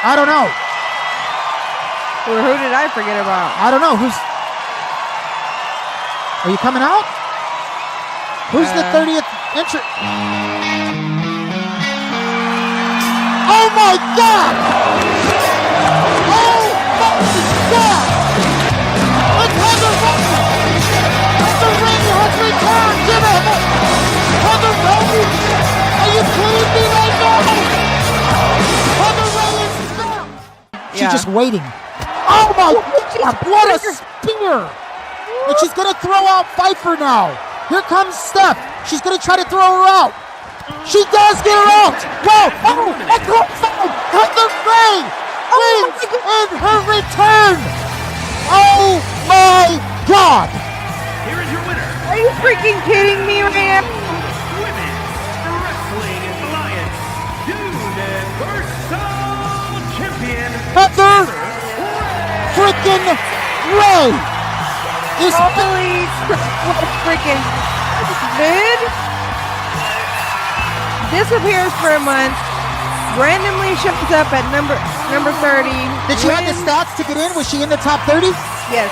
I don't know. Or who did I forget about? I don't know. Are you coming out? Who's the 30th entry? Oh my God! Oh my God! It's Heather Rowan! Heather Rainey has returned! Give it! Heather Rainey! Are you kidding me right now? Heather Rainey! She's just waiting. Oh my God, what a spear! And she's gonna throw out Pfeiffer now. Here comes Steph. She's gonna try to throw her out. She does get her out. Whoa! Oh, a close foul. Heather Ray wins in her return. Oh my God! Here is your winner. Are you freaking kidding me, man? Women's Wrestling Alliance Universal Champion Heather freaking Ray is holy freaking mid. Disappears for a month. Randomly shows up at number 30. Did she have the stats to get in? Was she in the top 30? Yes.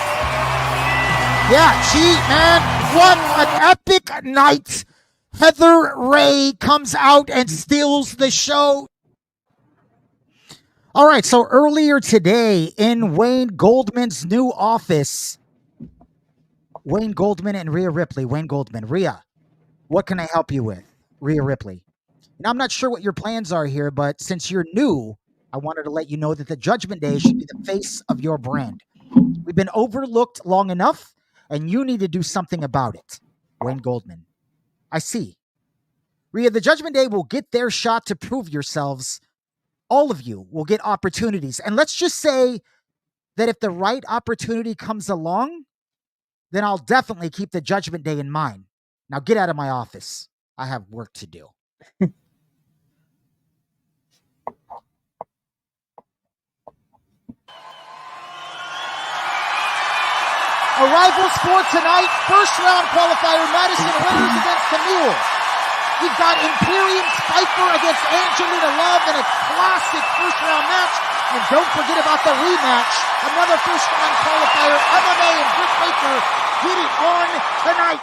Yeah, man, what an epic night. Heather Ray comes out and steals the show. All right, so earlier today in Wayne Goldman's new office, Wayne Goldman and Rhea Ripley. Wayne Goldman, Rhea, what can I help you with? Rhea Ripley. Now, I'm not sure what your plans are here, but since you're new, I wanted to let you know that the Judgment Day should be the face of your brand. We've been overlooked long enough, and you need to do something about it. Wayne Goldman. I see. Rhea, the Judgment Day will get their shot to prove yourselves. All of you will get opportunities. And let's just say that if the right opportunity comes along, then I'll definitely keep the Judgment Day in mind. Now get out of my office. I have work to do. Arrivals for tonight, first round qualifier, Madison Winners against the Mules. We've got Imperium Pfeiffer against Angelina Love in a classic first round match. And don't forget about the rematch, another first round qualifier, MMA and Britt Baker get it on tonight.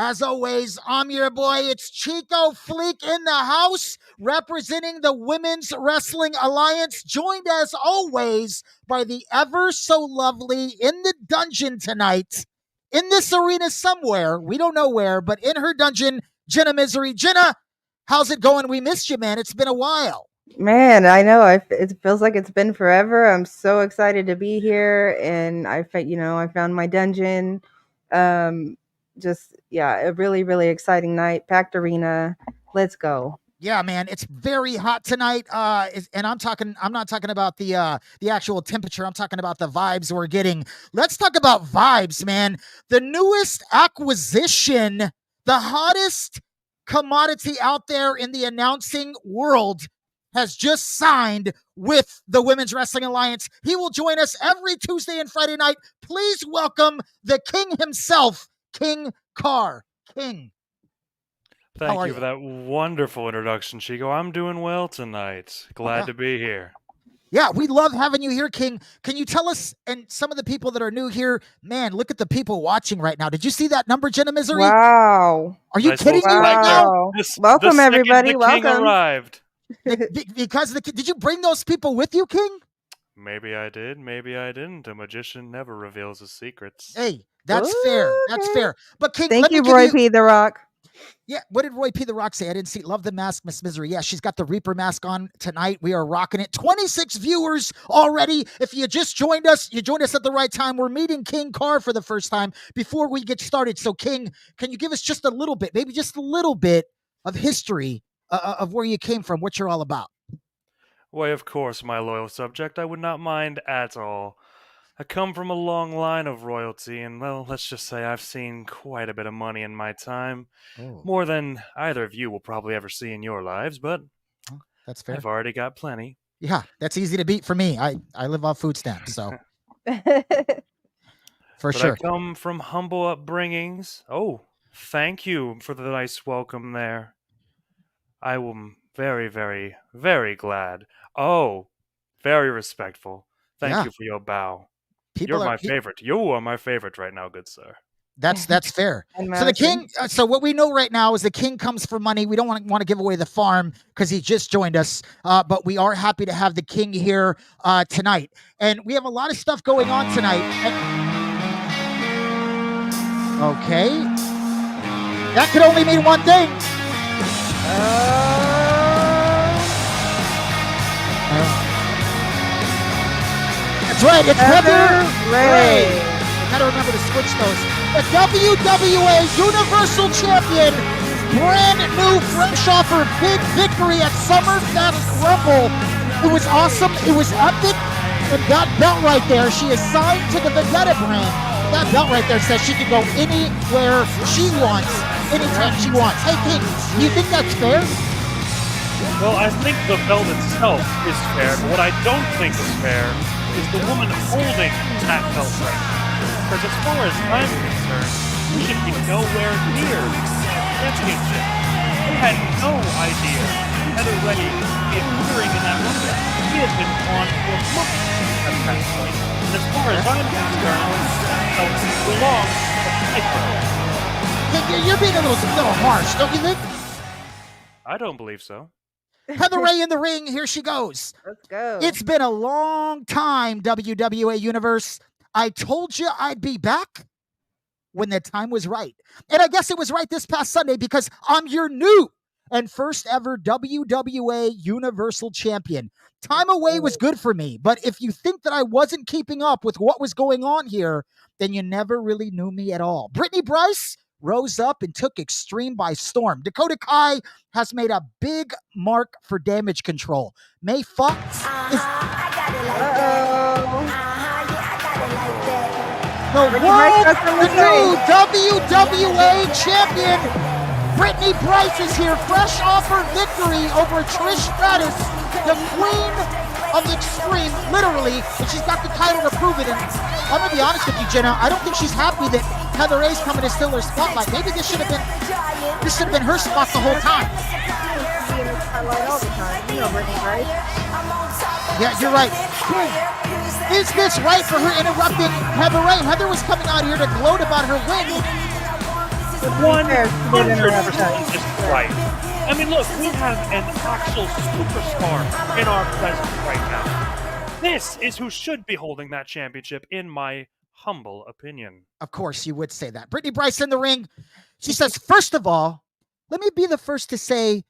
As always, I'm your boy. It's Chico Fleek in the house, representing the Women's Wrestling Alliance, joined as always by the ever so lovely in the dungeon tonight, in this arena somewhere, we don't know where, but in her dungeon, Jenna Misery. Jenna, How's it going? We missed you, man. It's been a while. Man, I know. It feels like it's been forever. I'm so excited to be here, and I found my dungeon. A really, really exciting night. Packed arena. Let's go. Yeah, man, it's very hot tonight. And I'm not talking about the actual temperature. I'm talking about the vibes we're getting. Let's talk about vibes, man. The newest acquisition, the hottest commodity out there in the announcing world, has just signed with the Women's Wrestling Alliance. He will join us every Tuesday and Friday night. Please welcome the King himself, King Carr. King. Thank you for that wonderful introduction, Chico. I'm doing well tonight. Glad to be here. Yeah, we love having you here, King. Can you tell us, and some of the people that are new here, man, look at the people watching right now. Did you see that number, Jenna Misery? Wow. Are you kidding me right now? Welcome, everybody. The Welcome. King arrived. Because did you bring those people with you, King? Maybe I did. Maybe I didn't. A magician never reveals his secrets. Hey, that's fair. That's fair. But King, thank you, Roy P. The Rock. Yeah, what did Roy P. The Rock say? I didn't see. Love the mask, Miss Misery. Yeah, she's got the Reaper mask on tonight. We are rocking it. 26 viewers already. If you just joined us, you joined us at the right time. We're meeting King Carr for the first time before we get started. So, King, can you give us just a little bit, maybe just a little bit of history of where you came from, what you're all about? Why, of course, my loyal subject. I would not mind at all. I come from a long line of royalty, and, well, let's just say I've seen quite a bit of money in my time. Oh. More than either of you will probably ever see in your lives, but that's fair. I've already got plenty. Yeah, that's easy to beat for me. I live off food stamps, so. For sure. I come from humble upbringings. Oh, thank you for the nice welcome there. I am very, very, very glad. Oh, very respectful. Thank you for your bow. You're my favorite. You are my favorite right now, good sir. That's fair. So the King. So what we know right now is the King comes for money. We don't want to give away the farm because he just joined us, but we are happy to have the King here tonight, and we have a lot of stuff going on tonight. Okay, that could only mean one thing. That's right. It's Heather Ray. Gotta remember to switch those. The WWA Universal Champion, brand new, fresh off her big victory at Summerfest Rumble. It was awesome. It was epic. And that belt right there, she is signed to the Vendetta brand. That belt right there says she can go anywhere she wants, anytime she wants. Hey, King, do you think that's fair? Well, I think the belt itself is fair, but what I don't think is fair is the woman holding that belt right now. Because as far as I'm concerned, you should be nowhere near that championship. I had no idea Heather Ray would be appearing in that rumble. She has been on for months at that point. And as far as I'm concerned, that belt belongs to Piper. You're being a little harsh, don't you think? I don't believe so. Heather Ray in the ring. Here she goes. Let's go. It's been a long time, WWA Universe. I told you I'd be back when the time was right. And I guess it was right this past Sunday because I'm your new and first ever WWA Universal Champion. Time away was good for me, but if you think that I wasn't keeping up with what was going on here, then you never really knew me at all. Brittany Bryce rose up and took Xtreme by storm. Dakota Kai has made a big mark for damage control. May Fox is... The new WWA champion, Brittany Bryce, is here, fresh off her victory over Trish Stratus, the queen of Xtreme, literally, and she's got the title to prove it. And I'm gonna be honest with you, Jenna, I don't think she's happy that Heather Ray's coming to steal her spotlight. Maybe this should have been her spot the whole time. Yeah, you're right. Is this right for her interrupting Heather Ray? Heather was coming out here to gloat about her win. 100% is right. I mean, look, we have an actual superstar in our presence right now. This is who should be holding that championship, in my humble opinion. Of course, you would say that. Brittany Bryce in the ring. She says, first of all, let me be the first to say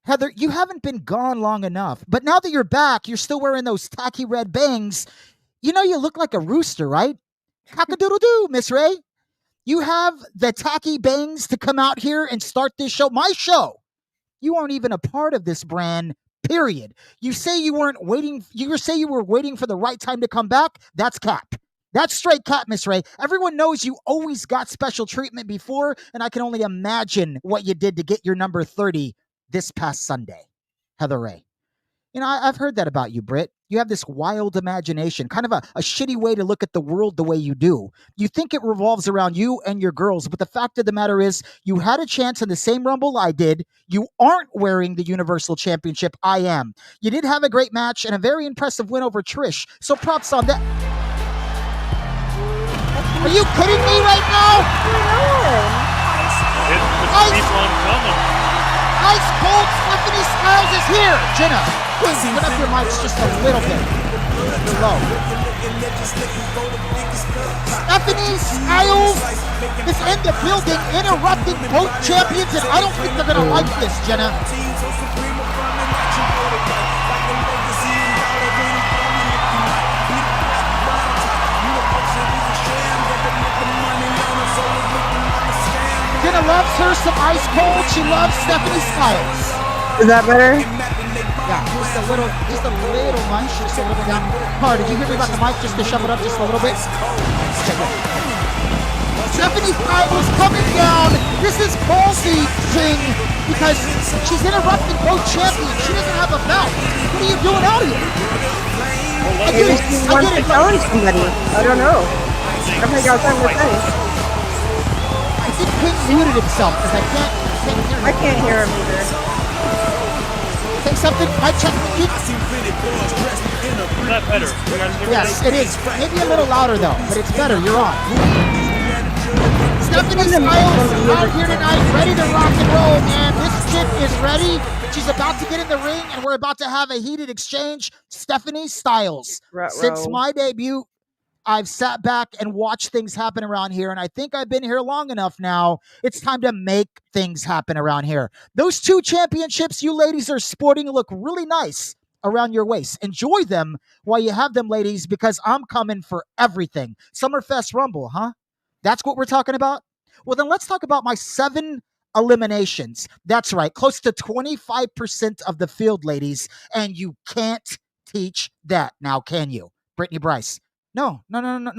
Heather, you haven't been gone long enough, but now that you're back, you're still wearing those tacky red bangs. You know you look like a rooster, right? Cock-a-doodle-doo, Miss Ray. You have the tacky bangs to come out here and start this show. My show. You aren't even a part of this brand, period. You say you weren't waiting. You say you were waiting for the right time to come back. That's cap. That's straight cap, Miss Ray. Everyone knows you always got special treatment before, and I can only imagine what you did to get your number 30 this past Sunday. Heather Ray. You know, I've heard that about you, Britt. You have this wild imagination, kind of a shitty way to look at the world the way you do. You think it revolves around you and your girls, but the fact of the matter is, you had a chance in the same Rumble I did. You aren't wearing the Universal Championship. I am. You did have a great match and a very impressive win over Trish, so props on that. Are you kidding me right now? It just keeps on coming. Ice Cold Stephanie Styles is here. Jenna, please put up your mics just a little bit. You're low. Stephanie Styles is in the building, interrupting both champions, and I don't think they're going to like this, Jenna. Jenna loves her some Ice Cold. She loves Stephanie Styles. Is that better? Yeah, just a little munch, just a little bit down. Car, did you hear me about the mic? Just to shove it up just a little bit. Okay, good. Stephanie Styles coming down. This is ballsy thing because she's interrupting both champions. She doesn't have a belt. What are you doing out here? Maybe she wants to challenge somebody. I don't know. I think I got something to say. I think King muted himself because I can't hear him. I can't hear him either. Say something. I check. Is that better? Yes, it is. Maybe a little louder though, but it's better. You're on. Stephanie Styles out here tonight, ready to rock and roll, man. This chick is ready. She's about to get in the ring, and we're about to have a heated exchange. Stephanie Styles. Since my debut, I've sat back and watched things happen around here, and I think I've been here long enough now. It's time to make things happen around here. Those two championships you ladies are sporting look really nice around your waist. Enjoy them while you have them, ladies, because I'm coming for everything. Summerfest Rumble, huh? That's what we're talking about? Well, then let's talk about my 7 eliminations. That's right, close to 25% of the field, ladies, and you can't teach that now, can you? Brittany Bryce. No,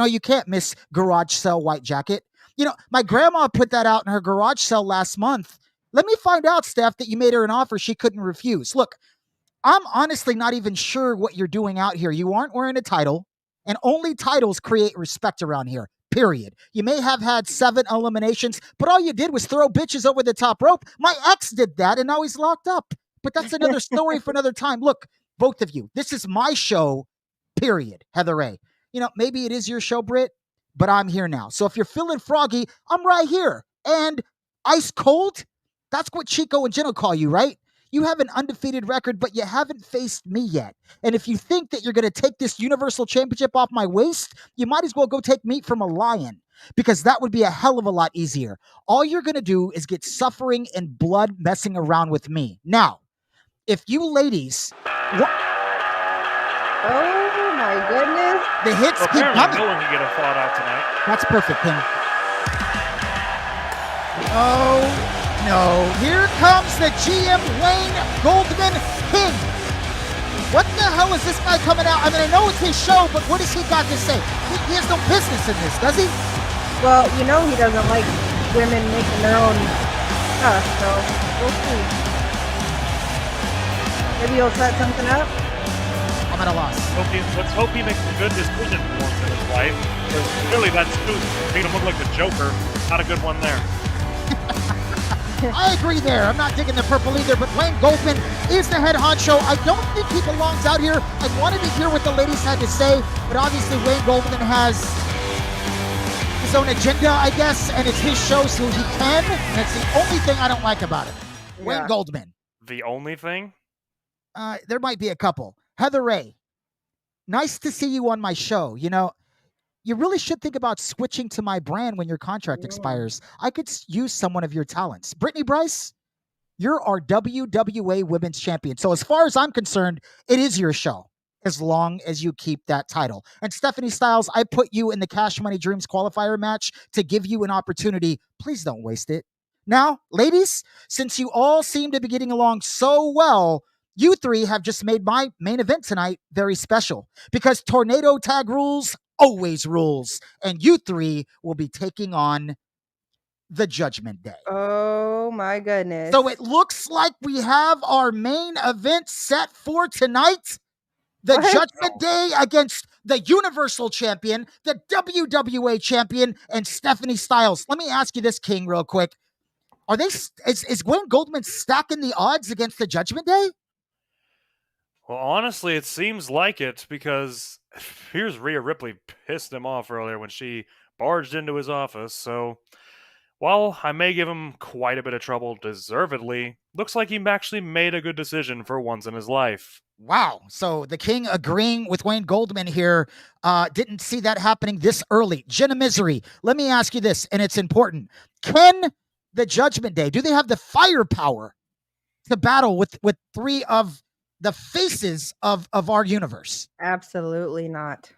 you can't, Miss Garage Sale White Jacket. You know, my grandma put that out in her garage sale last month. Let me find out, Steph, that you made her an offer she couldn't refuse. Look, I'm honestly not even sure what you're doing out here. You aren't wearing a title, and only titles create respect around here, period. You may have had 7 eliminations, but all you did was throw bitches over the top rope. My ex did that, and now he's locked up. But that's another story for another time. Look, both of you, this is my show, period, Heather Ray. You know, maybe it is your show, Britt, but I'm here now. So if you're feeling froggy, I'm right here. And Ice Cold, that's what Chico and Jenna call you, right? You have an undefeated record, but you haven't faced me yet. And if you think that you're going to take this Universal Championship off my waist, you might as well go take meat from a lion, because that would be a hell of a lot easier. All you're going to do is get suffering and blood messing around with me. Now, if you ladies... Oh my goodness. The hits keep coming. No one can get a thought out tonight. That's perfect, King. Oh, no. Here comes the GM Wayne Goldman King. What the hell is this guy coming out? I mean, I know it's his show, but what has he got to say? He has no business in this, does he? Well, you know he doesn't like women making their own stuff, so we'll see. Maybe he'll set something up. I'm at a loss. Let's hope he makes a good decision once in his life. Because clearly that's making him look like the Joker. Not a good one there. I agree there. I'm not digging the purple either, but Wayne Goldman is the head honcho. I don't think he belongs out here. I wanted to hear what the ladies had to say, but obviously Wayne Goldman has his own agenda, I guess, and it's his show, so he can. And it's the only thing I don't like about it. Yeah. Wayne Goldman. The only thing? There might be a couple. Heather Ray, nice to see you on my show. You know, you really should think about switching to my brand when your contract expires. I could use some one of your talents. Brittany Bryce, You're our WWA Women's Champion. So as far as I'm concerned, it is your show as long as you keep that title. And Stephanie Styles, I put you in the Cash Money Dreams qualifier match to give you an opportunity. Please don't waste it. Now, ladies, since you all seem to be getting along so well, you three have just made my main event tonight very special because Tornado Tag Rules always rules. And you three will be taking on the Judgment Day. Oh my goodness. So it looks like we have our main event set for tonight. The What? Judgment Day against the Universal Champion, the WWA Champion, and Stephanie Styles. Let me ask you this, King, real quick. Is Gwen Goldman stacking the odds against the Judgment Day? Well, honestly, it seems like it because here's Rhea Ripley pissed him off earlier when she barged into his office. So while I may give him quite a bit of trouble deservedly, looks like he actually made a good decision for once in his life. Wow. So the King agreeing with Wayne Goldman here. Didn't see that happening this early. Jenna Misery, let me ask you this, and it's important. Can the Judgment Day, do they have the firepower to battle with three of the faces of our universe? Absolutely not.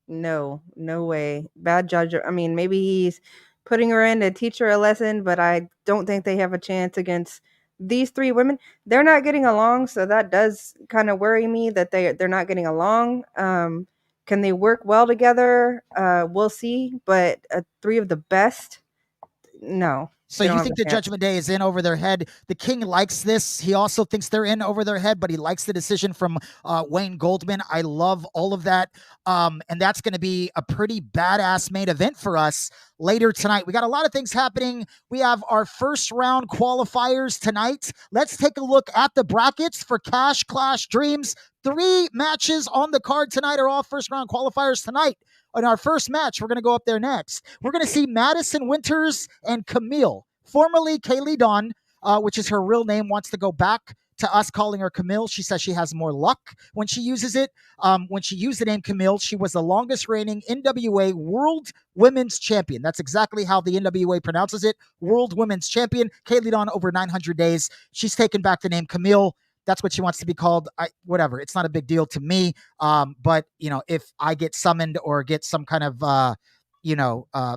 No way. Bad judge. I mean, maybe he's putting her in to teach her a lesson, but I don't think they have a chance against these three women. They're not getting along, so that does kind of worry me that they're not getting along. Can they work well together? We'll see. But three of the best, no. So they don't you have think a the chance. Judgment Day is in over their head? The King likes this. He also thinks they're in over their head, but he likes the decision from Wayne Goldman. I love all of that. And that's going to be a pretty badass main event for us later tonight. We got a lot of things happening. We have our first round qualifiers tonight. Let's take a look at the brackets for Cash Clash Dreams. 3 matches on the card tonight are all first round qualifiers tonight. In our first match, we're going to go up there next. We're going to see Madison Winters and Camille, formerly Kaylee Dawn, which is her real name, wants to go back to us calling her Camille. She says she has more luck when she uses it. When she used the name Camille, she was the longest reigning NWA World Women's Champion. That's exactly how the NWA pronounces it, World Women's Champion. Kaylee Dawn over 900 days. She's taken back the name Camille. That's what she wants to be called. Whatever. It's not a big deal to me. But, if I get summoned or get some kind of,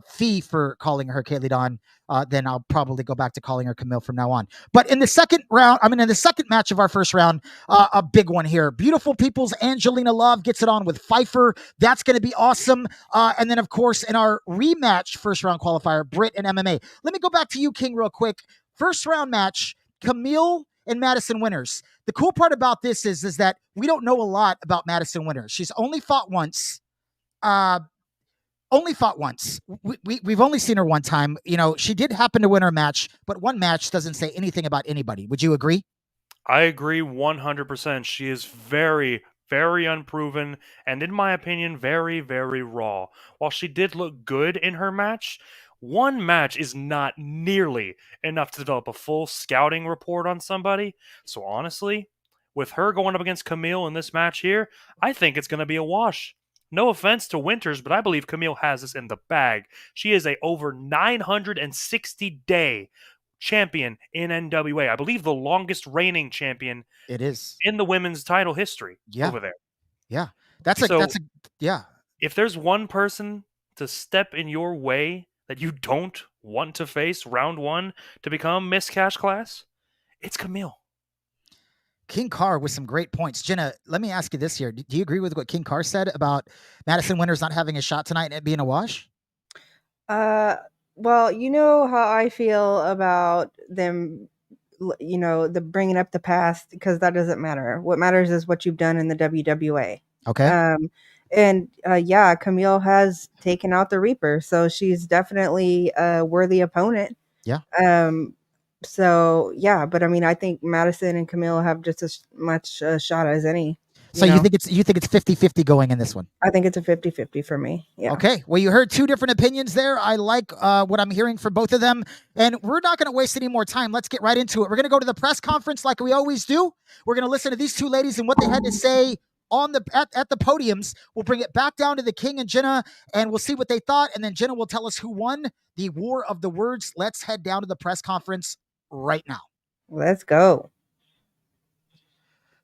fee for calling her Kaylee Dawn, then I'll probably go back to calling her Camille from now on. But in the second match of our first round, a big one here. Beautiful People's Angelina Love gets it on with Pfeiffer. That's going to be awesome. And then, of course, in our rematch first round qualifier, Britt and MMA. Let me go back to you, King, real quick. First round match, Camille and Madison Winters. The cool part about this is that we don't know a lot about Madison Winters. She's only fought once. We've only seen her one time. She did happen to win her match, but one match doesn't say anything about anybody. Would you agree? I agree 100%. She is very, very unproven, and in my opinion, very, very raw. While she did look good in her match, one match is not nearly enough to develop a full scouting report on somebody. So honestly, with her going up against Camille in this match here, I think it's going to be a wash. No offense to Winters, but I believe Camille has this in the bag. She is a over 960-day champion in NWA. I believe the longest reigning champion It is. in the women's title history over there. Yeah. Yeah. If there's one person to step in your way that you don't want to face round 1 to become Miss Cash Class, it's Camille. King Carr with some great points. Jenna, let me ask you this here. Do you agree with what King Carr said about Madison Winters not having a shot tonight and it being a wash? Well, you know how I feel about them, the bringing up the past, because that doesn't matter. What matters is what you've done in the WWA. Okay. Camille has taken out the Reaper, so she's definitely a worthy opponent. Yeah. But I mean, I think Madison and Camille have just as much a shot as any. You think it's 50-50 going in this one? I think it's a 50-50 for me. Yeah. Okay. Well, you heard 2 different opinions there. I like what I'm hearing from both of them. And we're not going to waste any more time. Let's get right into it. We're going to go to the press conference like we always do. We're going to listen to these 2 ladies and what they had to say at the podiums. We'll bring it back down to the King and Jenna, and we'll see what they thought. And then Jenna will tell us who won the War of the Words. Let's head down to the press conference right now. Let's go.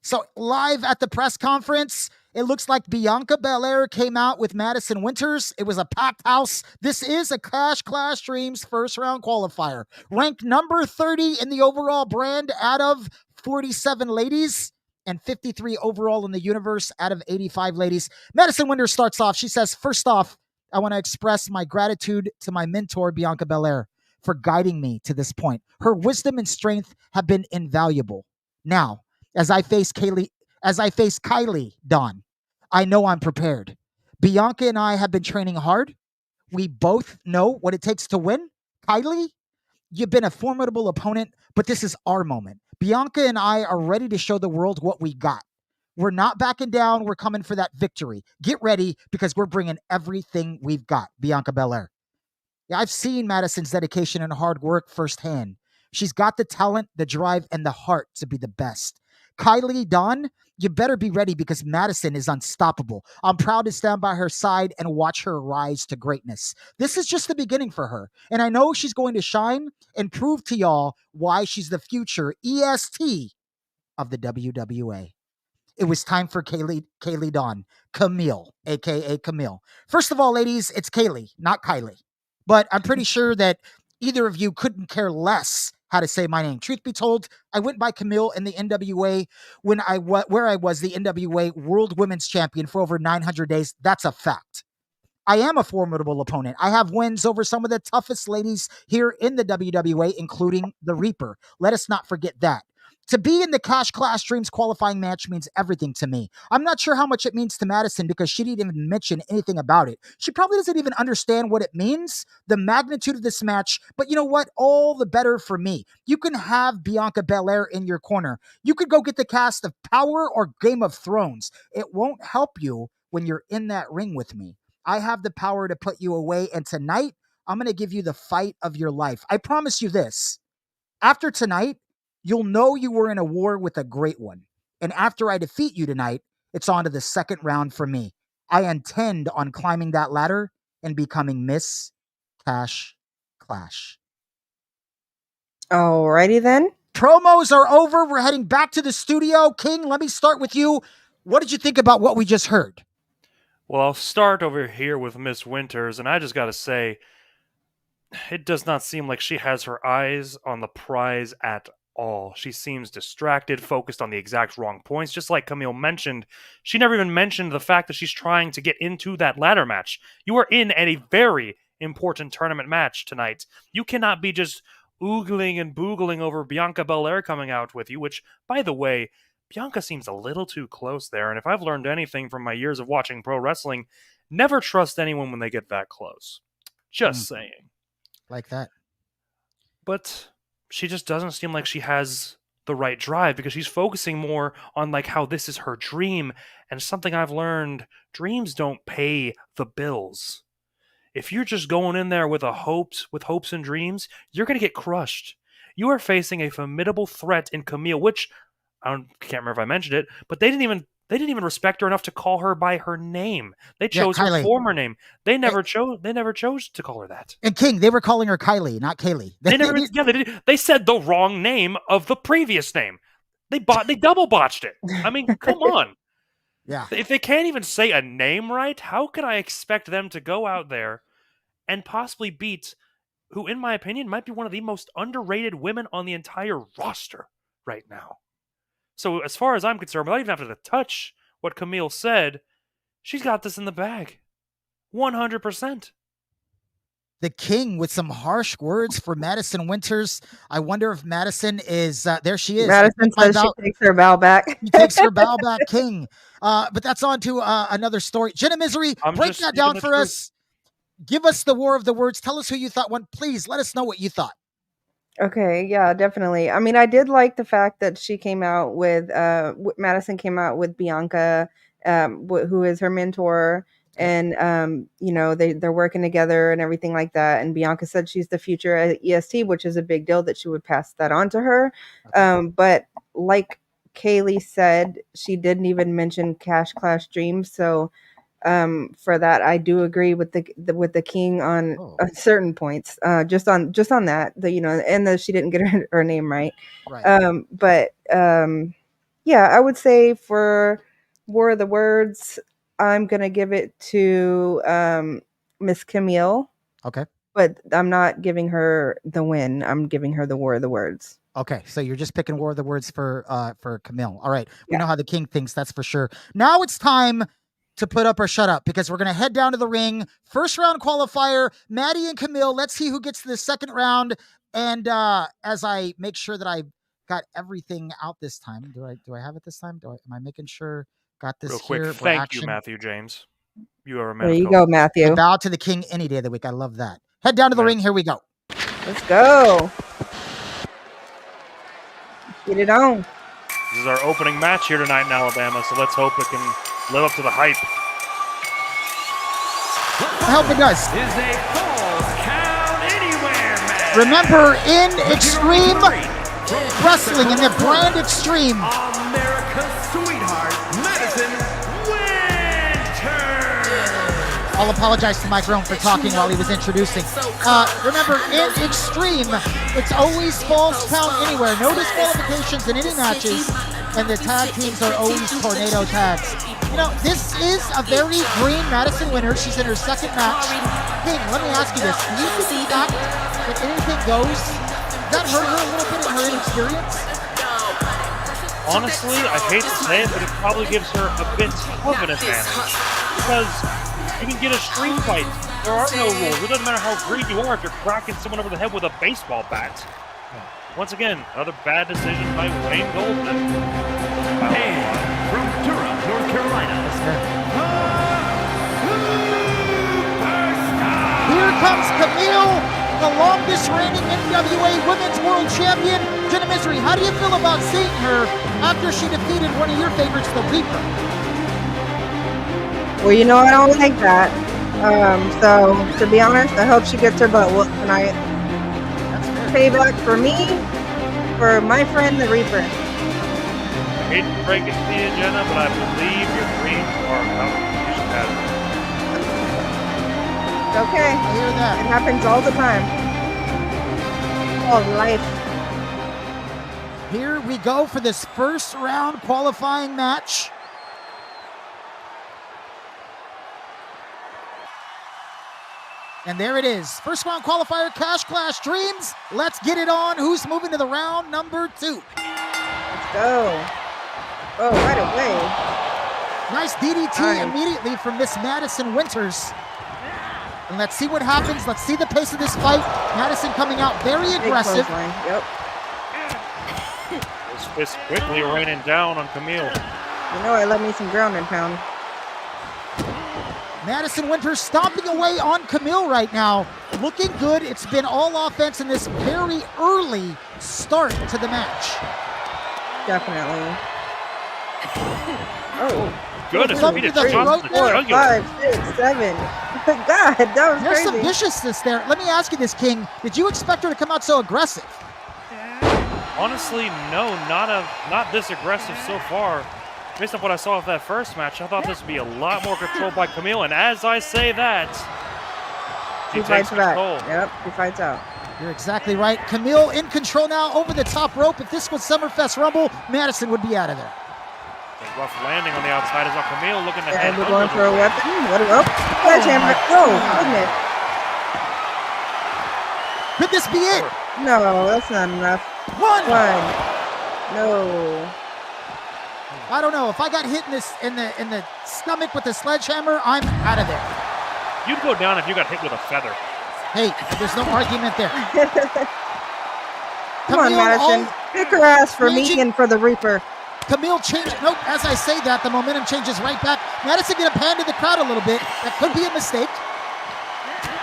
So live at the press conference, it looks like Bianca Belair came out with Madison Winters. It was a packed house. This is a Clash Dreams first round qualifier. Ranked number 30 in the overall brand out of 47 ladies and 53 overall in the universe out of 85 ladies. Madison Winters starts off. She says, first off, I want to express my gratitude to my mentor, Bianca Belair, for guiding me to this point. Her wisdom and strength have been invaluable. Now, as I face Kylie Dawn, I know I'm prepared. Bianca and I have been training hard. We both know what it takes to win. Kylie, you've been a formidable opponent, but this is our moment. Bianca and I are ready to show the world what we got. We're not backing down. We're coming for that victory. Get ready because we're bringing everything we've got. Bianca Belair. Yeah, I've seen Madison's dedication and hard work firsthand. She's got the talent, the drive, and the heart to be the best. Kylie Dawn, you better be ready because Madison is unstoppable. I'm proud to stand by her side and watch her rise to greatness. This is just the beginning for her, and I know she's going to shine and prove to y'all why she's the future EST of the WWA. It was time for Kaylee Dawn, Camille, aka Camille. First of all, ladies, it's Kaylee, not Kylie. But I'm pretty sure that either of you couldn't care less how to say my name. Truth be told, I went by Camille in the NWA where I was the NWA World Women's Champion for over 900 days. That's a fact. I am a formidable opponent. I have wins over some of the toughest ladies here in the WWA, including the Reaper. Let us not forget that. To be in the Clash Dreams qualifying match means everything to me. I'm not sure how much it means to Madison because she didn't even mention anything about it. She probably doesn't even understand what it means, the magnitude of this match. But you know what? All the better for me. You can have Bianca Belair in your corner. You could go get the cast of Power or Game of Thrones. It won't help you when you're in that ring with me. I have the power to put you away, and tonight, I'm going to give you the fight of your life. I promise you this. After tonight, you'll know you were in a war with a great one. And after I defeat you tonight, it's on to the second round for me. I intend on climbing that ladder and becoming Miss Cash Clash. Alrighty then. Promos are over. We're heading back to the studio. King, let me start with you. What did you think about what we just heard? Well, I'll start over here with Miss Winters, and I just gotta say, it does not seem like she has her eyes on the prize at all. She seems distracted, focused on the exact wrong points. Just like Camille mentioned, she never even mentioned the fact that she's trying to get into that ladder match. You are in a very important tournament match tonight. You cannot be just oogling and boogling over Bianca Belair coming out with you, which, by the way, Bianca seems a little too close there. And if I've learned anything from my years of watching pro wrestling, never trust anyone when they get that close. Just saying. Like that. But she just doesn't seem like she has the right drive because she's focusing more on like how this is her dream. And something I've learned, dreams don't pay the bills. If you're just going in there with hopes and dreams, you're going to get crushed. You are facing a formidable threat in Camille, which can't remember if I mentioned it, but they didn't even respect her enough to call her by her name. They chose her former name. They never chose to call her that. And King, they were calling her Kylie, not Kaylee. They never. Yeah, they did. They said the wrong name of the previous name. They double botched it. I mean, come on. Yeah. If they can't even say a name right, how can I expect them to go out there and possibly beat who, in my opinion, might be one of the most underrated women on the entire roster right now? So as far as I'm concerned, without even having to touch what Camille said, she's got this in the bag. 100%. The King with some harsh words for Madison Winters. I wonder if Madison is, there she is. Madison says she takes her bow back. She takes her bow back, King. But that's on to another story. Jenna Misery, break that down for us. Give us the war of the words. Tell us who you thought won. Please let us know what you thought. Okay, yeah, definitely. I mean, I did like the fact that she came out with, Madison came out with Bianca, who is her mentor, and they're working together and everything like that. And Bianca said she's the future at EST, which is a big deal that she would pass that on to her. But like Kaylee said, she didn't even mention Clash Dreams, so For that, I do agree with the king on certain points. Just on that, and she didn't get her name right. Right. Yeah, I would say for War of the Words, I'm gonna give it to Miss Camille. Okay. But I'm not giving her the win. I'm giving her the War of the Words. Okay, so you're just picking War of the Words for Camille. All right, we Yeah. know how the king thinks, that's for sure. Now it's time to put up or shut up because we're gonna head down to the ring. First round qualifier, Maddie and Camille. Let's see who gets to the second round. And as I make sure that I got everything out this time, do I have it this time? Am I making sure got this Real quick, here? thank you, Matthew James. You are a man. There you go, I Matthew. bow to the king any day of the week. I love that. Head down to the ring. Here we go. Let's go. Get it on. This is our opening match here tonight in Alabama, so let's hope it can live up to the hype. I hope it does. Is a Falls Count Anywhere match. Remember, in Xtreme Wrestling, in the brand Xtreme, America's sweetheart, Madison Winter. I'll apologize to Mike Rome for talking while he was introducing. Remember, in Xtreme, it's always Falls Count Anywhere. No disqualifications in any matches, and the tag teams are always tornado tags. You know, this is a very green Madison Winter. She's in her second match. King, let me ask you this. Do you think that anything goes? Does that hurt her a little bit in her inexperience? Honestly, I hate to say it, but it probably gives her a bit of an advantage. Because you can get a street fight. There are no rules. It doesn't matter how green you are if you're cracking someone over the head with a baseball bat. Once again, another bad decision by Wayne Goldman. And from Durham, North Carolina, Here comes Camille, the longest reigning NWA Women's World Champion. Jenna Misery, how do you feel about seeing her after she defeated one of your favorites, the Reaper? Well, I don't like that. So, to be honest, I hope she gets her butt whooped tonight. That's fair. Payback for me, for my friend, the Reaper. I hate to break it to you, Jenna, but I believe your dreams are about to be shattered. Okay. I hear It that. happens all the time. All life. Here we go for this first round qualifying match. And there it is. First round qualifier, Cash Clash Dreams. Let's get it on. Who's moving to the round number 2? Let's go. Oh, right away. Nice DDT Nice. immediately from Miss Madison Winters. And let's see what happens. Let's see the pace of this fight. Madison coming out very Big aggressive. clothesline. Yep. This fist quickly raining down on Camille. I love me some ground and pound. Madison Winters stomping away on Camille right now. Looking good. It's been all offense in this very early start to the match. Definitely. Oh. Goodness, Thumb we to did the shots throat to the there. 4, jugular. 5, 6, 7. God, that was There's crazy. some viciousness there. Let me ask you this, King. Did you expect her to come out so aggressive? Honestly, no, not this aggressive so far. Based on what I saw of that first match, I thought this would be a lot more controlled by Camille, and as I say that, she He takes fights back. control. Yep, he fights out. You're exactly right. Camille in control now over the top rope. If this was Summerfest Rumble, Madison would be out of there. A rough landing on the outside is now Camille looking to head And we're under going the for a rope. weapon. What a rope. Sledgehammer. Oh, goodness. Could this be it? No, that's not enough. One. No. I don't know. If I got hit in the stomach with a sledgehammer, I'm out of there. You'd go down if you got hit with a feather. Hey, there's no argument there. Come on, Camille, Madison. Pick her ass for me changing- and for the Reaper. Camille changed. Nope. As I say that, the momentum changes right back. Madison gonna pan to the crowd a little bit. That could be a mistake.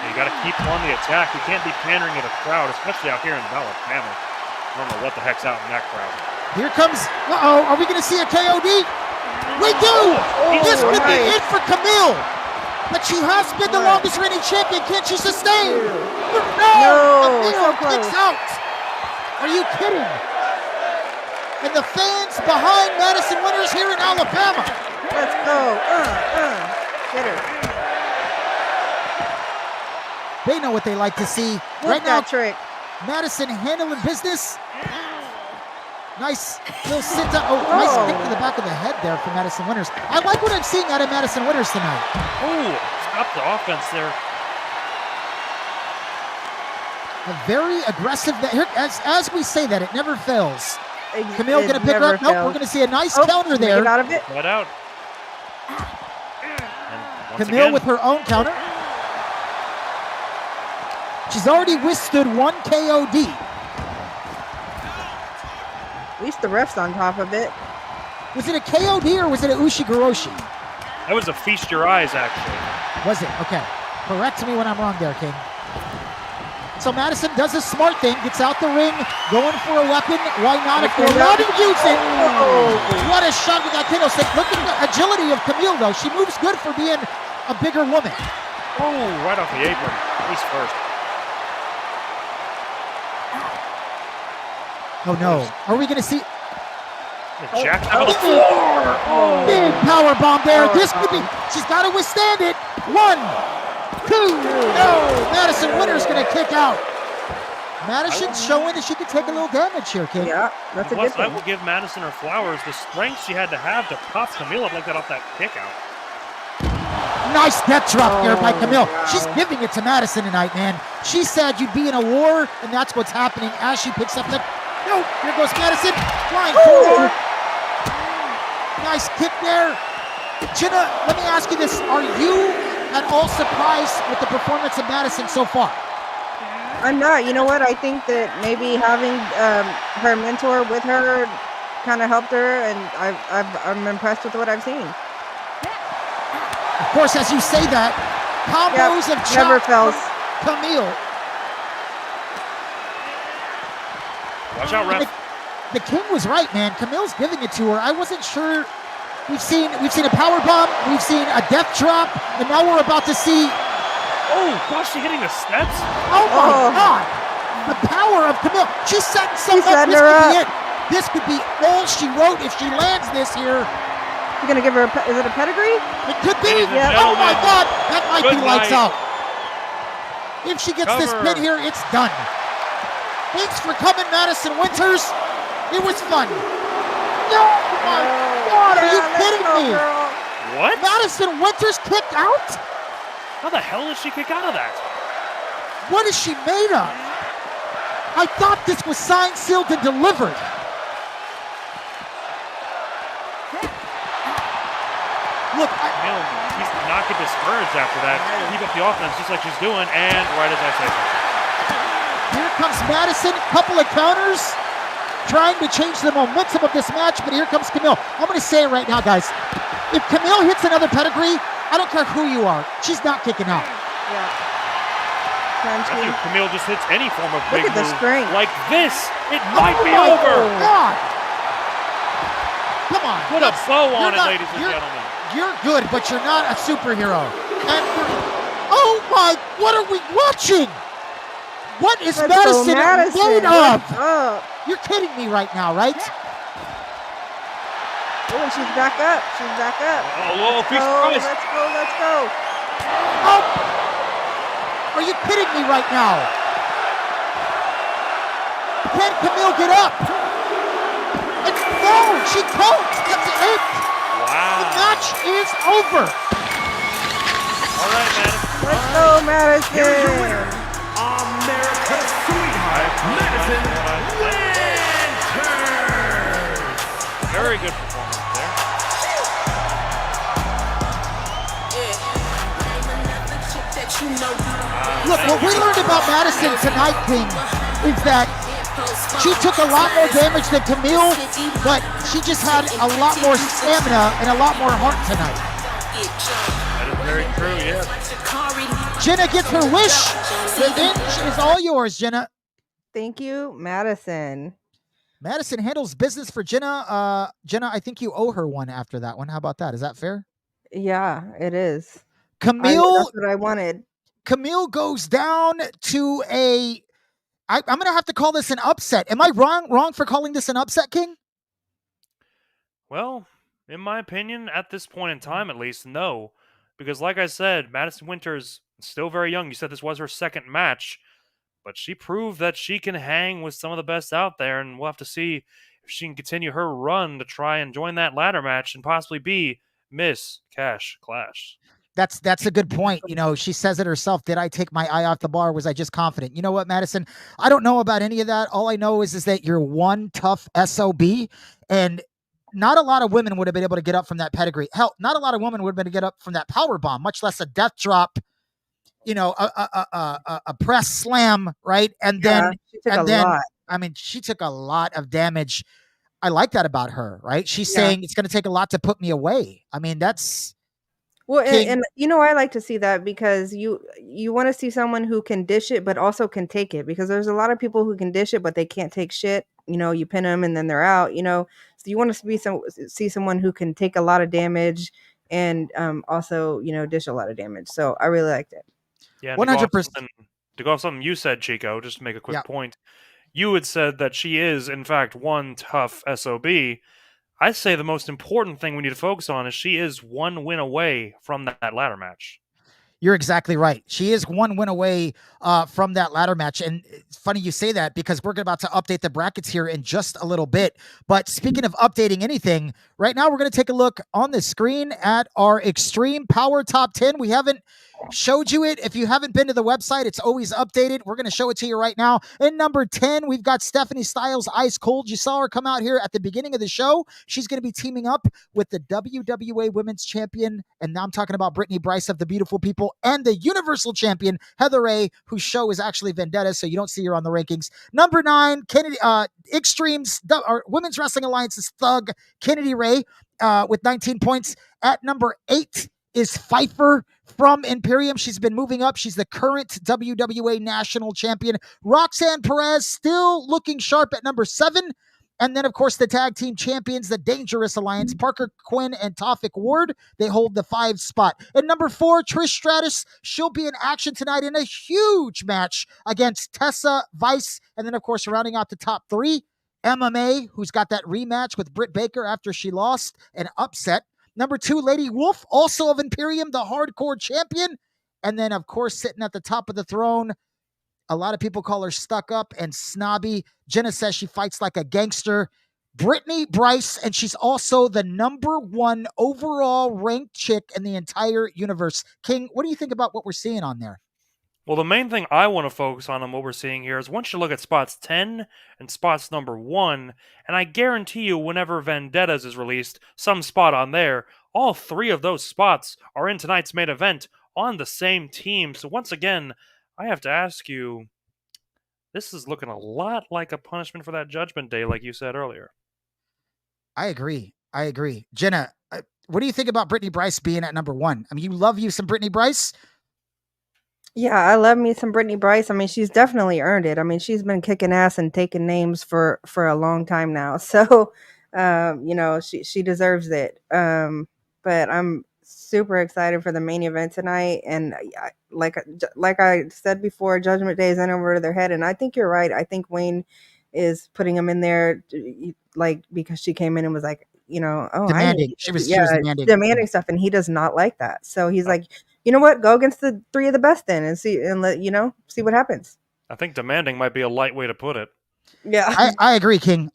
You got to keep on the attack. You can't be pandering to the crowd, especially out here in Alabama. I don't know what the heck's out in that crowd. Here comes. Uh-oh. Are we gonna see a KOD? We do. This could be nice. it for Camille. But she has been the longest reigning champion. Can she sustain? No, Camille so close. kicks out. Are you kidding? And the fans behind Madison Winters here in Alabama. Let's go. Get her. know what they like to see. Look Right now, that trick. Madison handling business. Nice little sit down. Oh, nice kick to the back of the head there for Madison Winters. I like what I'm seeing out of Madison Winters tonight. Oh, stop the offense there. A very aggressive. Here, as we say that, it never fails. Camille It gonna pick her never up. Nope, we're fails. gonna see a nice Oh, counter can we there. Get out of it. Right out. And once Camille again, with her own counter. She's already withstood one KOD. At least the ref's on top of it. Was it a KOD or was it a Ushigoroshi? that was a feast your eyes, actually. Was it? Okay. Correct me when I'm wrong there, King. So Madison does a smart thing, gets out the ring, going for a weapon. Why not if they're allowed to use it? What a shot with that kendo stick. Look at the agility of Camille, though. She moves good for being a bigger woman. Oh, right off the apron. Face first. Oh, no. Are we going to see... The jack out of the floor. Big power bomb there. Power This could be... bomb. She's got to withstand it. 1, 2. No. Madison Winter's going to kick out. Madison's showing that she can take a little damage here, King. Yeah, that's a good Plus, I thing. will give Madison her flowers. The strength she had to have to pop Camille up like that off that kick out. Nice death drop there by Oh, Camille. wow. She's giving it to Madison tonight, man. She said you'd be in a war, and that's what's happening as she picks up the... No, here goes Madison. Flying forward. Nice kick there. Jenna, let me ask you this. Are you at all surprised with the performance of Madison so far? I'm not. You know what? I think that maybe having her mentor with her kind of helped her, and I'm impressed with what I've seen. Of course, as you say that, combos of never chop fails. from Camille. Watch out, ref. The King was right, man. Camille's giving it to her. I wasn't sure. We've seen a power bomb, we've seen a death drop, and now we're about to see. Oh, gosh, she hitting the steps? Oh my Oh. God! The power of Camille. She's setting She's something up. setting This her could be up. it. This could be all she wrote if she lands this here. You gonna give her is it a pedigree? It could be. Ladies and Oh my gentlemen, God! That might be good lights night. out. If she gets this Cover. pin here, it's done. Thanks for coming, Madison Winters. It was fun. No, my God, are you Yeah, let's kidding go, me? girl. What? Madison Winters kicked out? How the hell did she kick out of that? What is she made of? I thought this was signed, sealed, and delivered. Look, Camille needs to not get discouraged after that. Keep up the offense just like she's doing, and right as I say so. here comes Madison, couple of counters, trying to change the momentum of this match, but here comes Camille. I'm going to say it right now, guys. If Camille hits another pedigree, I don't care who you are, she's not kicking out. Yeah. Can I she? think if Camille just hits any form of Look big at the move strength. like this, it might be Oh my over. God. Come on. Put a bow on You're it, not- ladies and you're- gentlemen. You're good, but you're not a superhero. And oh my, what are we watching? What is Let's go, Madison Madison. made of? What's up? You're kidding me right now, right? Oh, and she's back up. She's back up. Oh, feast Oh, Christ. let's go. Let's go. Oh, are you kidding me right now? Can Camille get up? It's no, she can't. That's it. The Wow. match is over. All right, Madison. Let's go, Madison. Here's your winner, America's sweetheart, Madison Winters. Very good performance there. Look, what we learned about Madison tonight, King, is that she took a lot more damage than Camille, but she just had a lot more stamina and a lot more heart tonight. That is very true, yes. Jenna gets her wish. The inch is all yours, Jenna. Thank you, Madison. Madison handles business for Jenna. Jenna, I think you owe her one after that one. How about that? Is that fair? Yeah, it is. Camille That's what I wanted. Camille goes down to a... I'm going to have to call this an upset. Am I wrong for calling this an upset, King? Well, in my opinion, at this point in time, at least, no. Because like I said, Madison Winters Still very young. You said this was her second match, but she proved that she can hang with some of the best out there, and we'll have to see if she can continue her run to try and join that ladder match and possibly be Miss Cash Clash. That's a good point. You know, she says it herself. Did I take my eye off the bar? Was I just confident? You know what, Madison? I don't know about any of that. All I know is that you're one tough SOB, and not a lot of women would have been able to get up from that pedigree. Hell, not a lot of women would have been able to get up from that power bomb, much less a death drop. You know, a press slam, right? And then, she took a lot. I mean, she took a lot of damage. I like that about her, right? She's Yeah. saying it's going to take a lot to put me away. I mean, that's Well, King. and you know, I like to see that because you want to see someone who can dish it, but also can take it. Because there's a lot of people who can dish it, but they can't take shit. You know, you pin them and then they're out. You know, so you want to see someone who can take a lot of damage and also dish a lot of damage. So I really liked it. Yeah, 100%. To go off something you said, Chico, just to make a quick Yeah. point. You had said that she is, in fact, one tough SOB. I say the most important thing we need to focus on is she is one win away from that ladder match. You're exactly right. She is one win away from that ladder match. And it's funny you say that because we're about to update the brackets here in just a little bit. But speaking of updating anything, right now we're going to take a look on the screen at our Xtreme Power Top 10. We haven't showed you it. If you haven't been to the website, it's always updated. We're going to show it to you right now. In number 10, we've got Stephanie Styles, Ice Cold. You saw her come out here at the beginning of the show. She's going to be teaming up with the WWA Women's Champion, and now I'm talking about Brittany Bryce of the Beautiful People, and the Universal Champion, Heather Ray, whose show is actually Vendetta, so you don't see her on the rankings. Number 9, Kennedy, Xtreme's Women's Wrestling Alliance's Thug, Kennedy Ray, with 19 points. At number 8 is Pfeiffer from Imperium. She's been moving up. She's the current WWA National Champion. Roxanne Perez still looking sharp at number 7. And then, of course, the tag team champions, the Dangerous Alliance, Parker Quinn and Tophic Ward. They hold the 5 spot. And number 4, Trish Stratus. She'll be in action tonight in a huge match against Tessa Vice. And then, of course, rounding out the top 3, MMA, who's got that rematch with Britt Baker after she lost an upset. Number 2, Lady Wolf, also of Imperium, the hardcore champion. And then, of course, sitting at the top of the throne, a lot of people call her stuck up and snobby. Jenna says she fights like a gangster. Brittany Bryce, and she's also the number 1 overall ranked chick in the entire universe. King, what do you think about what we're seeing on there? Well, the main thing I want to focus on what we're seeing here is once you look at spots 10 and spots number 1, and I guarantee you whenever Vendettas is released, some spot on there, all 3 of those spots are in tonight's main event on the same team. So once again, I have to ask you, this is looking a lot like a punishment for that Judgment Day, like you said earlier. I agree. Jenna, what do you think about Brittany Bryce being at number 1? I mean, you love you some Brittany Bryce? Yeah, I love me some Brittany Bryce. I mean, she's definitely earned it. I mean, she's been kicking ass and taking names for a long time now. So, she deserves it. But I'm super excited for the main event tonight. And like I said before, Judgment Day is in over their head. And I think you're right. I think Wayne is putting him in there, like, because she came in and was like, demanding. She was demanding stuff, and he does not like that. So he's like, you know what? Go against the 3 of the best then, and see what happens. I think demanding might be a light way to put it. Yeah, I agree, King.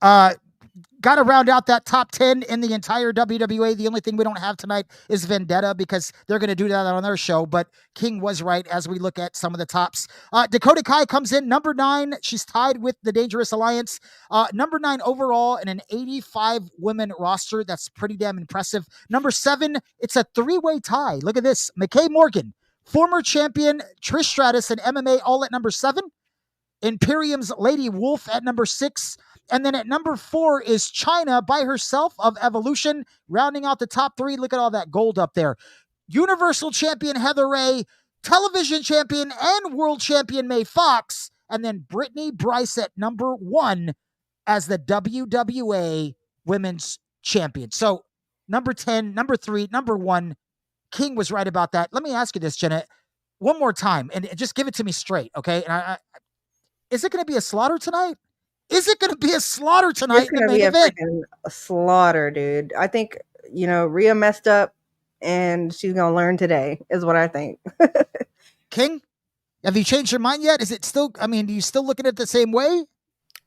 Got to round out that top 10 in the entire WWA. The only thing we don't have tonight is Vendetta because they're going to do that on their show. But King was right as we look at some of the tops. Dakota Kai comes in number 9. She's tied with the Dangerous Alliance. Number 9 overall in an 85 women roster. That's pretty damn impressive. Number 7, it's a 3-way tie. Look at this. McKay Morgan, former champion Trish Stratus and MMA, all at number 7. Imperium's Lady Wolf at number 6. And then at number 4 is China by herself of Evolution, rounding out the top 3. Look at all that gold up there. Universal Champion Heather Ray, Television Champion and World Champion Mae Fox, and then Brittany Bryce at number 1 as the WWA Women's Champion. So number 10, number 3, number 1. King was right about that. Let me ask you this, Jenna, one more time, and just give it to me straight, okay? And is it going to be a slaughter tonight? Is it going to be a slaughter tonight in the main event? A slaughter, dude. I think, Rhea messed up and she's going to learn today is what I think. King, have you changed your mind yet? Is it still? I mean, do you still look at it the same way?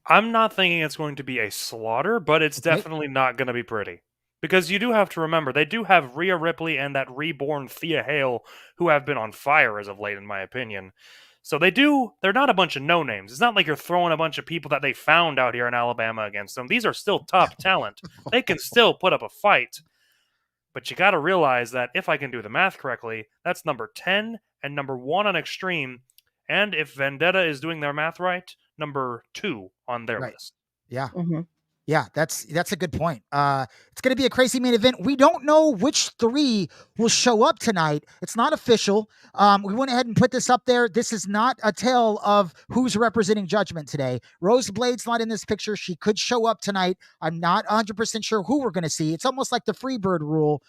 I'm not thinking it's going to be a slaughter, but it's Okay. definitely not going to be pretty. Because you do have to remember, they do have Rhea Ripley and that reborn Thea Hale, who have been on fire as of late, in my opinion. So they're not a bunch of no-names. It's not like you're throwing a bunch of people that they found out here in Alabama against them. These are still top talent. They can still put up a fight. But you got to realize that if I can do the math correctly, that's number 10 and number 1 on Xtreme. And if Vendetta is doing their math right, number 2 on their Right. list. Yeah. Mm-hmm. Yeah, that's a good point. It's going to be a crazy main event. We don't know which 3 will show up tonight. It's not official. We went ahead and put this up there. This is not a tale of who's representing Judgment today. Rose Blade's not in this picture. She could show up tonight. I'm not 100% sure who we're going to see. It's almost like the Freebird rule.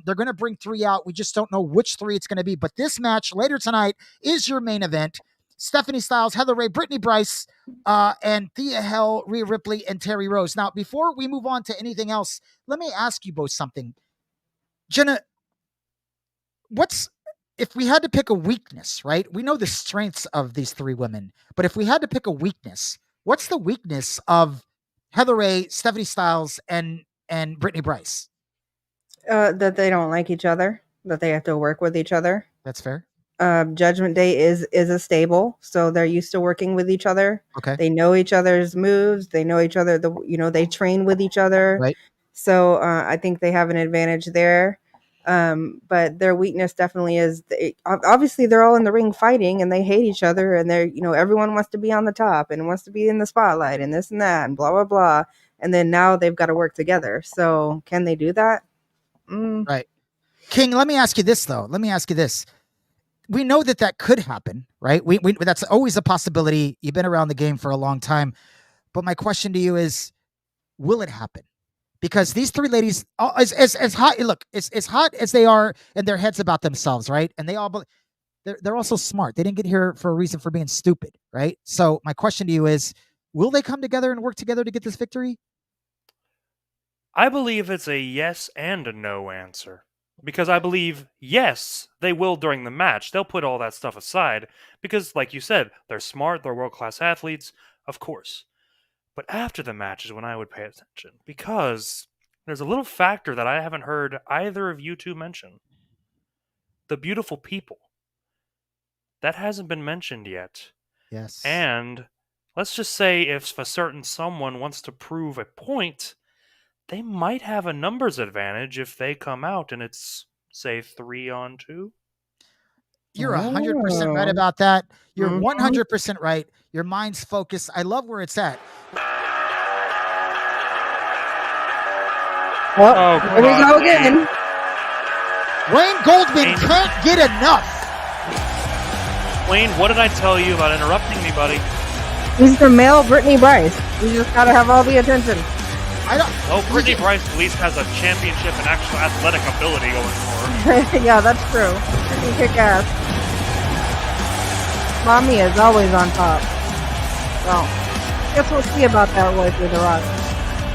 They're going to bring 3 out. We just don't know which 3 it's going to be. But this match later tonight is your main event. Stephanie Styles, Heather Ray, Brittany Bryce, and Thea Hell, Rhea Ripley, and Terry Rose. Now, before we move on to anything else, let me ask you both something. Jenna, if we had to pick a weakness, right? We know the strengths of these 3 women, but if we had to pick a weakness, what's the weakness of Heather Ray, Stephanie Styles, and Brittany Bryce? That they don't like each other, that they have to work with each other. That's fair. Judgment Day is a stable, so they're used to working with each other. Okay. They know each other's moves. They know each other. They train with each other. Right. So I think they have an advantage there. But their weakness definitely is obviously they're all in the ring fighting and they hate each other and they're everyone wants to be on the top and wants to be in the spotlight and this and that and blah blah blah. And then now they've got to work together. So can they do that? Right. King, let me ask you this though. We know that could happen, right? We that's always a possibility. You've been around the game for a long time. But my question to you is, will it happen? Because these 3 ladies, as hot, look, as hot as they are in their heads about themselves, right? And they're also smart. They didn't get here for a reason for being stupid, right? So my question to you is, will they come together and work together to get this victory? I believe it's a yes and a no answer. Because I believe, yes, they will during the match. They'll put all that stuff aside. Because, like you said, they're smart, they're world-class athletes, of course. But after the match is when I would pay attention. Because there's a little factor that I haven't heard either of you 2 mention. The beautiful people. That hasn't been mentioned yet. Yes. And let's just say if a certain someone wants to prove a point, they might have a numbers advantage if they come out and it's, say, 3-on-2. You're 100% right about that. You're Mhm. 100% right. Your mind's focused. I love where it's at. Well, here we go again. Wayne Goldman can't get enough. Wayne, what did I tell you about interrupting me, buddy? He's the male Brittany Bryce. You just gotta have all the attention. I don't. Oh, Brittany Bryce at least has a championship and actual athletic ability going for her. Yeah, that's true. She can kick ass. Mommy is always on top. Well, guess we'll see about that way through the rock.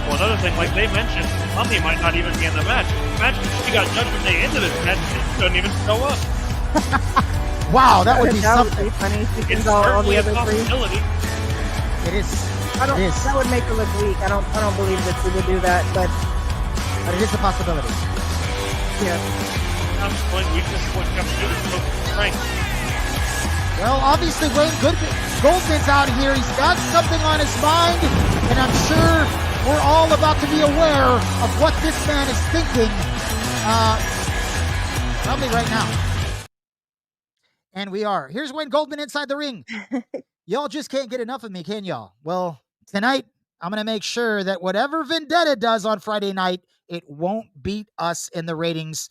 Well, another thing, like they mentioned, Mommy might not even be in the match. Imagine if she got Judgment Day into this match and she couldn't even show up. Wow, that would be That would something. be funny. She It's can go all certainly the a other 3. possibility. It is. That would make her look weak. I don't believe that she would do that, but But it is a possibility. yeah. I'm just going weakness is what you have to do to show strength. Well, obviously Wayne Goldman's out here. He's got something on his mind, and I'm sure we're all about to be aware of what this man is thinking. Probably right now. And we are. Here's Wayne Goldman inside the ring. Y'all just can't get enough of me, can y'all? Well, tonight, I'm going to make sure that whatever Vendetta does on Friday night, it won't beat us in the ratings.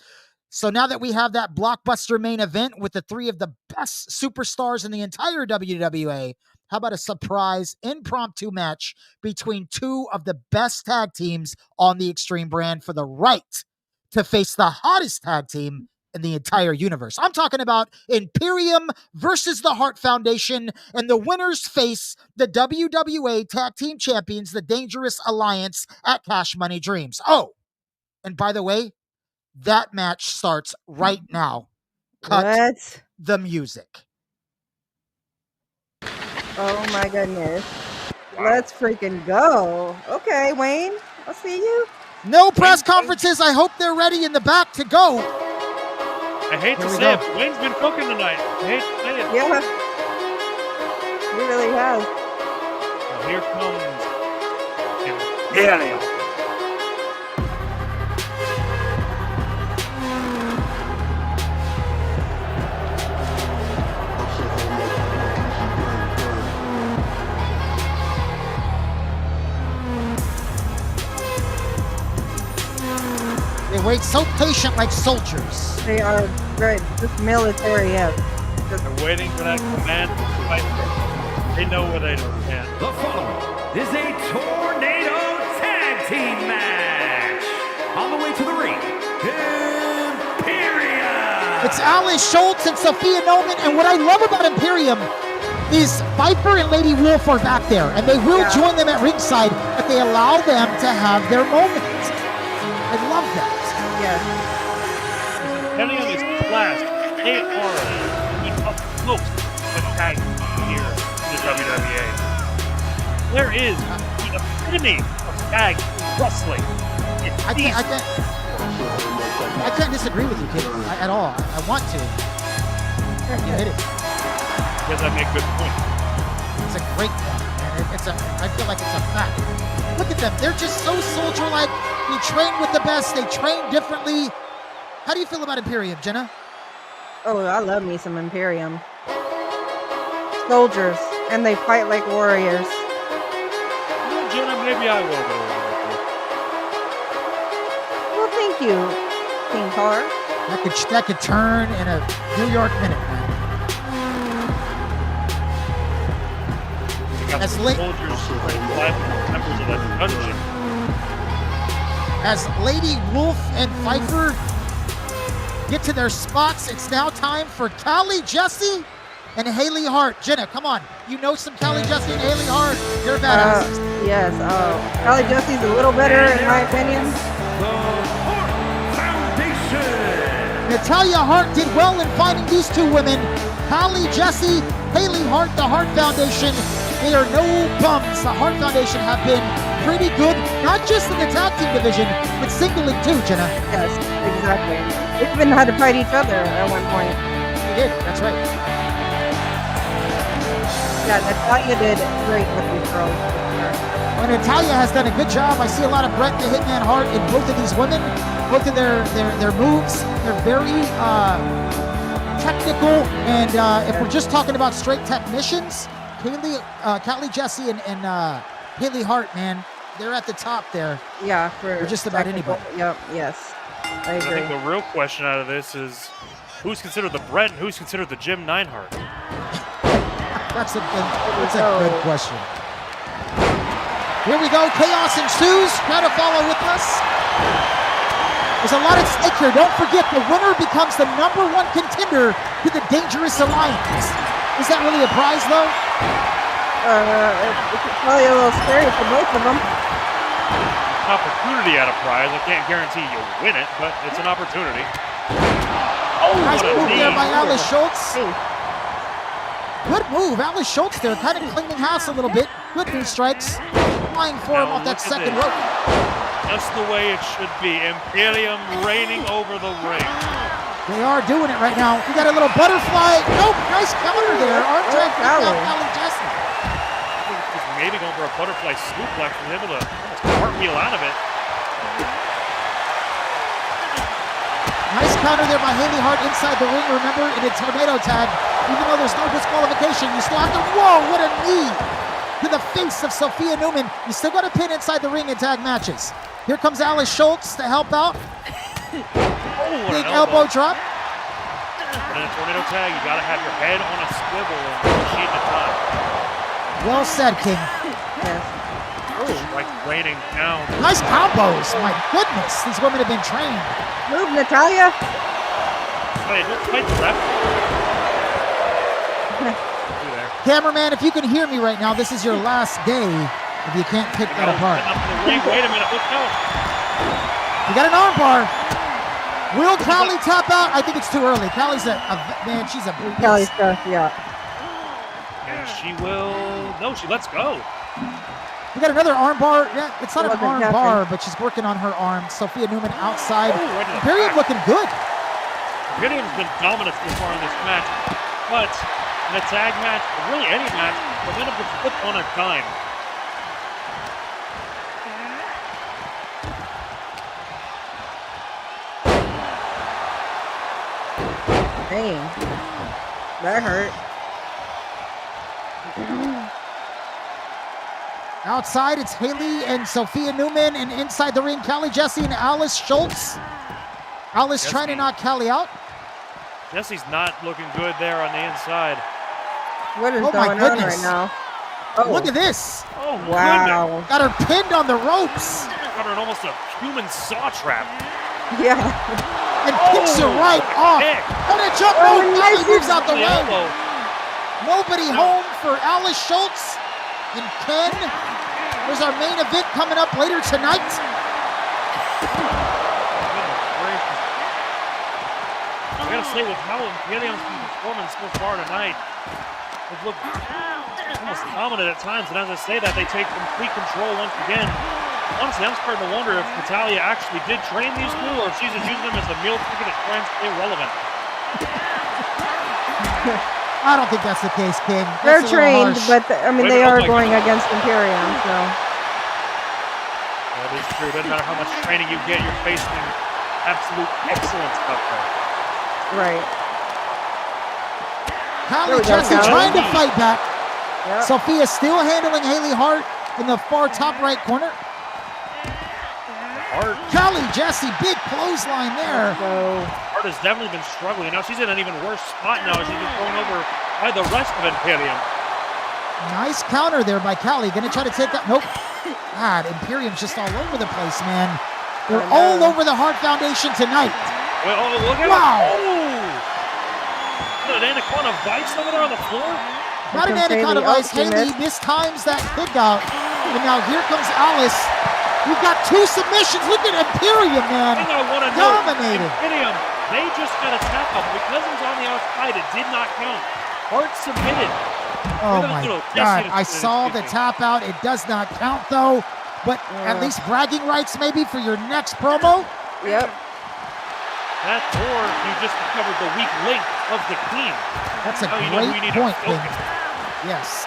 So now that we have that blockbuster main event with the 3 of the best superstars in the entire WWA, how about a surprise impromptu match between 2 of the best tag teams on the Xtreme brand for the right to face the hottest tag team in the entire universe? I'm talking about Imperium versus the Hart Foundation, and the winners face the WWA Tag Team Champions, the Dangerous Alliance, at Cash Money Dreams. Oh, and by the way, that match starts right now. Cut What? the music. Oh my goodness. Wow. Let's freaking go. Okay, Wayne, I'll see you. No press conferences. I hope they're ready in the back to go. I hate Here to we say go. it, but Wayne's been cooking tonight. I hate to say it. Yeah. He really has. Well, here comes Imperium. They wait so patient like soldiers. They are very just military. Yeah. Just, They're waiting for that command to fight. They know where they don't stand. The following is a tornado tag team match. On the way to the ring, Imperium. It's Alice Schultz and Sophia Noman, and what I love about Imperium is Viper and Lady Wolf are back there, and they will join them at ringside, but they allow them to have their moment. I love that. yes. Depending on his class, they are up close to tag here in the WWE. There is the epitome of tag wrestling. It's I can't disagree with you, kid, at all. I want to. You hit it. Because I make good points. It's a great point, man. I feel like it's a fact. Look at them. They're just so soldier-like. They train with the best. They train differently. How do you feel about Imperium, Jenna? Oh, I love me some Imperium. Soldiers, and they fight like warriors. Well, Jenna, maybe I will go over Well, thank you, King Car. That could turn in a New York minute, man. with you. As late- Soldiers, like 500 members of that dungeon. As Lady Wolf and Viper get to their spots, it's now time for Callie Jessie and Haley Hart. Jenna, come on. You know some Callie Jessie and Haley Hart. They're badasses. Yes. Callie Jesse's a little better in my opinion. The Hart Foundation. Natalia Hart did well in finding these two women. Callie Jessie, Haley Hart, the Hart Foundation. They are no bums. The Hart Foundation have been pretty good, not just in the tag team division, but singly too, Jenna. Yes, exactly. They even had to fight each other at one point. They did, that's right. Yeah, Natalia did great with these girls. Well, Natalia has done a good job. I see a lot of Bret the Hitman Hart in both of these women, both of their moves. They're very technical, and if we're just talking about straight technicians, Callie Jessie and Haley Hart, man, they're at the top there. Yeah, for just about technical- anybody. Yep, yes. I I agree. think the real question out of this is who's considered the Bret and who's considered the Jim Neidhart? That's a good question. Here we go. Chaos ensues. Try to follow with us. There's a lot at stake here. Don't forget, the winner becomes the #1 contender to the Dangerous Alliance. Is that really a prize, though? It's probably a little scary for both of them. Opportunity at a prize. I can't guarantee you'll win it, but it's an opportunity. Oh, Nice what a move there knee. by Alice Schultz. Hey, Good move. Alice Schultz there, kind of cleaning house a little bit. Good knee strikes. Flying for him Now off that look at second this. rope. Just the way it should be. Imperium reigning over the ring. They are doing it right now. We got a little butterfly. Nope, nice counter there. Arm drag picked out Callie Jessie. I think he's maybe going for a butterfly suplex and able to almost cartwheel out of it. Nice counter there by Haley Hart inside the ring. Remember, in a tornado tag, even though there's no disqualification, you still have to, whoa, what a knee to the face of Sophia Newman. You still got a pin inside the ring in tag matches. Here comes Alice Schultz to help out. Oh, what Big an elbow drop. But in a tornado tag, you got to have your head on a swivel and proceed to top. Well said, King. yes. Like raining down. Nice combos. My goodness, these women have been trained. Move, Natalia. Hey, don't fight the ref. Do there. Cameraman, if you can hear me right now, this is your last day if you can't pick that apart. Up in the ring. Wait a minute. Look out. You got an arm bar. Will Callie tap out? I think it's too early. Callie's man, she's a beast. Callie's tough, yeah. she will... No, she lets go. We got another arm bar. Yeah, it's not It an arm wasn't bar, but she's working on her arm. Sophia Newman outside. Oh, right to the Imperium back. looking good. Imperium's been dominant so far in this match. But in a tag match, or really any match, momentum could flip on a dime. Dang. That hurt. Outside, it's Haley and Sophia Newman, and inside the ring, Callie Jesse and Alice Schultz. Alice Jesse. trying to knock Callie out. Jesse's not looking good there on the inside. What is Oh my going on goodness. right now? Oh, Look at this. Oh, goodness. wow. Got her pinned on the ropes Got her in almost a human saw trap. Yeah. and kicks her right off. Kick. And a jump Oh, move. nice Callie moves out the The way. elbow. Nobody home for Alice Schultz and Ken. There's our main event coming up later tonight. Goodness gracious. I gotta say, with how Imperium's been performing so far tonight, they've looked almost dominant at times, and as I say that, they take complete control once again. Honestly, I'm starting to wonder if Natalia actually did train these two, or if she's just using them as a meal ticket to try and stay relevant. I don't think that's the case, King. They're That's a little trained, harsh. but I mean, Wait a they minute, are oh my going goodness. against Imperium, so. That is true. Doesn't matter how much training you get, you're facing absolute excellence out there. Right. Callie There we go, Jesse Callie. trying to fight back. Yep. Sophia still handling Haley Hart in the far top right corner. Hart, Callie Jesse, big clothesline there. So, Hart has definitely been struggling. Now she's in an even worse spot now as she's been thrown over by the rest of Imperium. Nice counter there by Callie. Gonna try to take that. Nope. God, Imperium's just all over the place, man. They're I all know. over the Hart Foundation tonight. Well, oh, look at Wow. it. Oh! Got an Anaconda Vice over there on the floor? Not an Here comes Anaconda Haley. Oh, Vice. she Haley missed. mistimes that kick out. And now here comes Alice. We've got two submissions. Look at Imperium, man. Thing I want to know, Dominated. Imperium, they just got a tap up. Because it was on the outside, it did not count. Hart submitted. Oh Look at my this little God. Jesse I that's saw the speaking. tap out. It does not count, though. But at least bragging rights maybe for your next promo. yep. That, or you just discovered the weak link of the team. That's a Now you know who you great need to point, King. focus. Yes.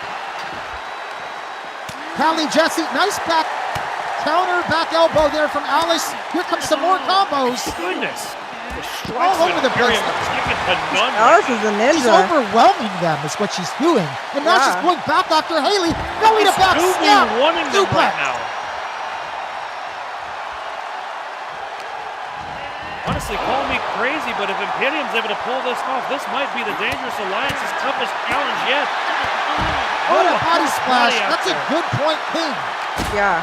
Callie Jesse, nice back counter, back elbow there from Alice. Here comes some more combos. Goodness. The strikes All of over the place. Imperium are second to none. Alice right is a She's ninja. overwhelming them is what she's doing. And now she's Yeah. going back after Haley. Belly to back Scooby snap. wanting them right Suplex. now. Honestly, call me crazy, but if Imperium's able to pull this off, this might be the Dangerous Alliance's toughest challenge yet. What a Oh, body splash. body out That's a there. good point, King. Yeah.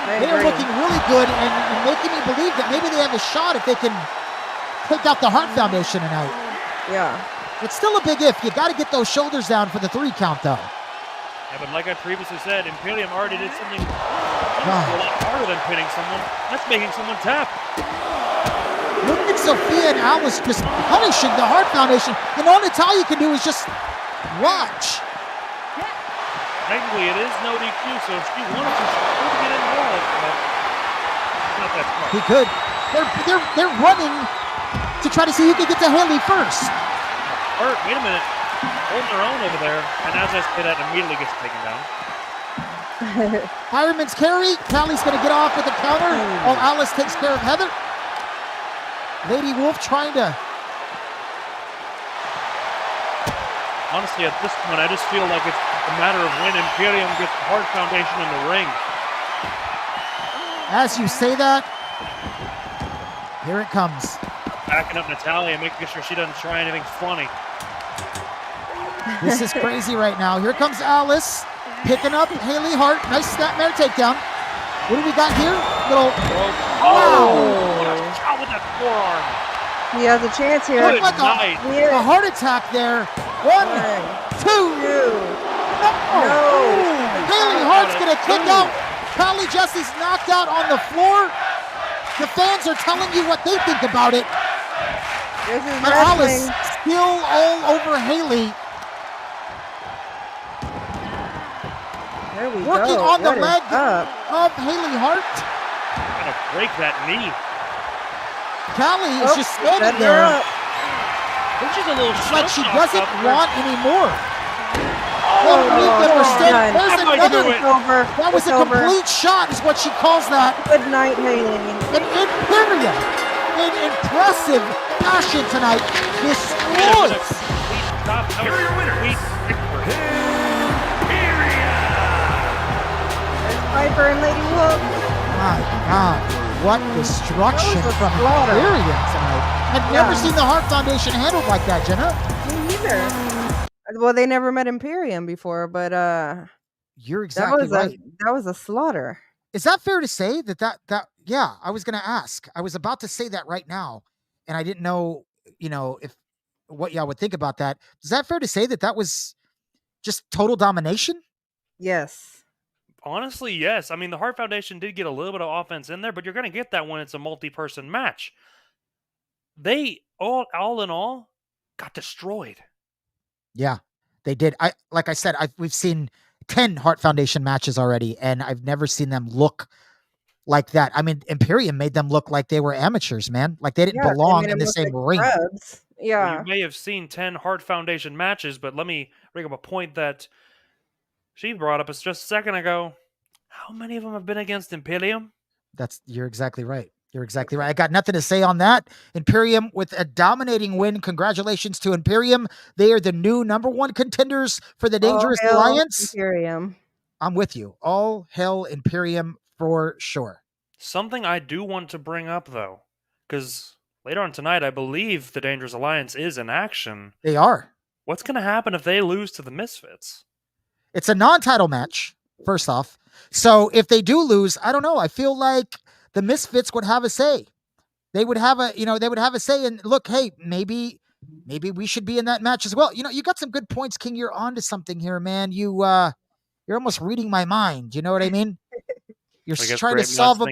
I They're agree. looking really good and making me believe that maybe they have a shot if they can take out the Hart Foundation tonight. Yeah. It's still a big if. You got to get those shoulders down for the 3 count, though. Yeah, but like I previously said, Imperium already did something Oh. a lot harder than pinning someone. That's making someone tap. Look at Sophia and Alice just punishing the Hart Foundation. And all Natalia can do is just watch. Technically, it is no DQ, so if she wanted to, she could get involved, but it's not that smart. He could. They're running to try to see who can get to Haley first. Hurt, wait a minute. Holding their own over there, and as I say that, immediately gets taken down. Fireman's carry. Callie's going to get off with a counter while Alice takes care of Heather. Lady Wolf trying to... Honestly, at this point, I just feel like it's a matter of when Imperium gets the Hart Foundation in the ring. As you say that, here it comes. Backing up Natalia, making sure she doesn't try anything funny. This is crazy right now. Here comes Alice picking up Haley Hart. Nice snapmare takedown. What do we got here? Little... What a shot with that forearm. He has a chance here. Good Like night. a heart attack there. 1, 2. No. Haley Hart's going to kick out. Callie Jesse's knocked out on the floor. The fans are telling you what they think about it. This is But Alice wrestling. still all over Haley. There we working go. on the What is leg up? of Haley Hart. Gonna break that knee. Callie is just standing setting her there up. Which is a little like she shell-shocked doesn't up there. want any more. Oh, Misunderstand. done. There's That might another. do It's it. over. That was It's a over. complete shot, is what she calls that. Good night, Haley. And Imperium, in impressive fashion tonight, destroys. Here are your winners. There's Piper and Lady Wolf. My God, what destruction That was a from slaughter. Imperium tonight. I've never seen the Hart Foundation handled like that, Jenna. Me neither. Well, they never met Imperium before, but You're exactly right. that was a slaughter. Is that fair to say that yeah, I was going to ask. I was about to say that right now, and I didn't know, if what y'all would think about that. Is that fair to say that was just total domination? Yes. Honestly, yes. I mean, the Hart Foundation did get a little bit of offense in there, but you're going to get that when it's a multi-person match. They all in all got destroyed. Yeah, they did. Like I said, we've seen 10 Hart Foundation matches already, and I've never seen them look like that. I mean, Imperium made them look like they were amateurs, man. Like they didn't belong in the same ring. Scrubs. Yeah. Well, you may have seen 10 Hart Foundation matches, but let me bring up a point that she brought up just a second ago. How many of them have been against Imperium? You're exactly right. You're exactly right. I got nothing to say on that. Imperium with a dominating win. Congratulations to Imperium. They are the new number one contenders for the Dangerous All hail Alliance. Imperium. I'm with you. All hell Imperium for sure. Something I do want to bring up, though, because later on tonight, I believe the Dangerous Alliance is in action. They are. What's going to happen if they lose to the Misfits? It's a non-title match, first off. So if they do lose, I don't know. I feel like the Misfits would have a say. They would have a say. And look, hey, maybe we should be in that match as well. You got some good points, King. You're on to something here, man. You're almost reading my mind. You know what I mean? You're trying to solve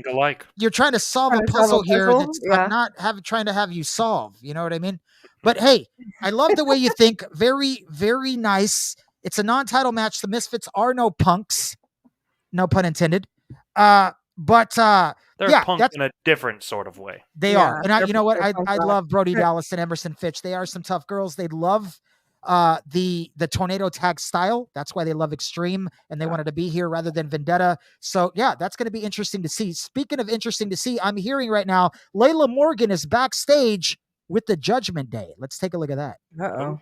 You're trying to solve a puzzle here that's I'm not trying to have you solve. You know what I mean? But hey, I love the way you think. Very, very nice. It's a non-title match. The Misfits are no punks. No pun intended. But they're punks in a different sort of way. They are. And you know what? I love Brody Dallas and Emerson Fitch. They are some tough girls. They love the tornado tag style. That's why they love Xtreme, and they wanted to be here rather than Vendetta. So yeah, that's going to be interesting to see. Speaking of interesting to see, I'm hearing right now Layla Morgan is backstage with the Judgment Day. Let's take a look at that. Uh-oh.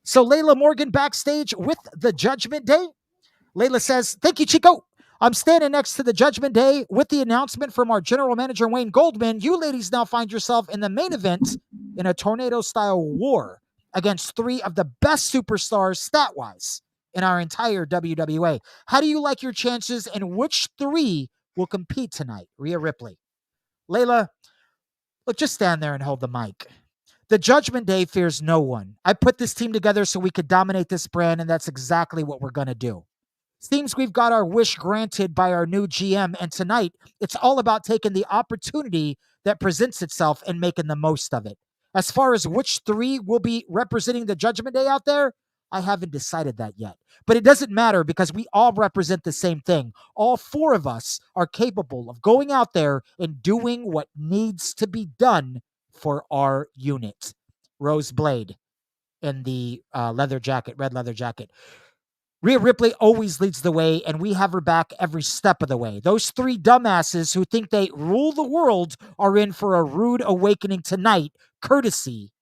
So Layla Morgan backstage with the Judgment Day. Layla says, "Thank you, Chico. I'm standing next to the Judgment Day with the announcement from our general manager, Wayne Goldman. You ladies now find yourself in the main event in a tornado-style war against three of the best superstars stat-wise in our entire WWA. How do you like your chances, and which three will compete tonight?" Rhea Ripley. Layla, look, just stand there and hold the mic. The Judgment Day fears no one. I put this team together so we could dominate this brand, and that's exactly what we're going to do. Seems we've got our wish granted by our new GM, and tonight it's all about taking the opportunity that presents itself and making the most of it. As far as which three will be representing the Judgment Day out there, I haven't decided that yet. But it doesn't matter because we all represent the same thing. All four of us are capable of going out there and doing what needs to be done for our unit. Rose Blade in the red leather jacket. Rhea Ripley always leads the way, and we have her back every step of the way. Those three dumbasses who think they rule the world are in for a rude awakening tonight, courtesy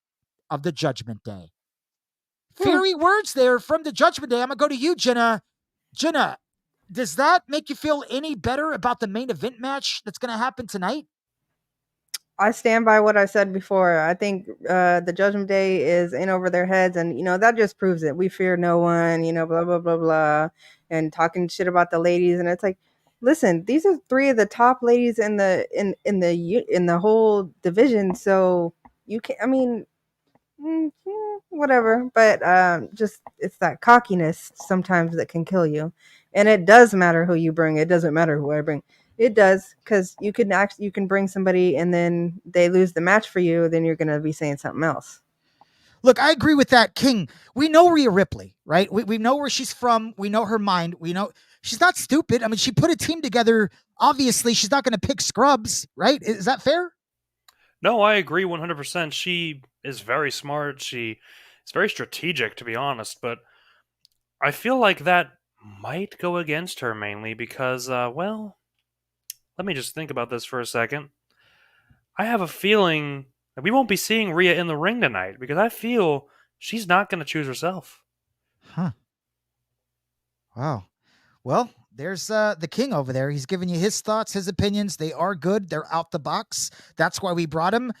of the Judgment Day. Fiery words there from the Judgment Day. I'm going to go to you, Jenna. Jenna, does that make you feel any better about the main event match that's going to happen tonight? I stand by what I said before. I think the Judgment Day is in over their heads, and that just proves it. We fear no one, blah blah blah blah, and talking shit about the ladies, and it's like, listen, these are three of the top ladies in the whole division. So you can, whatever, but just it's that cockiness sometimes that can kill you, and it does matter who you bring. It doesn't matter who I bring. It does, because you can bring somebody and then they lose the match for you, then you're going to be saying something else. Look, I agree with that, King. We know Rhea Ripley, right? We know where she's from. We know her mind. We know she's not stupid. I mean, she put a team together. Obviously, she's not going to pick scrubs, right? Is that fair? No, I agree 100%. She is very smart. She is very strategic, to be honest. But I feel like that might go against her mainly because, well, let me just think about this for a second. I have a feeling that we won't be seeing Rhea in the ring tonight because I feel she's not going to choose herself. Huh. Wow. Well, there's the King over there. He's giving you his thoughts, his opinions. They are good. They're out the box. That's why we brought him.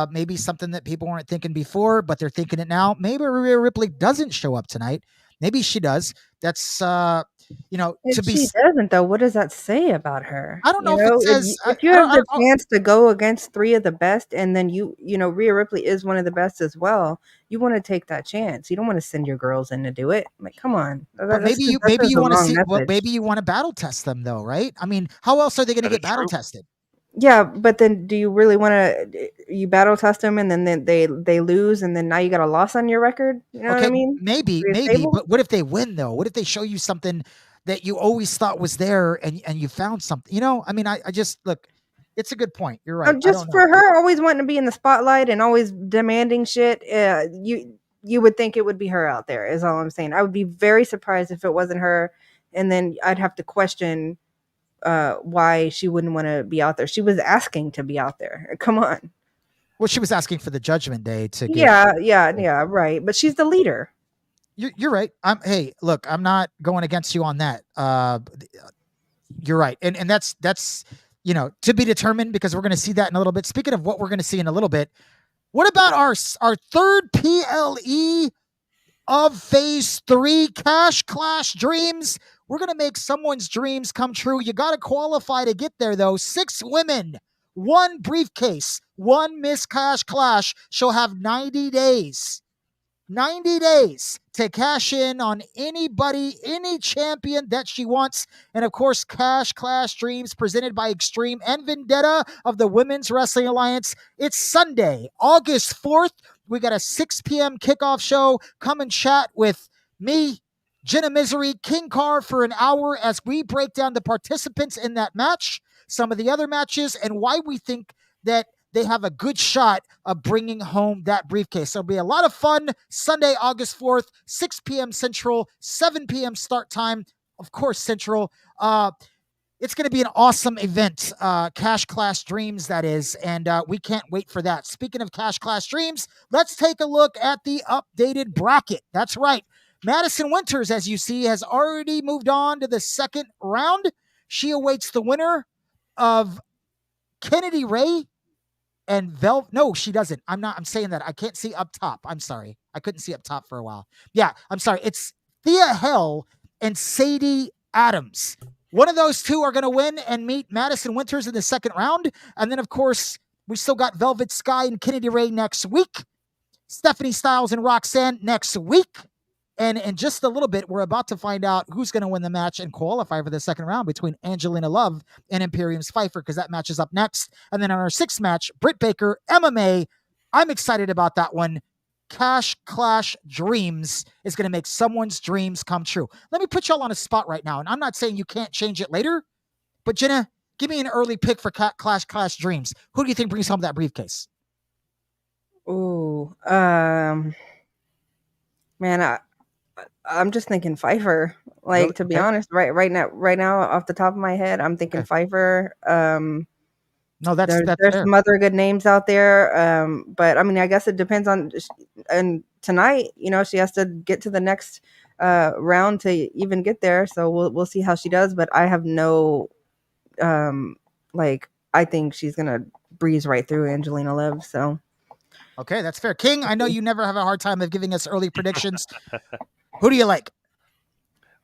Maybe something that people weren't thinking before, but they're thinking it now. Maybe Rhea Ripley doesn't show up tonight. Maybe she does. That's If to be. she doesn't, though, what does that say about her? I don't know You if it know, says. if you I have don't. the chance to go against three of the best, and then Rhea Ripley is one of the best as well, you want to take that chance. You don't want to send your girls in to do it. Like, come on, But that's maybe you that sends the want to wrong see. Well, message. maybe you want to battle test them though, right? I mean, how else are they going to That is get battle true. tested? Yeah, but then do you really want to? You battle test them, and then they lose, and then now you got a loss on your record. You know what I Okay, mean? maybe, For your maybe, stable? but what if they win though? What if they show you something that you always thought was there and you found something? I mean, I just look. It's a good point. You're right. I Just don't for know. her always wanting to be in the spotlight and always demanding shit, you would think it would be her out there. Is all I'm saying. I would be very surprised if it wasn't her, and then I'd have to question why she wouldn't want to be out there. She was asking to be out there. Come on. Well, she was asking for the Judgment Day to get. Yeah, right. But she's the leader. You're right. Hey, look, I'm not going against you on that. You're right, and that's to be determined because we're going to see that in a little bit. Speaking of what we're going to see in a little bit, what about our third PLE of Phase 3, Cash Clash Dreams? We're going to make someone's dreams come true. You got to qualify to get there, though. 6 women, 1 briefcase, 1 Miss Cash Clash. She'll have 90 days. 90 days to cash in on anybody, any champion that she wants. And of course, Cash Clash Dreams presented by Xtreme and Vendetta of the Women's Wrestling Alliance. It's Sunday, August 4th. We got a 6 p.m. kickoff show. Come and chat with me, Jenna Misery, King Carr for an hour as we break down the participants in that match, some of the other matches, and why we think that they have a good shot of bringing home that briefcase. So it'll be a lot of fun. Sunday, August 4th, 6 p.m. Central, 7 p.m. start time, of course, Central. It's going to be an awesome event. Cash Clash Dreams, that is. And we can't wait for that. Speaking of Cash Clash Dreams, let's take a look at the updated bracket. That's right. Madison Winters, as you see, has already moved on to the second round. She awaits the winner of Kennedy Ray and no, she doesn't. I'm saying that. I can't see up top. I'm sorry. I couldn't see up top for a while. Yeah, I'm sorry. It's Thea Hell and Sadie Adams. One of those two are going to win and meet Madison Winters in the second round. And then, of course, we still got Velvet Sky and Kennedy Ray next week. Stephanie Styles and Roxanne next week. And in just a little bit, we're about to find out who's going to win the match and qualify for the second round between Angelina Love and Imperium's Pfeiffer, because that match is up next. And then on our 6th match, Britt Baker, MMA. I'm excited about that one. Cash Clash Dreams is going to make someone's dreams come true. Let me put y'all on a spot right now. And I'm not saying you can't change it later, but Jenna, give me an early pick for Clash Dreams. Who do you think brings home that briefcase? Ooh, man, I'm just thinking Pfeiffer. Like, Really? to be Okay. honest, right now, off the top of my head, I'm thinking Okay. Pfeiffer. No, that's there's fair. some other good names out there. But I mean, I guess it depends on. And tonight, she has to get to the next round to even get there. So we'll see how she does. But I have no, I think she's gonna breeze right through Angelina Love. So. Okay, that's fair. King, I know you never have a hard time of giving us early predictions. Who do you like?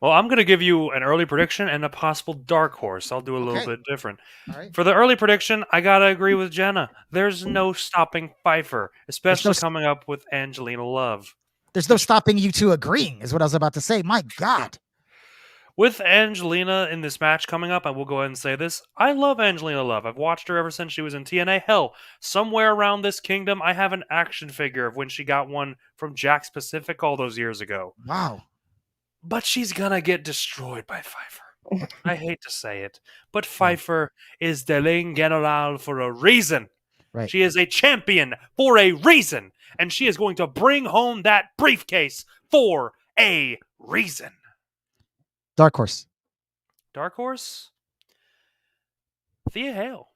Well, I'm going to give you an early prediction and a possible dark horse. I'll do a little bit different. All right. For the early prediction, I got to agree with Jenna. There's no stopping Pfeiffer, especially coming up with Angelina Love. There's no stopping you two agreeing, is what I was about to say. My God. With Angelina in this match coming up, I will go ahead and say this. I love Angelina Love. I've watched her ever since she was in TNA. Hell, somewhere around this kingdom, I have an action figure of when she got one from Jack's Pacific all those years ago. Wow. But she's gonna get destroyed by Pfeiffer. I hate to say it, but Pfeiffer is the Ling General for a reason. Right. She is a champion for a reason, and she is going to bring home that briefcase for a reason. Dark Horse. Dark Horse? Thea Hale.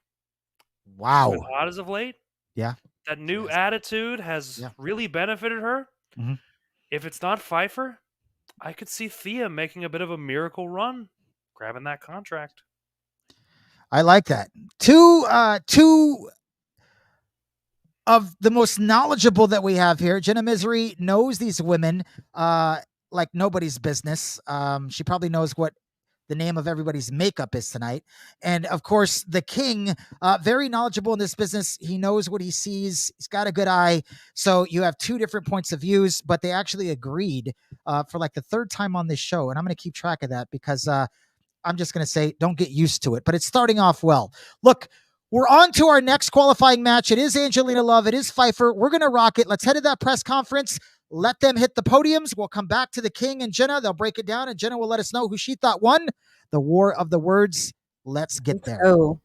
Wow. Been hot as of late. Yeah. That new Yes. attitude has really benefited her. Mhm. If it's not Pfeiffer, I could see Thea making a bit of a miracle run, grabbing that contract. I like that. Two of the most knowledgeable that we have here. Jenna Misery knows these women like nobody's business. She probably knows what the name of everybody's makeup is tonight. And of course, the King, very knowledgeable in this business. He knows what he sees. He's got a good eye. So you have two different points of views, but they actually agreed for like the third time on this show. And I'm going to keep track of that because I'm just going to say, don't get used to it, but it's starting off well. Look, we're on to our next qualifying match. It is Angelina Love. It is Pfeiffer. We're going to rock it. Let's head to that press conference. Let them hit the podiums. We'll come back to the King and Jenna. They'll break it down, and Jenna will let us know who she thought won the War of the Words. Let's get there. Oh,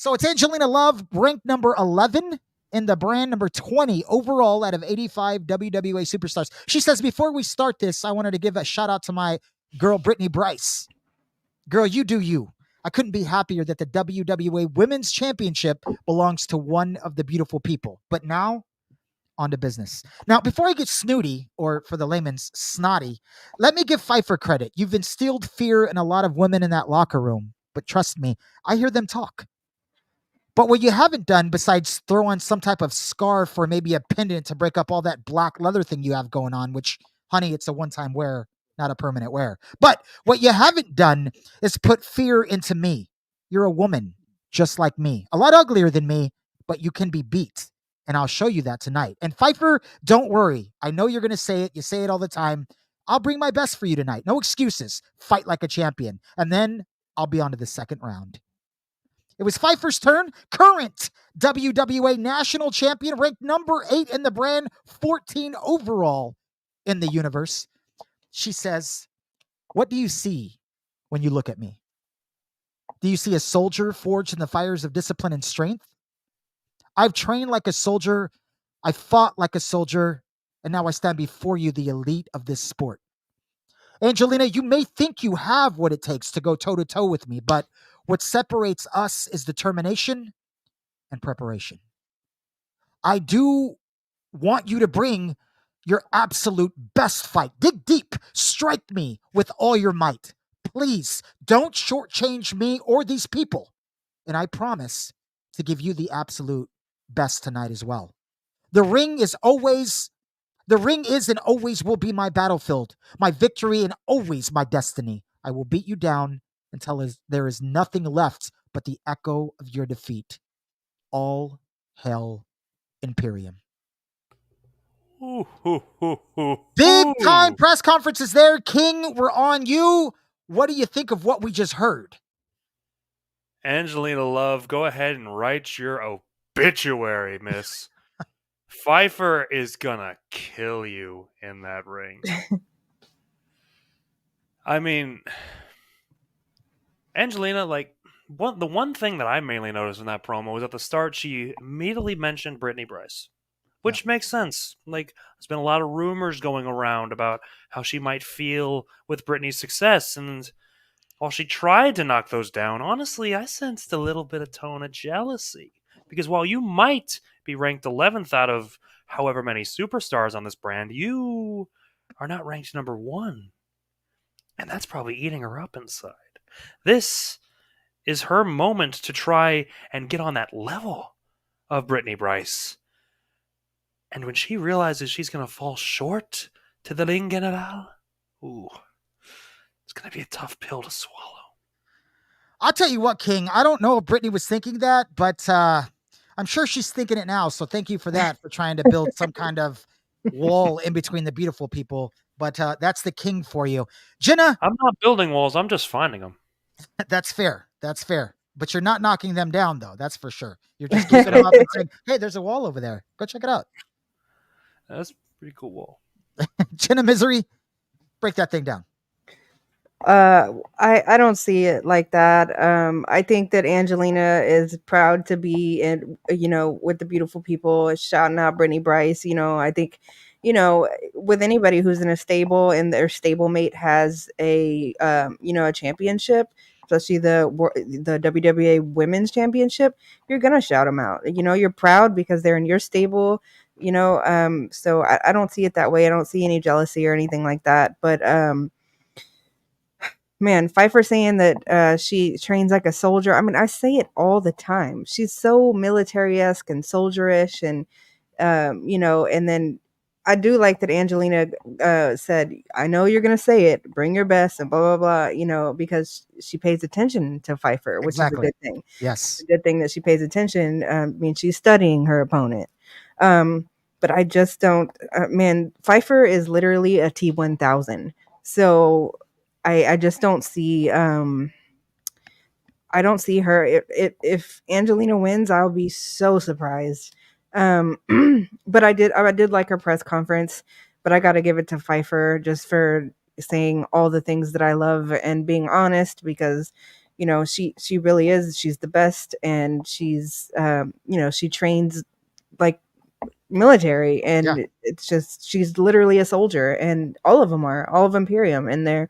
So it's Angelina Love, ranked number 11 in the brand, number 20 overall out of 85 WWA superstars. She says, before we start this, I wanted to give a shout out to my girl, Brittany Bryce. Girl, you do you. I couldn't be happier that the WWA Women's Championship belongs to one of the beautiful people. But now, on to business. Now, before I get snooty, or for the layman's, snotty, let me give Pfeiffer credit. You've instilled fear in a lot of women in that locker room. But trust me, I hear them talk. But what you haven't done, besides throw on some type of scarf or maybe a pendant to break up all that black leather thing you have going on, which, honey, it's a one-time wear, not a permanent wear. But what you haven't done is put fear into me. You're a woman just like me, a lot uglier than me, but you can be beat. And I'll show you that tonight. And Pfeiffer, don't worry. I know you're going to say it. You say it all the time. I'll bring my best for you tonight. No excuses. Fight like a champion. And then I'll be on to the second round. It was Pfeiffer's turn. Current WWA National Champion, ranked number 8 in the brand, 14 overall in the universe. She says, what do you see when you look at me? Do you see a soldier forged in the fires of discipline and strength? I've trained like a soldier. I fought like a soldier. And now I stand before you, the elite of this sport. Angelina, you may think you have what it takes to go toe-to-toe with me, but what separates us is determination and preparation. I do want you to bring your absolute best fight. Dig deep. Strike me with all your might. Please don't shortchange me or these people. And I promise to give you the absolute best tonight as well. The ring is and always will be my battlefield, my victory and always my destiny. I will beat you down until there is nothing left but the echo of your defeat. All hail Imperium. Big time press conferences there. King, we're on you. What do you think of what we just heard? Angelina Love, go ahead and write your obituary, miss. Pfeiffer is gonna kill you in that ring. I mean, Angelina, like, the one thing that I mainly noticed in that promo was at the start, she immediately mentioned Brittany Bryce, which makes sense. Like, there's been a lot of rumors going around about how she might feel with Brittany's success, and while she tried to knock those down, honestly, I sensed a little bit of tone of jealousy. Because while you might be ranked 11th out of however many superstars on this brand, you are not ranked number 1. And that's probably eating her up inside. This is her moment to try and get on that level of Brittany Bryce. And when she realizes she's going to fall short to the Ling General, it's going to be a tough pill to swallow. I'll tell you what, King, I don't know if Brittany was thinking that, but I'm sure she's thinking it now. So thank you for that, for trying to build some kind of wall in between the beautiful people. But that's the King for you. Jenna, I'm not building walls. I'm just finding them. that's fair. That's fair. But you're not knocking them down, though. That's for sure. You're just keeping them up and saying, hey, there's a wall over there. Go check it out. That's a pretty cool wall. Jenna Misery, break that thing down. I don't see it like that. I think that Angelina is proud to be in, with the beautiful people, shouting out Brittany Bryce. I think, with anybody who's in a stable and their stablemate has a championship, especially the WWA Women's Championship, you're gonna shout them out. You're proud because they're in your stable. So I don't see it that way. I don't see any jealousy or anything like that. But man, Pfeiffer saying that she trains like a soldier. I mean, I say it all the time. She's so military-esque and soldierish, and and then I do like that Angelina said, "I know you're gonna say it. Bring your best," and blah blah blah. Because she pays attention to Pfeiffer, which is a good thing. Yes, it's a good thing that she pays attention. Means she's studying her opponent. But I just don't. Man, Pfeiffer is literally a T1000. So I just don't see I don't see her. If Angelina wins, I'll be so surprised. But I did like her press conference, but I got to give it to Pfeiffer just for saying all the things that I love and being honest, because she really is. She's the best, and she's she trains like military, and it's just, she's literally a soldier, and all of Imperium, and they're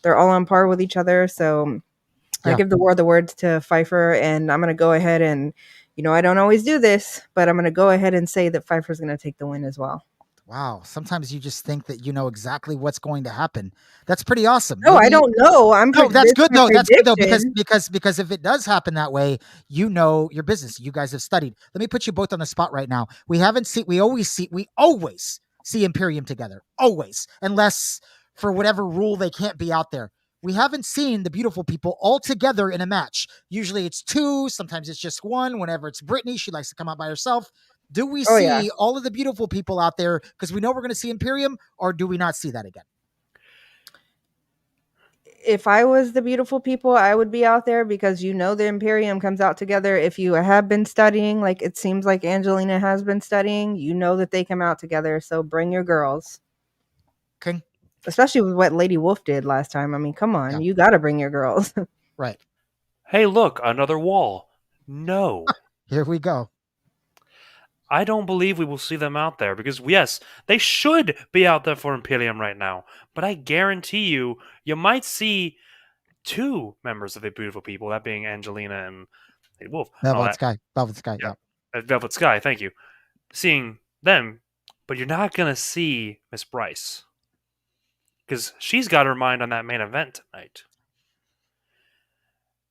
all on par with each other. So I give the words to Pfeiffer, and I'm going to go ahead and, I don't always do this, but I'm going to go ahead and say that Pfeiffer's going to take the win as well. Wow. Sometimes you just think that you know exactly what's going to happen. That's pretty awesome. No, I don't know. That's good though. That's good though, because if it does happen that way, you know your business. You guys have studied. Let me put you both on the spot right now. We always see Imperium together. Always. Unless for whatever rule they can't be out there. We haven't seen the beautiful people all together in a match. Usually it's two, sometimes it's just one. Whenever it's Brittany, she likes to come out by herself. Do we see all of the beautiful people out there because we know we're going to see Imperium, or do we not see that again? If I was the beautiful people, I would be out there, because the Imperium comes out together. If you have been studying, like it seems like Angelina has been studying, that they come out together. So bring your girls. Okay. Especially with what Lady Wolf did last time. I mean, come on, you got to bring your girls. Right. Hey, look, another wall. No. Here we go. I don't believe we will see them out there because, yes, they should be out there for Imperium right now. But I guarantee you might see two members of the beautiful people, that being Angelina and Lady Wolf. Velvet Sky. Yeah. Velvet Sky, thank you. Seeing them, but you're not going to see Miss Bryce. Because she's got her mind on that main event tonight.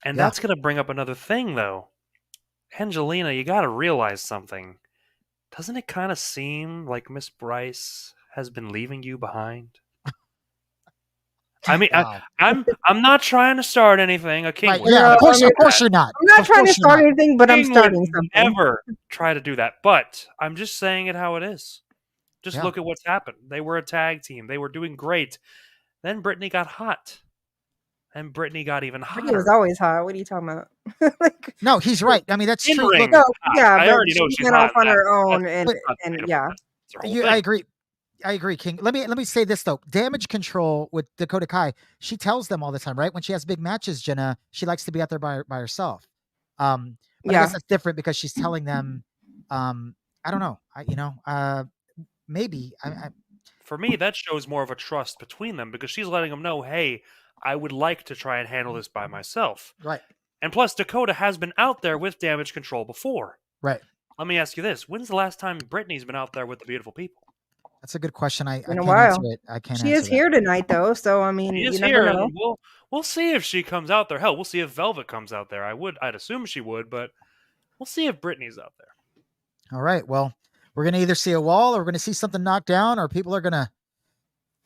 And that's going to bring up another thing, though. Angelina, you got to realize something. Doesn't it kind of seem like Miss Bryce has been leaving you behind? I mean, wow. I'm not trying to start anything. A King, of course you're not. I'm not trying to start anything, but I'm starting something. Never try to do that, but I'm just saying it how it is. Just look at what's happened. They were a tag team. They were doing great. Then Brittany got hot. And Brittany got even hotter. Brittany was always hot. What are you talking about? No, he's right. I mean, that's true. Look, I already know she went off on her own, and yeah. I agree, King. Let me say this though. Damage Control with Dakota Kai, she tells them all the time, right? When she has big matches, Jenna, she likes to be out there by herself. But I guess that's different because she's telling them. I don't know. Maybe. For me, that shows more of a trust between them because she's letting them know, hey, I would like to try and handle this by myself. Right. And plus, Dakota has been out there with Damage Control before. Right. Let me ask you this. When's the last time Brittany's been out there with the beautiful people? That's a good question. I can't while. Answer it. I can't She is here tonight, though, so, I mean, you never know. We'll see if she comes out there. Hell, we'll see if Velvet comes out there. I'd assume she would, but we'll see if Brittany's out there. All right. Well, we're going to either see a wall or we're going to see something knocked down, or people are going to,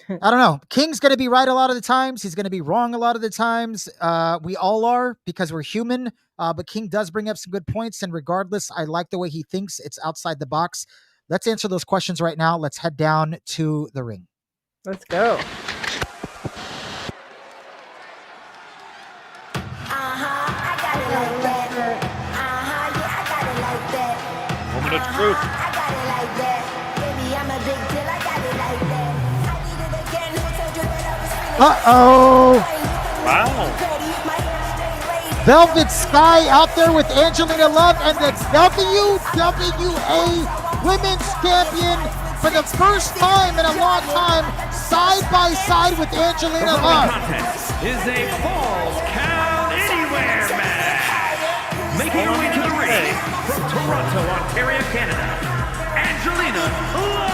I don't know. King's going to be right a lot of the times. He's going to be wrong a lot of the times. We all are, because we're human. But King does bring up some good points. And regardless, I like the way he thinks. It's outside the box. Let's answer those questions right now. Let's head down to the ring. Let's go. Moment of truth. Uh-oh. Wow. Velvet Sky out there with Angelina Love and the WWA Women's Champion for the first time in a long time, side by side with The Angelina following Love. contest is a Falls Count Anywhere match. Making her way to the ring from Toronto, Ontario, Canada, Angelina Love.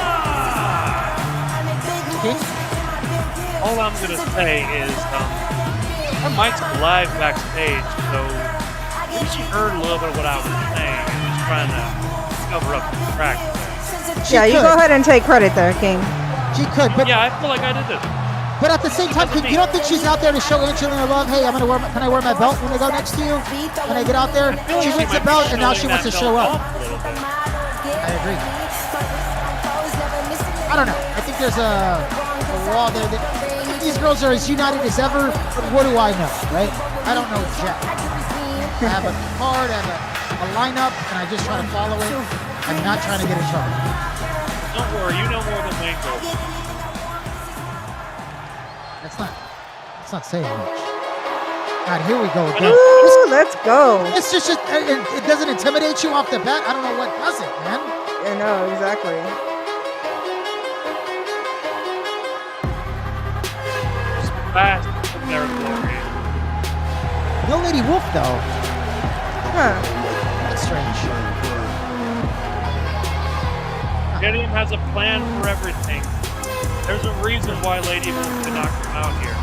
All I'm gonna say is, our mic's live backstage, so maybe she heard a little bit of what I was saying and was trying to cover up the cracks there. Yeah, you go ahead and take credit there, King. She could, but Yeah, I feel like I did this. But at the same time, you don't think she's out there to show Angelina Love, hey, can I wear my belt when I go next to you? When I get out there? She wins the belt and now she wants to show up. I agree. I don't know. I think there's a wall there that these girls are as united as ever, but what do I know, right? I don't know jack. I have a card, I have a lineup, and I just try to follow it. I'm not trying to get in trouble. Don't worry, you know more than Wayne Gold. That's not saying much. God, here we go again. Ooh, let's go. It's just it doesn't intimidate you off the bat. I don't know what does it, man. I know, exactly. Fast from their glory. No Lady Wolf though. Huh. That's strange. Gideon has a plan for everything. There's a reason why Lady Wolf did not come out here.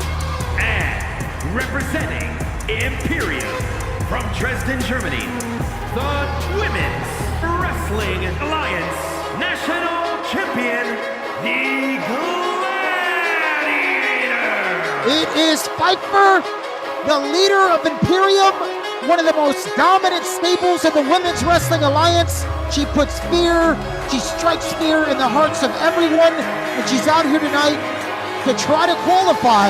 And representing Imperium from Dresden, Germany, the Women's Wrestling Alliance National Champion, the Gladiator. It is Piper, the leader of Imperium, one of the most dominant stables of the Women's Wrestling Alliance. She puts fear, she strikes fear in the hearts of everyone, and she's out here tonight to try to qualify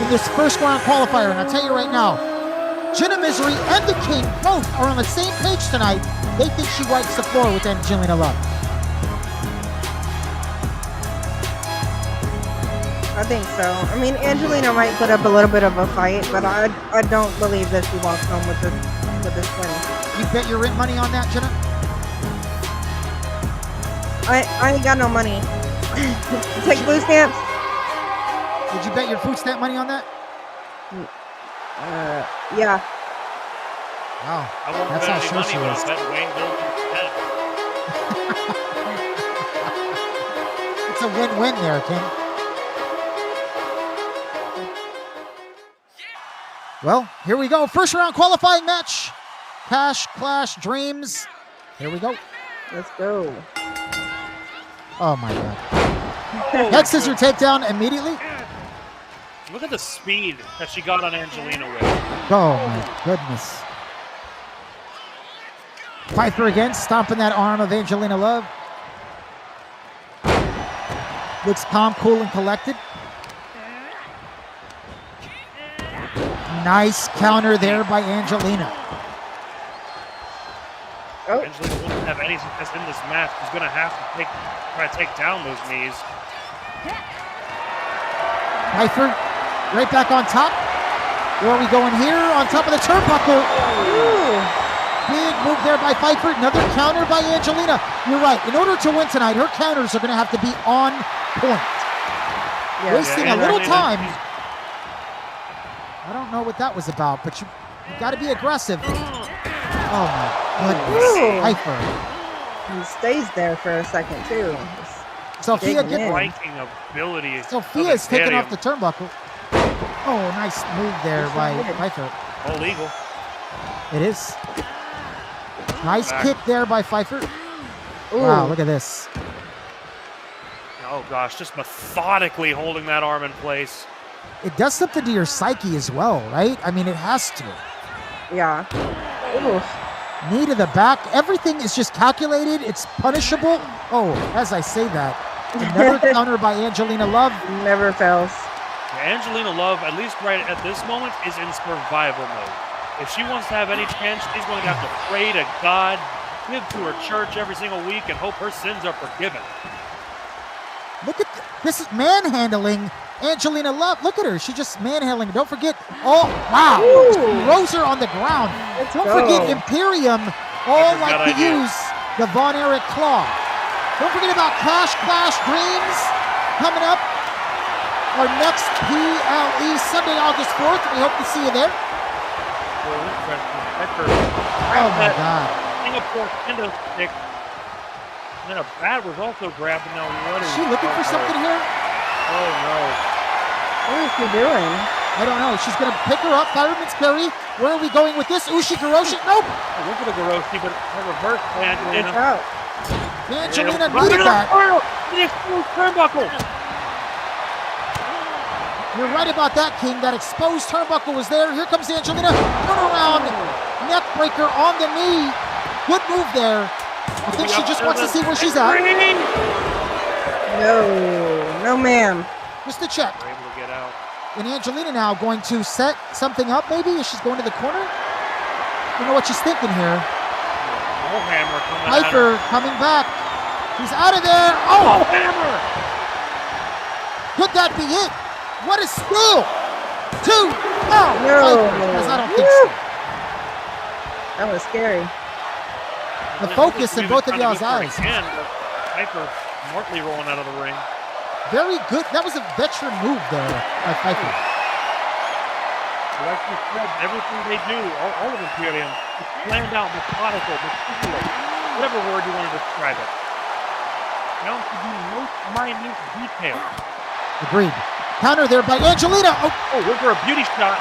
in this first round qualifier. And I'll tell you right now, Jenna Misery and the King both are on the same page tonight. They think she wipes the floor with Angelina Love. I think so. I mean, Angelina might put up a little bit of a fight, but I don't believe that she walks home with this win. You bet your rent money on that, Jenna? I ain't got no money. Take food stamps? Did you bet your food stamp money on that? Yeah. Wow, I won't that's bet how any sure money, she but is. I'll bet Wayne Gold instead. It's a win-win there, King. Well, here we go. First round qualifying match. Cash, Clash, Dreams. Here we go. Let's go. Oh my God. Head scissor takedown immediately. Look at the speed that she got on Angelina with. Oh my goodness. Piper again, stomping that arm of Angelina Love. Looks calm, cool, and collected. Nice counter there by Angelina. Oh. Angelina wouldn't have any success in this match. She's going to have to try to take down those knees. Piper right back on top. Where are we going here? On top of the turnbuckle. Ooh. Big move there by Piper. Another counter by Angelina. You're right. In order to win tonight, her counters are going to have to be on point. Yeah. Wasting a little time. I don't know what that was about, but you got to be aggressive. Oh my goodness. Ooh. Piper. He stays there for a second too. Sophia Digging in. Striking ability. Sophia is taking off the turnbuckle. Oh, nice move there by Piper. All legal. It is. Nice Back. kick there by Pfeiffer. Ooh. Wow, look at this. Oh gosh, just methodically holding that arm in place. It does something to your psyche as well, right? I mean, it has to. Yeah. Ooh. Knee to the back. Everything is just calculated. It's punishable. Oh, as I say that, Another counter by Angelina Love. Never fails. Angelina Love, at least right at this moment, is in survival mode. If she wants to have any chance, she's going to have to pray to God, give to her church every single week, and hope her sins are forgiven. Look at this is manhandling Angelina Love. Look at her. She just manhandling. Don't forget. Oh, wow. She throws her on the ground. Don't forget Imperium. All like to use the Von Erich Claw. Don't forget about Cash Clash Dreams coming up. Our next PLE Sunday, August 4th. We hope to see you there. Oh my God. Singapore kendo stick. And then a bat was also grabbed. Now what is she looking for something here? Oh no. What is she doing? I don't know. She's going to pick her up. Fireman's carry. Where are we going with this? Ushi Garoshi? Nope. I went for the Garoshi, but a reverse Angelina. It's out. Angelina needed that. The exposed turnbuckle. You're right about that, King. That exposed turnbuckle was there. Here comes Angelina. Turn around. Neck breaker on the knee. Good move there. I think she just wants to see where she's at. No, ma'am. Just to check. We're able to get out. And Angelina now going to set something up, maybe? Is she's going to the corner? I don't know what she's thinking here. No hammer coming Pfeiffer coming back. He's out of there. Oh, hammer! Could that be it? What a steal! 2. Oh, No. because I don't think so. That was scary. The focus in both of y'all's eyes. Pfeiffer smartly rolling out of the ring. Very good. That was a veteran move there by Pfeiffer. Like you said, everything they do, all of Imperium, is planned out, methodical, meticulous, whatever word you want to describe it. Down to the most minute detail. Agreed. Counter there by Angelina. Oh, went for a beauty shot.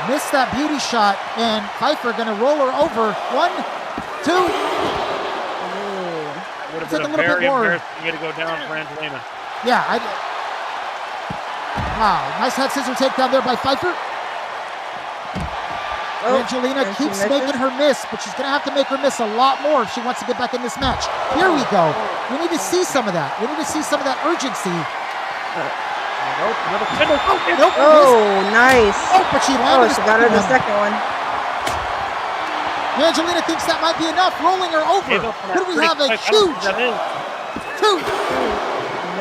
Missed that beauty shot, and Pfeiffer going to roll her over. 1, 2. Would have been a very embarrassing way to go down for Angelina. Yeah, wow, nice head scissor takedown there by Pfeiffer. Angelina keeps making her miss, but she's going to have to make her miss a lot more if she wants to get back in this match. Here we go. We need to see some of that. We need to see some of that urgency. Nope, another kendo. Nope. Nice. Oh, but she landed. She got her the second one. Angelina thinks that might be enough, rolling her over. Could we have a huge 2?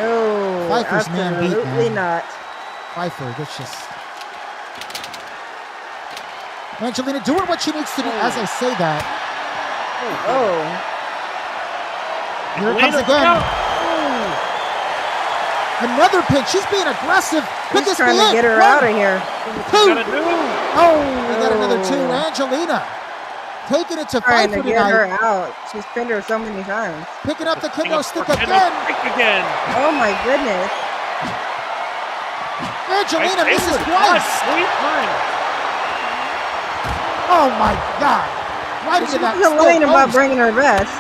No, Pfeiffer's man beat, absolutely man. not. Pfeiffer, that's just... Angelina doing what she needs to do as I say that. Here it comes again. Another pin. She's being aggressive. Could this trying be to it? get her out of here. 2. Oh, we got another 2. Angelina taking it to Trying Pfeiffer to get her tonight. out. She's pinned her so many times. Picking up the kendo stick again. Oh my goodness. Angelina misses twice. Oh my God. Right into that. She's complaining about bringing her best.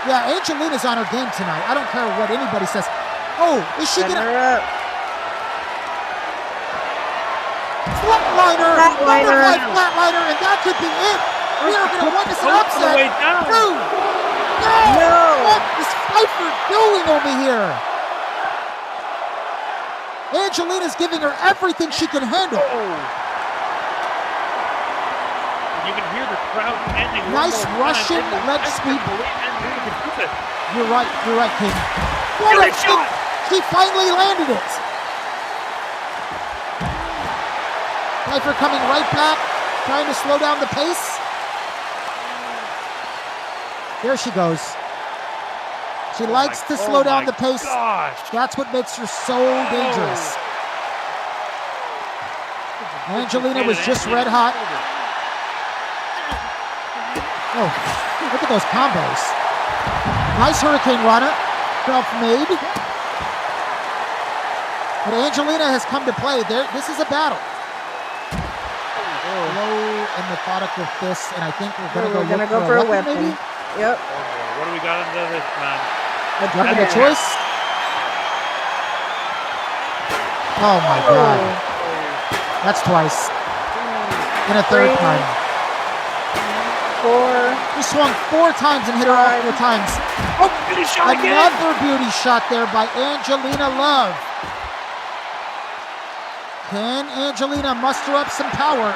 Yeah, Angelina's on her game tonight. I don't care what anybody says. Oh, is she going to... Flatliner. Flatliner, and that could be it. We are going to witness an upset. 2. No. What is Pfeiffer doing over here? Angelina's giving her everything she can handle. You can hear the crowd chanting. Nice Russian leg sweep. You're right, King. What a shot! She finally landed it. Pfeiffer coming right back, trying to slow down the pace. There she goes. She likes to slow down the pace. That's what makes her so dangerous. Angelina was just red hot. Oh, look at those combos. Nice Hurricane Rana. Self-made. But Angelina has come to play. This is a battle. Low and methodical fists, and I think we're going to go for a weapon, maybe? Yep. What do we got into this, man? Weapon of choice. Oh my God. That's twice. And a third time. 4. He swung 4 times and hit her all 4 times. Oh, shot again. Another beauty shot there by Angelina Love. Can Angelina muster up some power?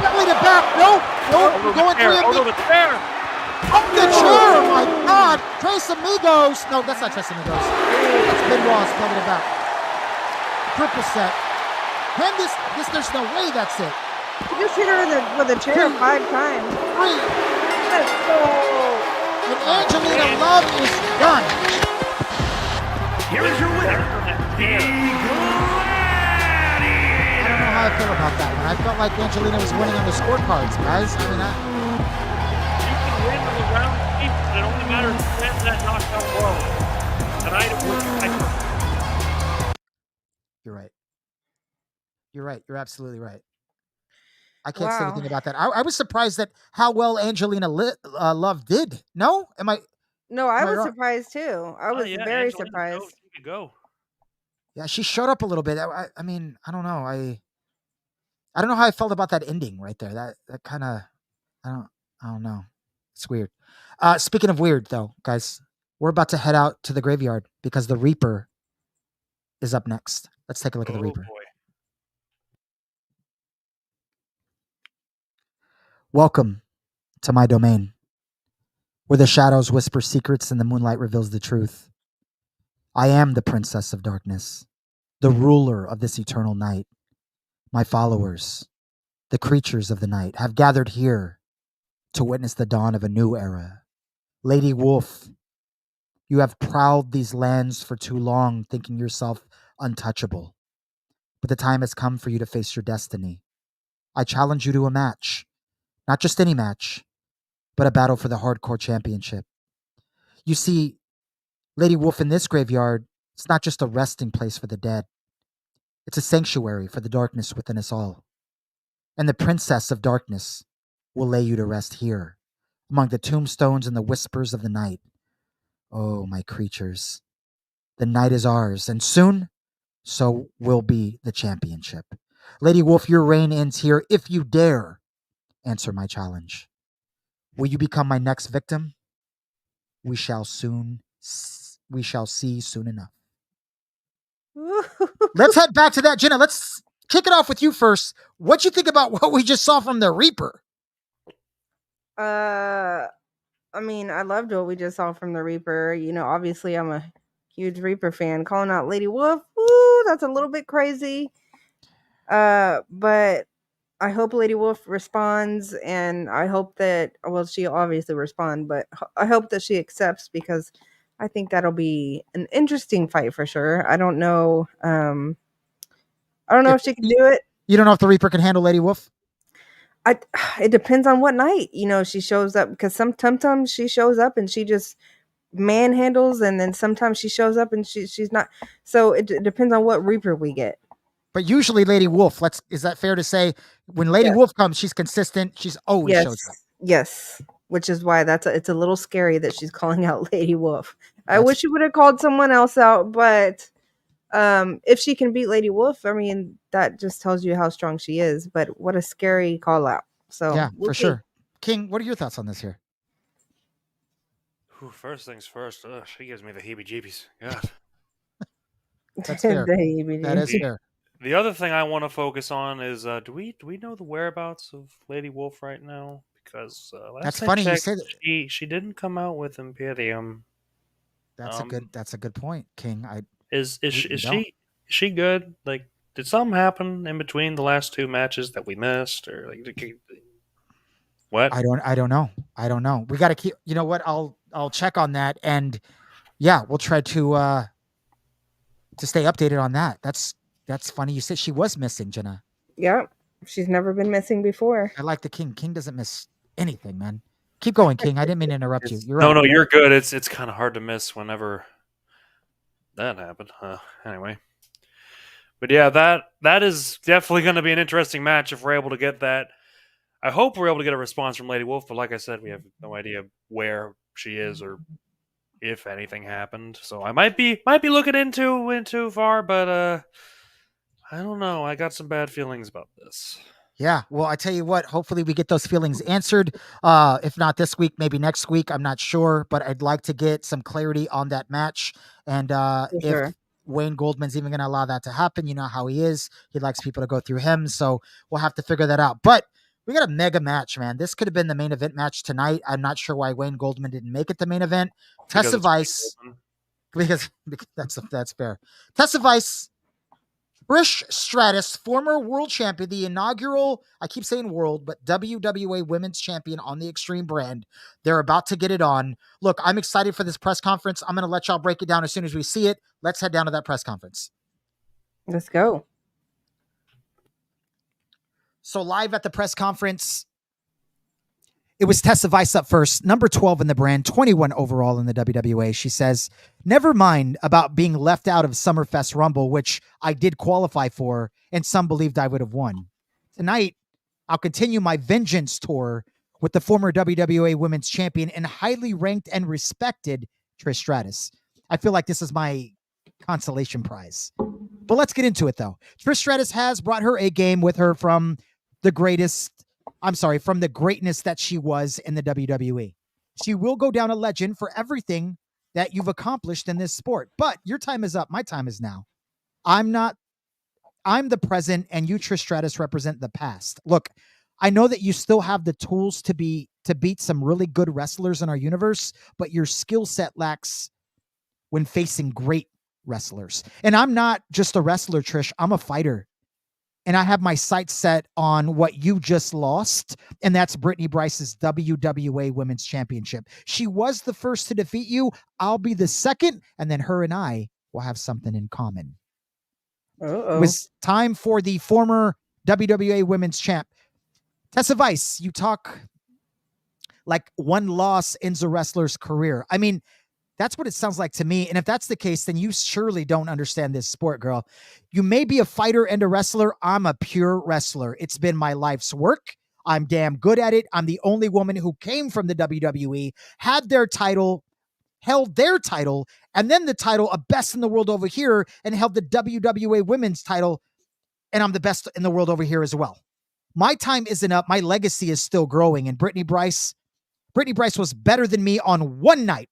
Belly to back. Nope. We're going 3 Oh, no, the chair. Up the chair. My God. Tres Amigos. No, that's not Tres Amigos. That's Benoit's belly to back. Triple set. Can this, there's no way that's it. You just hit her with a chair 5 times. 3. Let's go. And Angelina Love is done. Here is your winner, the I don't know how I feel about that one. I felt like Angelina was winning on the scorecards, guys. I mean, You can win on the round eight, but it only matters when that knockout was. Tonight it was. You're right. You're right. You're absolutely right. I can't say Wow. anything about that. I was surprised at how well Angelina Love did. No? Am I? No, I Am I was wrong? surprised too. I was very Angelina surprised. knows she could go. Yeah, she showed up a little bit. I mean, I don't know. I don't know how I felt about that ending right there. That kind of, I don't know. It's weird. Speaking of weird, though, guys, we're about to head out to the graveyard because the Reaper is up next. Let's take a look at the Reaper. Boy. Welcome to my domain, where the shadows whisper secrets and the moonlight reveals the truth. I am the princess of darkness, the ruler of this eternal night. My followers, the creatures of the night, have gathered here to witness the dawn of a new era. Lady Wolf, you have prowled these lands for too long, thinking yourself untouchable. But the time has come for you to face your destiny. I challenge you to a match. Not just any match, but a battle for the hardcore championship. You see, Lady Wolf, in this graveyard, it's not just a resting place for the dead. It's a sanctuary for the darkness within us all. And the Princess of Darkness will lay you to rest here, among the tombstones and the whispers of the night. Oh, my creatures, the night is ours, and soon, so will be the championship. Lady Wolf, your reign ends here if you dare answer my challenge. Will you become my next victim? We shall see soon enough. Let's head back to that. Jenna, let's kick it off with you first. What'd you think about what we just saw from the Reaper? I mean, I loved what we just saw from the Reaper. You know, obviously I'm a huge Reaper fan. Calling out Lady Wolf, woo, that's a little bit crazy. But I hope Lady Wolf responds, and I hope that, well, she'll obviously respond, but I hope that she accepts, because I think that'll be an interesting fight for sure. I don't know. I don't know if she can do it. You don't know if the Reaper can handle Lady Wolf? It depends on what night, you know, she shows up, because sometimes she shows up and she just manhandles, and then sometimes she shows up and she's not. So it depends on what Reaper we get. But usually Lady Wolf, is that fair to say? When Lady Yes. Wolf comes, she's consistent. She's always shows up. Yes. Which is why it's a little scary that she's calling out Lady Wolf. I wish she would have called someone else out, but if she can beat Lady Wolf, I mean, that just tells you how strong she is. But what a scary call out. So Yeah, we'll for see. sure. King, what are your thoughts on this here? First things first. She gives me the heebie-jeebies. God. That's fair. That is fair. The other thing I want to focus on is do we know the whereabouts of Lady Wolf right now? Because last That's I funny you checked, say that. she didn't come out with Imperium. That's a good point, King. Is we don't. she good? Like, did something happen in between the last two matches that we missed, or like what? I don't know. We got to keep. You know what? I'll check on that, and yeah, we'll try to stay updated on that. That's funny. You said she was missing, Jenna. Yeah. She's never been missing before. I like the King. King doesn't miss anything, man. Keep going, King. I didn't mean to interrupt you. You're right. No, you're good. It's kind of hard to miss whenever that happened. Anyway. But yeah, that is definitely going to be an interesting match if we're able to get that. I hope we're able to get a response from Lady Wolf, but like I said, we have no idea where she is or if anything happened. So I might be looking into far, but I don't know. I got some bad feelings about this. Yeah, well, I tell you what, hopefully we get those feelings answered. If not this week, maybe next week. I'm not sure, but I'd like to get some clarity on that match. And For if sure. Wayne Goldman's even going to allow that to happen, you know how he is. He likes people to go through him. So we'll have to figure that out. But we got a mega match, man. This could have been the main event match tonight. I'm not sure why Wayne Goldman didn't make it the main event. Because Tessa it's Wayne Vice, Goldman. because that's fair. Tessa Vice, Trish Stratus, former world champion, the inaugural, I keep saying world, but WWA women's champion on the Xtreme brand. They're about to get it on. Look, I'm excited for this press conference. I'm going to let y'all break it down as soon as we see it. Let's head down to that press conference. Let's go. So live at the press conference, it was Tessa Vice up first, number 12 in the brand, 21 overall in the WWA. She says, never mind about being left out of Summerfest Rumble, which I did qualify for, and some believed I would have won. Tonight, I'll continue my vengeance tour with the former WWA Women's Champion and highly ranked and respected Trish Stratus. I feel like this is my consolation prize. But let's get into it, though. Trish Stratus has brought her A game with her from the greatness that she was in the WWE. She will go down a legend for everything that you've accomplished in this sport. But your time is up. My time is now. I'm the present, and you, Trish Stratus, represent the past. Look, I know that you still have the tools to beat some really good wrestlers in our universe, but your skill set lacks when facing great wrestlers. And I'm not just a wrestler, Trish. I'm a fighter. And I have my sights set on what you just lost, and that's Brittany Bryce's WWA Women's Championship. She was the first to defeat you. I'll be the second, and then her and I will have something in common. Uh-oh. It was time for the former WWA Women's Champ. Tessa Vice, you talk like one loss ends a wrestler's career. I mean, that's what it sounds like to me. And if that's the case, then you surely don't understand this sport, girl. You may be a fighter and a wrestler. I'm a pure wrestler. It's been my life's work. I'm damn good at it. I'm the only woman who came from the WWE, had their title, held their title, and then the title of best in the world over here, and held the WWA women's title. And I'm the best in the world over here as well. My time isn't up. My legacy is still growing. And Brittany Bryce was better than me on one night.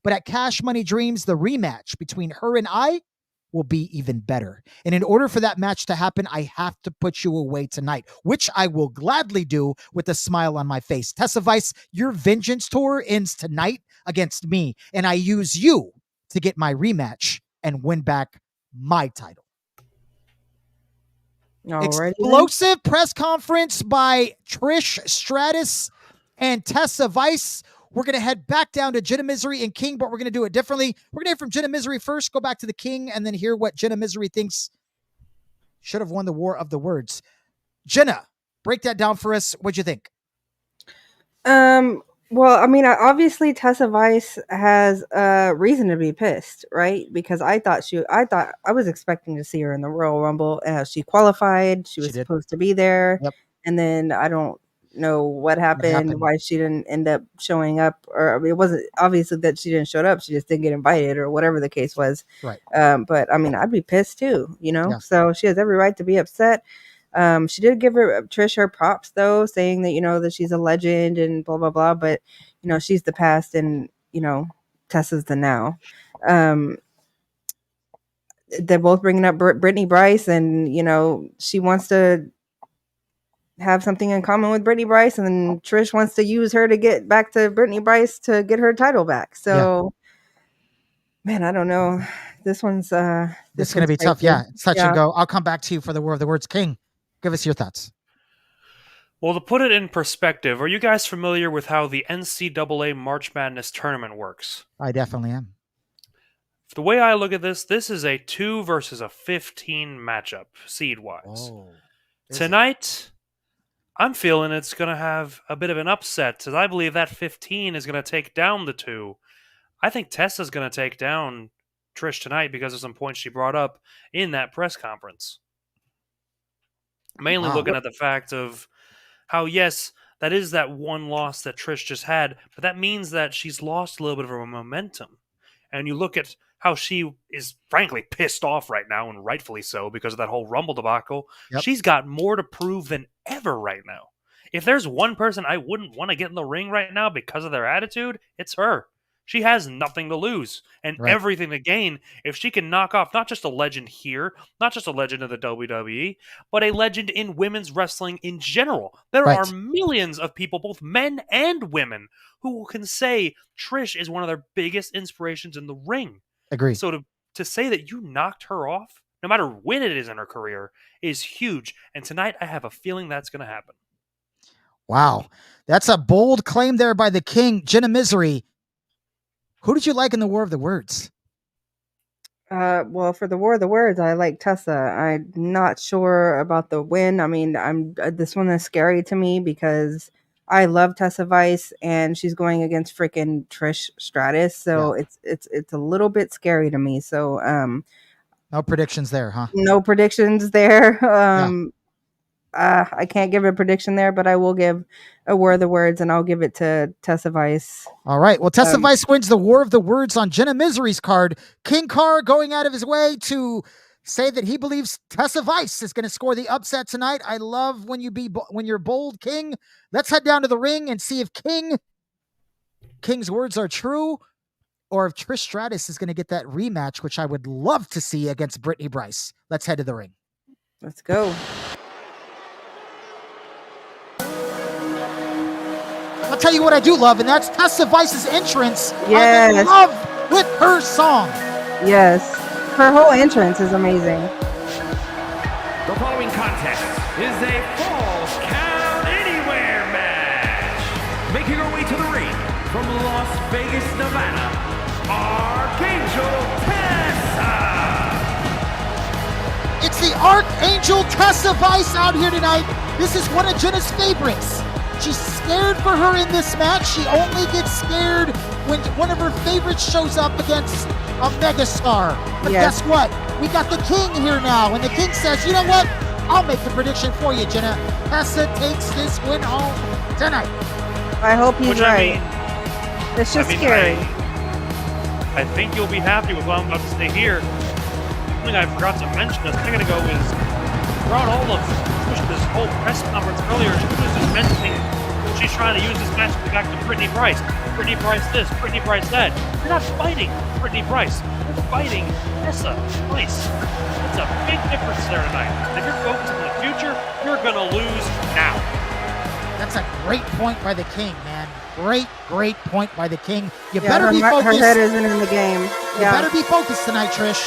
But at Cash Money Dreams, the rematch between her and I will be even better. And in order for that match to happen, I have to put you away tonight, which I will gladly do with a smile on my face. Tessa Vice, your vengeance tour ends tonight against me, and I use you to get my rematch and win back my title. Alrighty, Explosive press conference by Trish Stratus and Tessa Vice. We're going to head back down to Jenna Misery and King, but we're going to do it differently. We're going to hear from Jenna Misery first, go back to the King, and then hear what Jenna Misery thinks should have won the War of the Words. Jenna, break that down for us. What'd you think? Well, I mean, obviously Tessa Vice has a reason to be pissed, right? Because I was expecting to see her in the Royal Rumble. She qualified. She was did. supposed to be there. Yep. And then I don't know what happened, why she didn't end up showing up, or I mean, it wasn't obviously that she didn't show up. She just didn't get invited or whatever the case was. Right. But I mean, I'd be pissed too, you know? Yeah. So she has every right to be upset. She did give Trish her props though, saying that, you know, that she's a legend and blah, blah, blah. But, you know, she's the past and, you know, Tessa's the now. They're both bringing up Brittany Bryce, and, you know, she wants to have something in common with Brittany Bryce, and then Trish wants to use her to get back to Brittany Bryce to get her title back. So, man, I don't know. This one's This is going to be tough. Yeah. It's touch and go. I'll come back to you for the War of the Words. King, give us your thoughts. Well, to put it in perspective, are you guys familiar with how the NCAA March Madness tournament works? I definitely am. The way I look at this is a 2 versus a 15 matchup, seed-wise. Oh, Tonight, I'm feeling it's going to have a bit of an upset, as I believe that 15 is going to take down the 2. I think Tessa's going to take down Trish tonight because of some points she brought up in that press conference. Mainly looking at the fact of how, yes, that is that one loss that Trish just had, but that means that she's lost a little bit of her momentum. and you look at how she is frankly pissed off right now, and rightfully so, because of that whole Rumble debacle. Yep. She's got more to prove than ever right now. If there's one person I wouldn't want to get in the ring right now because of their attitude, it's her. She has nothing to lose and Right. everything to gain if she can knock off not just a legend here, not just a legend of the WWE, but a legend in women's wrestling in general. There Right. are millions of people, both men and women, who can say Trish is one of their biggest inspirations in the ring. Agreed. So to say that you knocked her off, no matter when it is in her career, is huge. And tonight I have a feeling that's going to happen. Wow. That's a bold claim there by the King. Jenna Misery, who did you like in the War of the Words? Well, for the War of the Words, I like Tessa. I'm not sure about the win. I mean, this one is scary to me because I love Tessa Vice, and she's going against freaking Trish Stratus, so it's a little bit scary to me. So, No predictions there, huh? no predictions there. I can't give a prediction there, but I will give a War of the Words, and I'll give it to Tessa Vice. All right. Well, Tessa Vice wins the War of the Words on Jenna Misery's card. King Carr going out of his way to say that he believes Tessa Vice is going to score the upset tonight. I love when you're bold, King. Let's head down to the ring and see if King's words are true, or if Trish Stratus is going to get that rematch, which I would love to see against Brittany Bryce. Let's head to the ring. Let's go. I'll tell you what I do love, and that's Tessa Vice's entrance. Yes. I'm in love with her song. Yes. Her whole entrance is amazing. The following contest is a Falls Count Anywhere match. Making her way to the ring from Las Vegas, Nevada, Archangel Tessa. It's the Archangel Tessa Vice out here tonight. This is one of Jenna's favorites. She's scared for her in this match. She only gets scared when one of her favorites shows up against a megastar. But guess what? We got the King here now, and the King says, you know what? I'll make the prediction for you, Jenna. Tessa takes this win home tonight. I hope he's right. It's just scary. I think you'll be happy with what I'm about to say here. Something I forgot to mention a second ago is throughout all of Trish's whole press conference earlier, she was just mentioning she's trying to use this match to get back to Brittany Bryce. Brittany Bryce this, Brittany Bryce that. You're not fighting Brittany Bryce. You're fighting Tessa Vice. It's a big difference there tonight. If you're focused on the future, you're going to lose now. That's a great point by the King, man. Great point by the King. You better be focused. Her head isn't in the game. You better be focused tonight, Trish.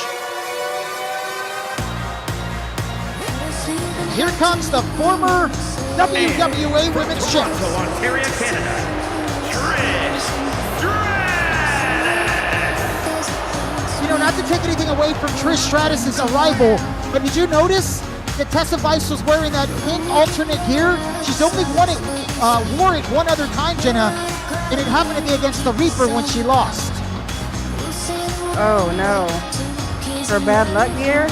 Here comes the former WWA Women's Champ. Toronto, Ontario, Canada, Trish Stratus. You know, not to take anything away from Trish Stratus' arrival, but did you notice that Tessa Vice was wearing that pink alternate gear? She's only wore it one other time, Jenna, and it happened to be against the Reaper when she lost. Oh no. Her bad luck gear?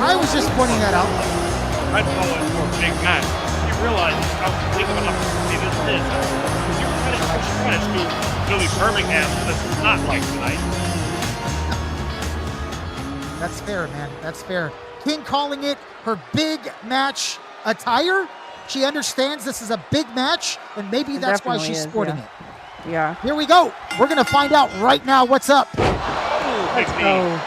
I was just pointing that out. I'd call it for a big match. You realize how big of an opportunity this is. You're fighting Trish Stratus to Billy Birmingham. This is not like tonight. That's fair, man. That's fair. King calling it her big match attire. She understands this is a big match, and maybe that's why she's sporting it. Yeah. Here we go. We're going to find out right now what's up. Let's go.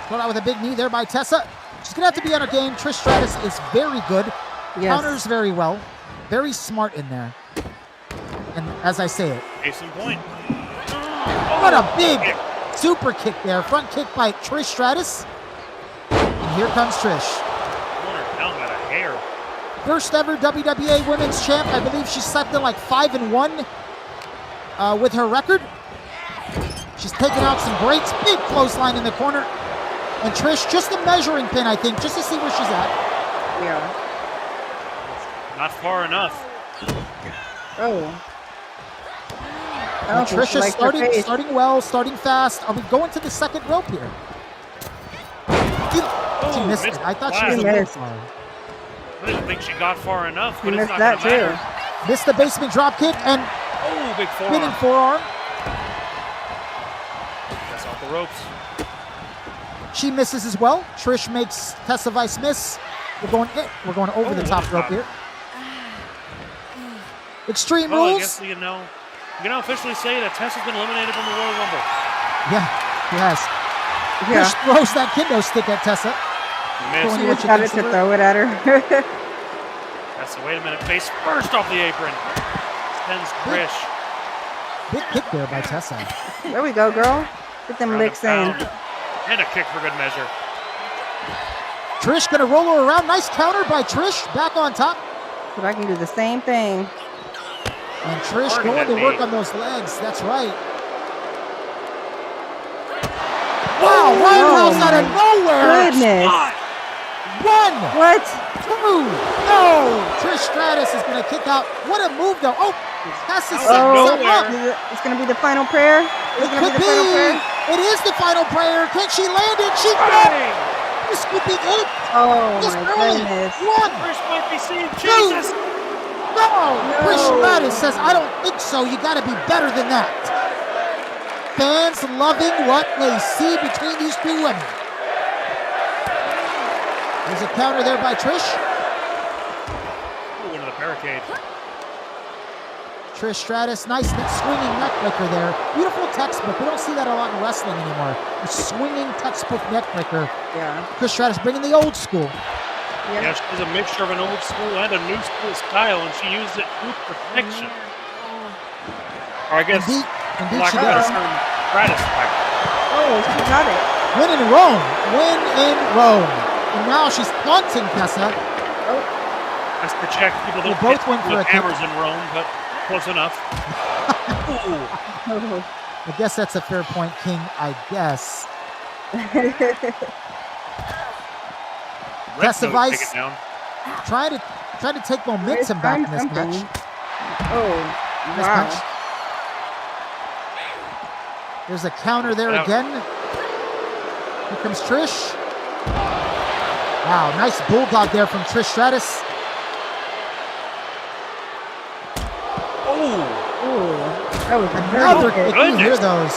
Put out with a big knee there by Tessa. She's going to have to be on her game. Trish Stratus is very good. Yes. Counters very well. Very smart in there. And as I say it. Case in point. What a big super kick there. Front kick by Trish Stratus. And here comes Trish. Down by a hair. First ever WWE Women's Champ. I believe she's something like 5-1 with her record. She's taking out some breaks. Big clothesline in the corner. And Trish, just a measuring pin, I think, just to see where she's at. Yeah. Not far enough. Oh. Well, Trish is starting well, starting fast. Are we going to the second rope here? She missed it. I thought she was a little far. I didn't think she got far enough. She But missed it's not that too. Missed the basement drop kick, and big Spinning forearm. forearm. That's off the ropes. She misses as well. Trish makes Tessa Vice miss. We're going over the top rope here. Extreme Well, I rules. guess you can now officially say that Tessa's been eliminated from the Royal Rumble. Yeah, he has. Yeah. Trish throws that kendo stick at Tessa. Missed. She decided to throw it at her. Tessa, wait a minute. Face first off the apron. Sends Trish. Big kick there by Tessa. There we go, girl. Get them Ground licks and in. pound. And a kick for good measure. Trish gonna roll her around. Nice counter by Trish. Back on top. But I can do the same thing. And Trish Pardon going to that work knee. on those legs. That's right. Wow, roundhouse out of nowhere. Goodness. One, What? two. No. Trish Stratus is going to kick out. What a move, though. Oh, Tessa setting Oh, something up. It's going to be the final prayer. It It's going to could be the be. final prayer. It is the final prayer. Can she land it? She can. Bang! This could be it. Oh, Just my early. goodness. One. Trish might be seeing Two. Jesus. No. Trish No. Stratus says, I don't think so. You got to be better than that. Fans loving what they see between these two women. There's a counter there by Trish. Ooh, into the barricade. Trish Stratus, nice swinging neckbreaker there. Beautiful textbook. We don't see that a lot in wrestling anymore. A swinging textbook neckbreaker. Yeah. Trish Stratus bringing the old school. Yeah, she's a mixture of an old school and a new school style, and she used it to perfection. Or I guess, Indeed lack she of a better does. term, Stratus back. Oh, she got it. Win in Rome. Win in Rome. And now she's taunting Tessa. That's to check people They don't both hit went for with a kick. hammers in Rome, but close enough. Ooh. Oh. I guess that's a fair point, King. I guess. Tessa Red Note, Vice take it down. try to take momentum back in this Something. match. Oh, This wow. match. There's a counter there Out. again. Here comes Trish. Wow, nice bulldog there from Trish Stratus. Oh, Ooh, that was Another very kick. good. You hear those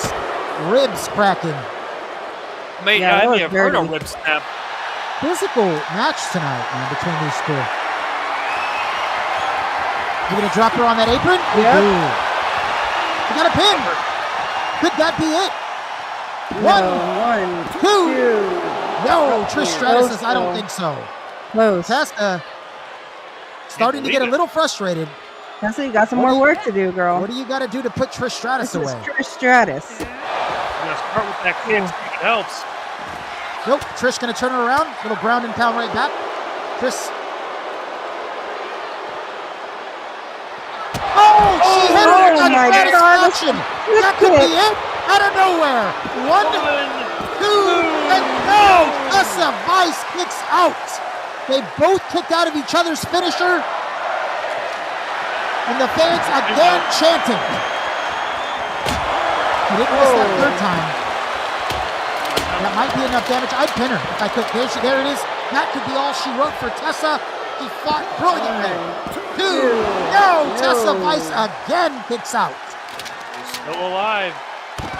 ribs cracking. mate, Yeah, I that may was have heard a dirty. rib snap. Physical match tonight, man, between these two. You gonna drop her on that apron? We Yep. do. You got a pin. Could that be it? No, One, one, two. two. No, Trish Stratus Close says, I don't though. think so. Close. Tessa starting to get a believe it. little frustrated. Tessa, you got some What more do you- work to do, girl. What do you got to do to put Trish Stratus This is away? Trish Stratus. I'm going to start with that kick. See if it helps. Nope. Trish gonna turn her around. Little ground and pound right back. Trish. Oh, she hit her oh on my satisfaction. Good That could be kick. it. Out of nowhere. One, two, and no. Tessa Vice kicks out. They both kicked out of each other's finisher. And the fans again chanting. He didn't miss that third time. That might be enough damage. I'd pin her if I could. There it is. That could be all she wrote for Tessa. She fought brilliantly. Two. No. Tessa Vice again kicks out. He's still alive.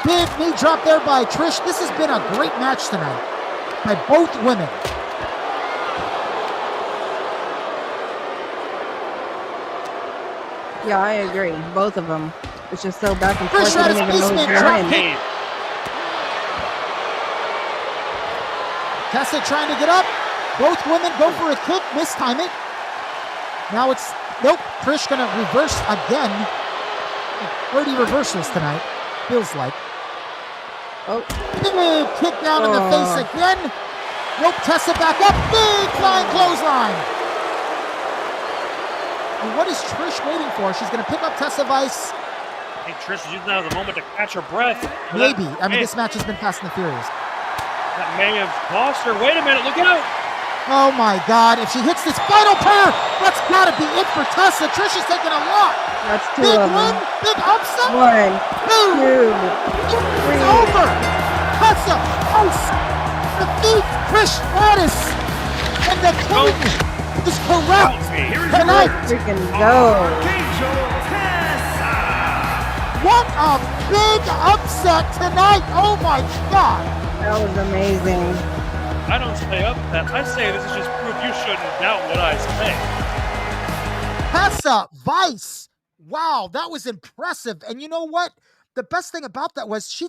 Big knee drop there by Trish. This has been a great match tonight by both women. Yeah, I agree. Both of them. It's just so back and Trish forth. I Stratus don't even know who's basement gonna drop win. kick. Tessa trying to get up. Both women go for a kick. Mistime it. Now it's, nope. Trish gonna reverse again. 30 reversals tonight. Feels like. Oh, Big kick down in the face again. Nope, Tessa back up. Big flying clothesline. And what is Trish waiting for? She's going to pick up Tessa Vice. I think Trish is using that as a moment to catch her breath. Maybe. I mean, Hey, this match has been Fast and the Furious. that may have cost her. Wait a minute, look out! Oh my God. If she hits this final pair, that's got to be it for Tessa. Trish is taking a lot. that's two Big of win. them. Big upset. One, Two. two, It's over. Tessa Vice defeats Trish Stratus. And the king is correct Here is tonight. freaking go. Angel Tessa. What a big upset tonight. Oh my God. That was amazing. I don't say upset. I say this is just proof you shouldn't doubt what I say. Tessa Vice. Wow, that was impressive. And you know what? The best thing about that was she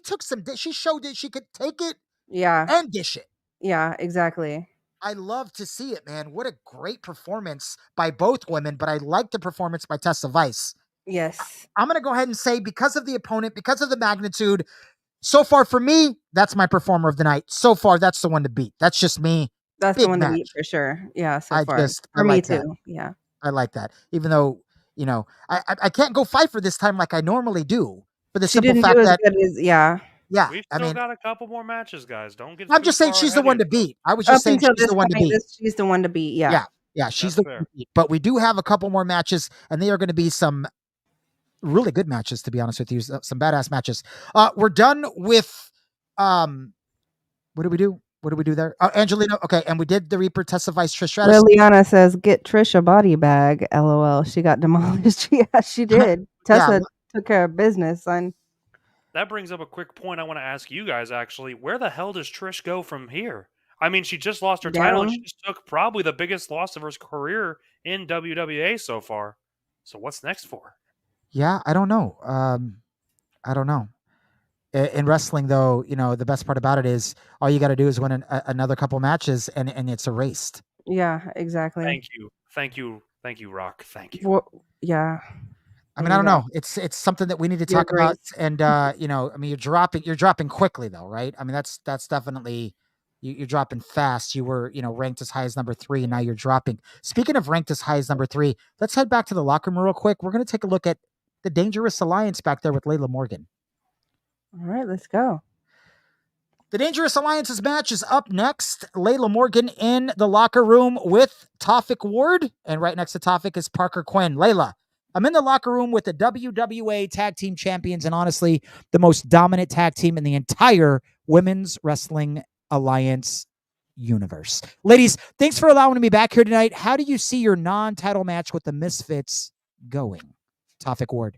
showed that she could take it Yeah. and dish it. Yeah, exactly. I love to see it, man. What a great performance by both women, but I like the performance by Tessa Vice. Yes. I'm going to go ahead and say, because of the opponent, because of the magnitude, so far for me, that's my performer of the night. So far, that's the one to beat. That's just me. That's Big the one match. to beat for sure. Yeah, so I far. For me like too. that. Yeah. I like that. Even though, I can't go fight for this time like I normally do. For the She simple didn't fact do as that, good as We've still got a couple more matches, guys. Don't get I'm too just saying far she's the ahead one of to yourself. beat. I was up just saying until she's this the one to point, beat. she's the one to beat. Yeah. Yeah, she's That's the fair. one to beat. But we do have a couple more matches, and they are going to be some really good matches, to be honest with you. Some badass matches. We're done with, what do we do? What do we do there? Angelina. Okay, and we did the Reaper, Tessa Vice, Trish Stratus. Liliana says, "Get Trish a body bag." LOL. She got demolished. Yeah, she did. Tessa took care of business, son. That brings up a quick point I want to ask you guys, actually. Where the hell does Trish go from here? I mean, she just lost her title, and she Down. just took probably the biggest loss of her career in WWE so far. So what's next for her? Yeah, I don't know. I don't know. In wrestling, though, the best part about it is all you got to do is win another couple matches, and it's erased. Yeah, exactly. Thank you, Rock. Thank you. Yeah. I mean, I don't know. It's something that we need to You're talk about, great. and I mean, you're dropping quickly, though, right? I mean, that's definitely you're dropping fast. You were, ranked as high as number 3, and now you're dropping. Speaking of ranked as high as number 3, let's head back to the locker room real quick. We're going to take a look at the Dangerous Alliance back there with Layla Morgan. All right, let's go. The Dangerous Alliance's match is up next. Layla Morgan in the locker room with Tofik Ward, and right next to Tofik is Parker Quinn. Layla, I'm in the locker room with the WWA Tag Team Champions, and honestly, the most dominant tag team in the entire Women's Wrestling Alliance universe. Ladies, thanks for allowing me back here tonight. How do you see your non-title match with the Misfits going? Tofik Ward.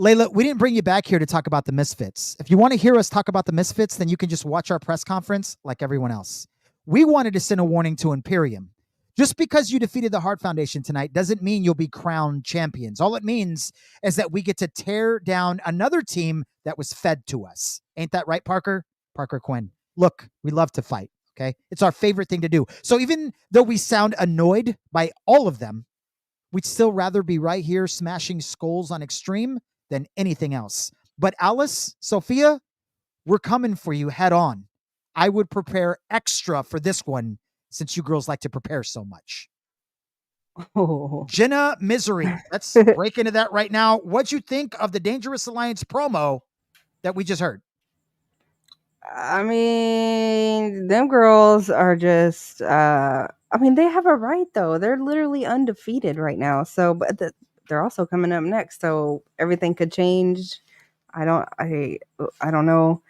Layla, we didn't bring you back here to talk about the Misfits. If you want to hear us talk about the Misfits, then you can just watch our press conference like everyone else. We wanted to send a warning to Imperium. Just because you defeated the Hart Foundation tonight doesn't mean you'll be crowned champions. All it means is that we get to tear down another team that was fed to us. Ain't that right, Parker? Parker Quinn. Look, we love to fight, okay? It's our favorite thing to do. So even though we sound annoyed by all of them, we'd still rather be right here smashing skulls on Xtreme than anything else. But Alice, Sophia, we're coming for you head on. I would prepare extra for this one since you girls like to prepare so much. Oh. Jenna Misery, let's break into that right now. What'd you think of the Dangerous Alliance promo that we just heard? I mean, them girls are just they have a right though. They're literally undefeated right now. So but they're also coming up next, so everything could change. I don't know.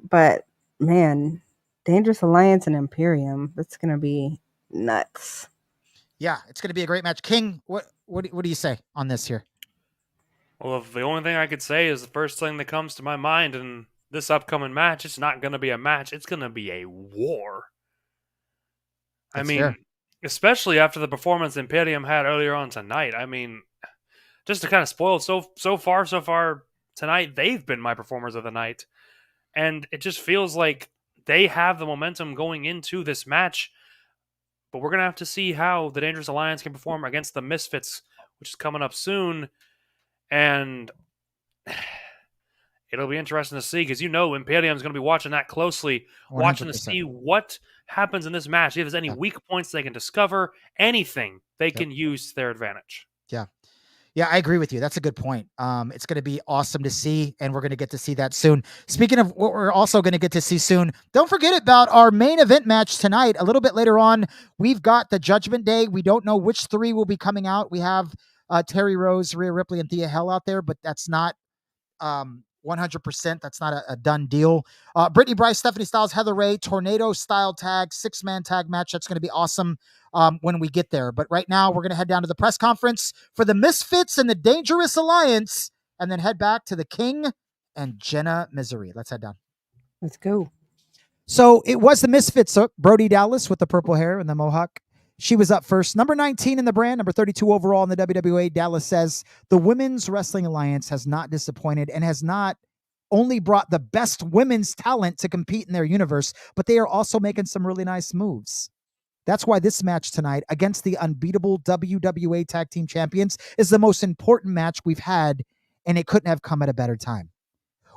But man, Dangerous Alliance and Imperium, that's gonna be nuts. Yeah, it's gonna be a great match. King, what do you say on this here? Well, the only thing I could say is the first thing that comes to my mind in this upcoming match, it's not going to be a match. It's going to be a war. That's fair. Especially after the performance Imperium had earlier on tonight. I mean, just to kind of spoil it, so far tonight, they've been my performers of the night. And it just feels like they have the momentum going into this match. But we're going to have to see how the Dangerous Alliance can perform against the Misfits, which is coming up soon. And it'll be interesting to see because Imperium is going to be watching that closely, 100%. watching to see what happens in this match. If there's any weak points they can discover, anything they can use to their advantage. Yeah, I agree with you. That's a good point. It's going to be awesome to see, and we're going to get to see that soon. Speaking of what we're also going to get to see soon, don't forget about our main event match tonight. A little bit later on, we've got the Judgment Day. We don't know which 3 will be coming out. We have Terry Rose, Rhea Ripley, and Thea Hell out there, but that's not 100%. That's not a done deal. Brittany Bryce, Stephanie Styles, Heather Ray, tornado style tag, 6-man tag match. That's going to be awesome when we get there. But right now, we're going to head down to the press conference for the Misfits and the Dangerous Alliance, and then head back to the King and Jenna Misery. Let's head down. Let's go. So it was the Misfits, Brody Dallas with the purple hair and the mohawk. She was up first. Number 19 in the brand, number 32 overall in the WWA. Dallas says the Women's Wrestling Alliance has not disappointed and has not only brought the best women's talent to compete in their universe, but they are also making some really nice moves. That's why this match tonight against the unbeatable WWA Tag Team Champions is the most important match we've had, and it couldn't have come at a better time.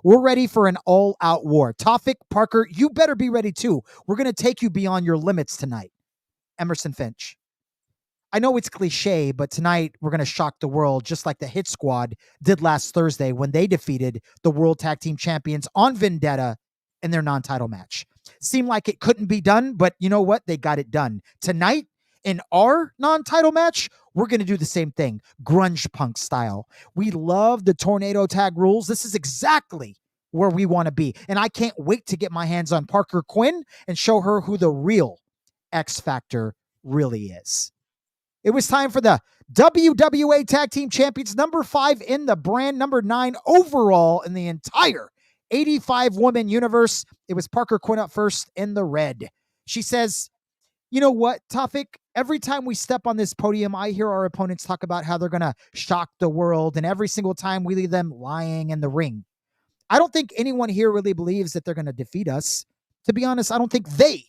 We're ready for an all-out war. Tawfik, Parker, you better be ready too. We're going to take you beyond your limits tonight. Emerson Finch. I know it's cliche, but tonight we're going to shock the world just like the Hit Squad did last Thursday when they defeated the World Tag Team Champions on Vendetta in their non-title match. Seemed like it couldn't be done, but you know what? They got it done. Tonight, in our non-title match, we're going to do the same thing, grunge punk style. We love the tornado tag rules. This is exactly where we want to be. And I can't wait to get my hands on Parker Quinn and show her who the real X Factor really is. It was time for the WWA Tag Team Champions, number 5 in the brand, number 9 overall in the entire 85-woman universe. It was Parker Quinn up first in the red. She says, you know what, Tawfik? Every time we step on this podium, I hear our opponents talk about how they're going to shock the world, and every single time we leave them lying in the ring. I don't think anyone here really believes that they're going to defeat us. To be honest, I don't think they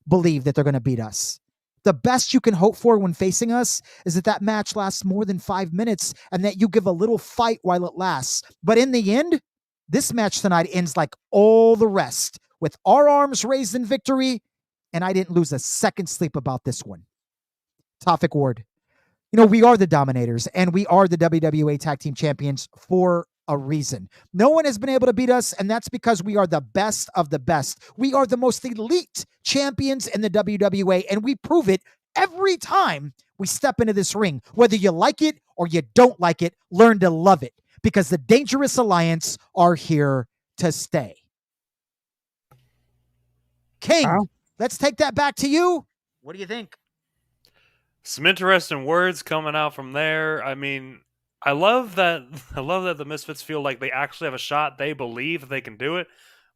believe that they're going to beat us. The best you can hope for when facing us is that match lasts more than 5 minutes and that you give a little fight while it lasts. But in the end, this match tonight ends like all the rest, with our arms raised in victory, and I didn't lose a second sleep about this one. Tawfik Ward. You know, we are the Dominators, and we are the WWA Tag Team Champions for a reason. No one has been able to beat us, and that's because we are the best of the best. We are the most elite champions in the WWA, and we prove it every time we step into this ring. Whether you like it or you don't like it, learn to love it, because the Dangerous Alliance are here to stay. King, Wow. let's take that back to you. What do you think? Some interesting words coming out from there. I mean, I love that the Misfits feel like they actually have a shot. They believe that they can do it.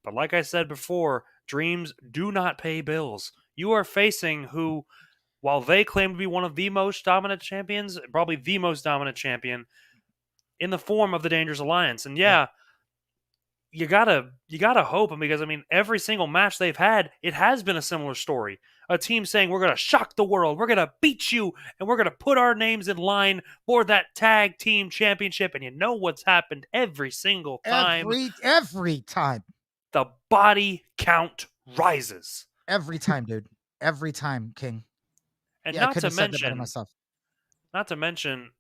But like I said before, dreams do not pay bills. You are facing who, while they claim to be one of the most dominant champions, probably the most dominant champion in the form of the Dangerous Alliance. And yeah, you gotta hope, because I mean, every single match they've had, it has been a similar story. A team saying, we're gonna shock the world, we're gonna beat you, and we're gonna put our names in line for that tag team championship. And you know what's happened every single time? Every time. The body count rises. Every time, dude. Every time, King. And I couldn't have said that better myself. Not to mention,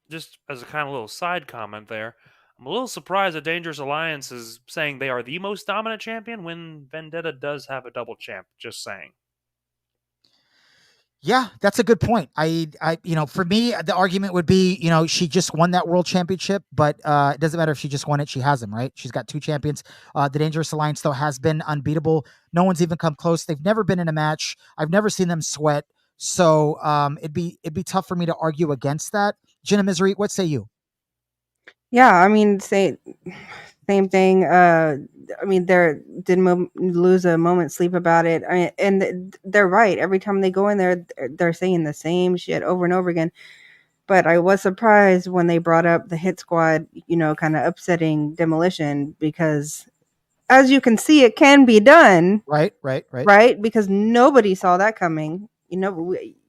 just as a kind of little side comment there, I'm a little surprised that Dangerous Alliance is saying they are the most dominant champion when Vendetta does have a double champ. Just saying. Yeah, that's a good point. I, for me, the argument would be, she just won that world championship, but it doesn't matter if she just won it. She has them, right? She's got 2 champions. The Dangerous Alliance, though, has been unbeatable. No one's even come close. They've never been in a match. I've never seen them sweat. So it'd be tough for me to argue against that. Jenna Misery, what say you? Yeah, I mean, same thing. I mean, they didn't lose a moment's sleep about it. I mean, and they're right. Every time they go in there, they're saying the same shit over and over again. But I was surprised when they brought up the Hit Squad, kind of upsetting Demolition, because as you can see, it can be done. Right. Because nobody saw that coming.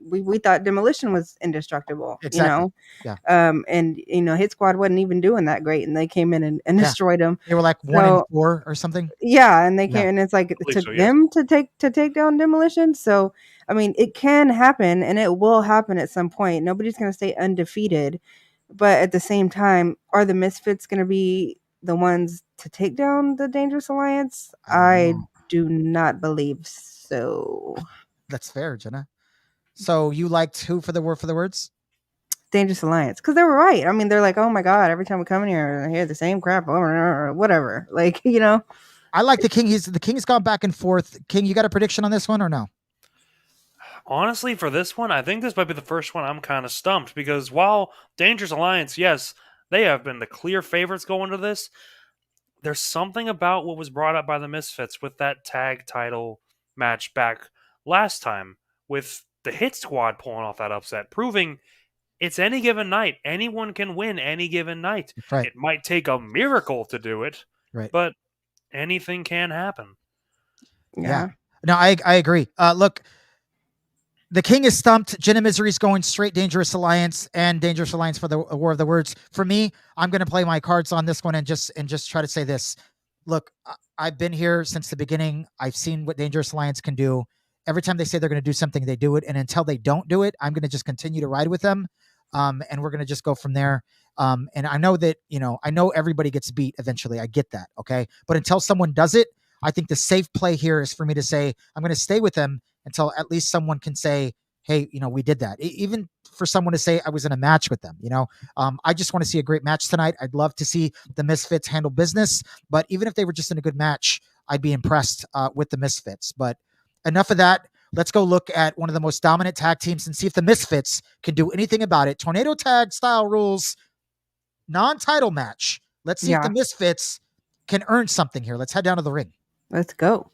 We thought Demolition was indestructible. Exactly. Yeah. And Hit Squad wasn't even doing that great, and they came in and destroyed them. They were like 1 and 4 or something. Yeah, and they came, and it's like it took them to take down Demolition. So I mean, it can happen, and it will happen at some point. Nobody's going to stay undefeated, but at the same time, are the Misfits going to be the ones to take down the Dangerous Alliance? I do not believe so. That's fair, Jenna. So you liked who for the words? Dangerous Alliance, because they were right. I mean, they're like, oh my god, every time we come in here, I hear the same crap over and over, whatever. Like, you know. I like the King. The King's gone back and forth. King, you got a prediction on this one or no? Honestly, for this one, I think this might be the first one I'm kind of stumped because while Dangerous Alliance, yes, they have been the clear favorites going into this, there's something about what was brought up by the Misfits with that tag title match back last time with the Hit Squad pulling off that upset, proving it's any given night. Anyone can win any given night. Right. It might take a miracle to do it, Right. but anything can happen. Yeah. No, I agree. Look, the King is stumped. Jenna Misery's going straight Dangerous Alliance and Dangerous Alliance for the War of the Words. For me, I'm going to play my cards on this one and just try to say this. Look, I've been here since the beginning. I've seen what Dangerous Alliance can do. Every time they say they're going to do something, they do it. And until they don't do it, I'm going to just continue to ride with them. And we're going to just go from there. And I know that, I know everybody gets beat eventually. I get that. Okay. But until someone does it, I think the safe play here is for me to say, I'm going to stay with them until at least someone can say, hey, we did that. Even for someone to say I was in a match with them, I just want to see a great match tonight. I'd love to see the Misfits handle business, but even if they were just in a good match, I'd be impressed with the Misfits. But enough of that. Let's go look at one of the most dominant tag teams and see if the Misfits can do anything about it. Tornado tag style rules, non-title match. Let's see if the Misfits can earn something here. Let's head down to the ring. Let's go.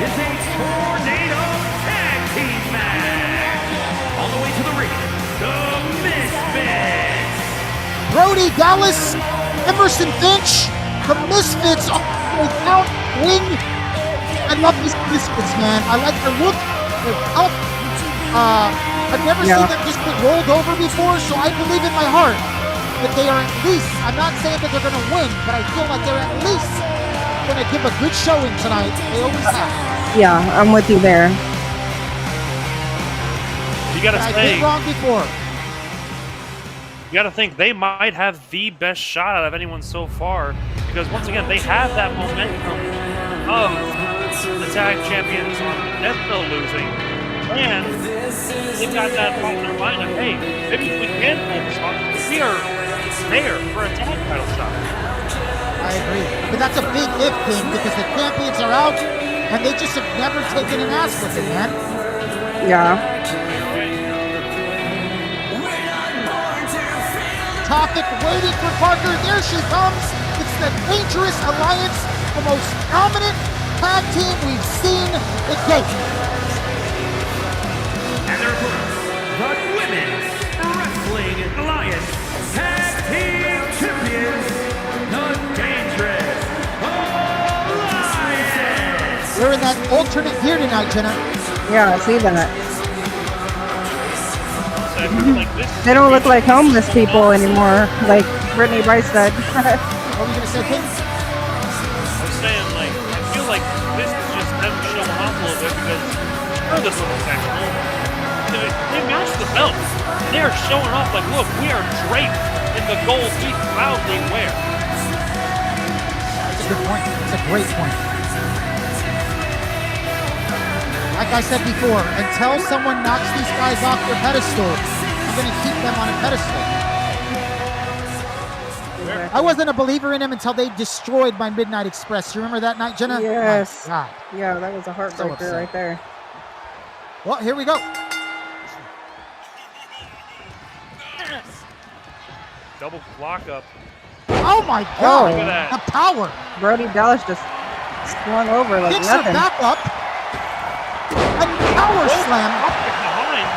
It's a tornado tag team match. On the way to the ring, the Misfits. Brody Dallas, Emerson Finch, the Misfits without wing. I love these Misfits, man. I like their look, their health. I've never seen them just get rolled over before, so I believe in my heart that they are at least, I'm not saying that they're going to win, but I feel like they're at least going to give a good showing tonight. They always have. Yeah, I'm with you there. You gotta I say, did wrong before. you gotta think they might have the best shot out of anyone so far because once again they have that momentum of the tag champions on Death Bill losing, and they've got that thought in their mind of, hey, maybe if we can pull this off, we are there for a tag title shot. I agree. But that's a big if, King, because the champions are out and they just have never taken an ass with it, man. Yeah. Topic waiting for Parker. There she comes. It's the Dangerous Alliance, the most dominant tag team we've seen to date. And their opponents, the Women's Wrestling Alliance Tag Team Champions, the Dangerous Alliance. They're in that alternate gear tonight, Jenna. Yeah, I see that. So I feel like this They don't look like homeless people anymore, like Brittany Brice said. What were you going to say, King? I was saying, like, I feel like this is just them showing off a little bit because for this little section, they match the belts. They are showing off like, look, we are draped in the gold we proudly wear. That's a good point. That's a great point. Like I said before, until someone knocks these guys off their pedestal, I'm going to keep them on a pedestal. I wasn't a believer in them until they destroyed my Midnight Express. You remember that night, Jenna? Yes. My God. Yeah, that was a heartbreaker upset. right there. Well, here we go. Double block up. Oh my God. Look at that. The power. Brody Dallas just swung over like Picks her nothing. back up. And power slam. Up behind.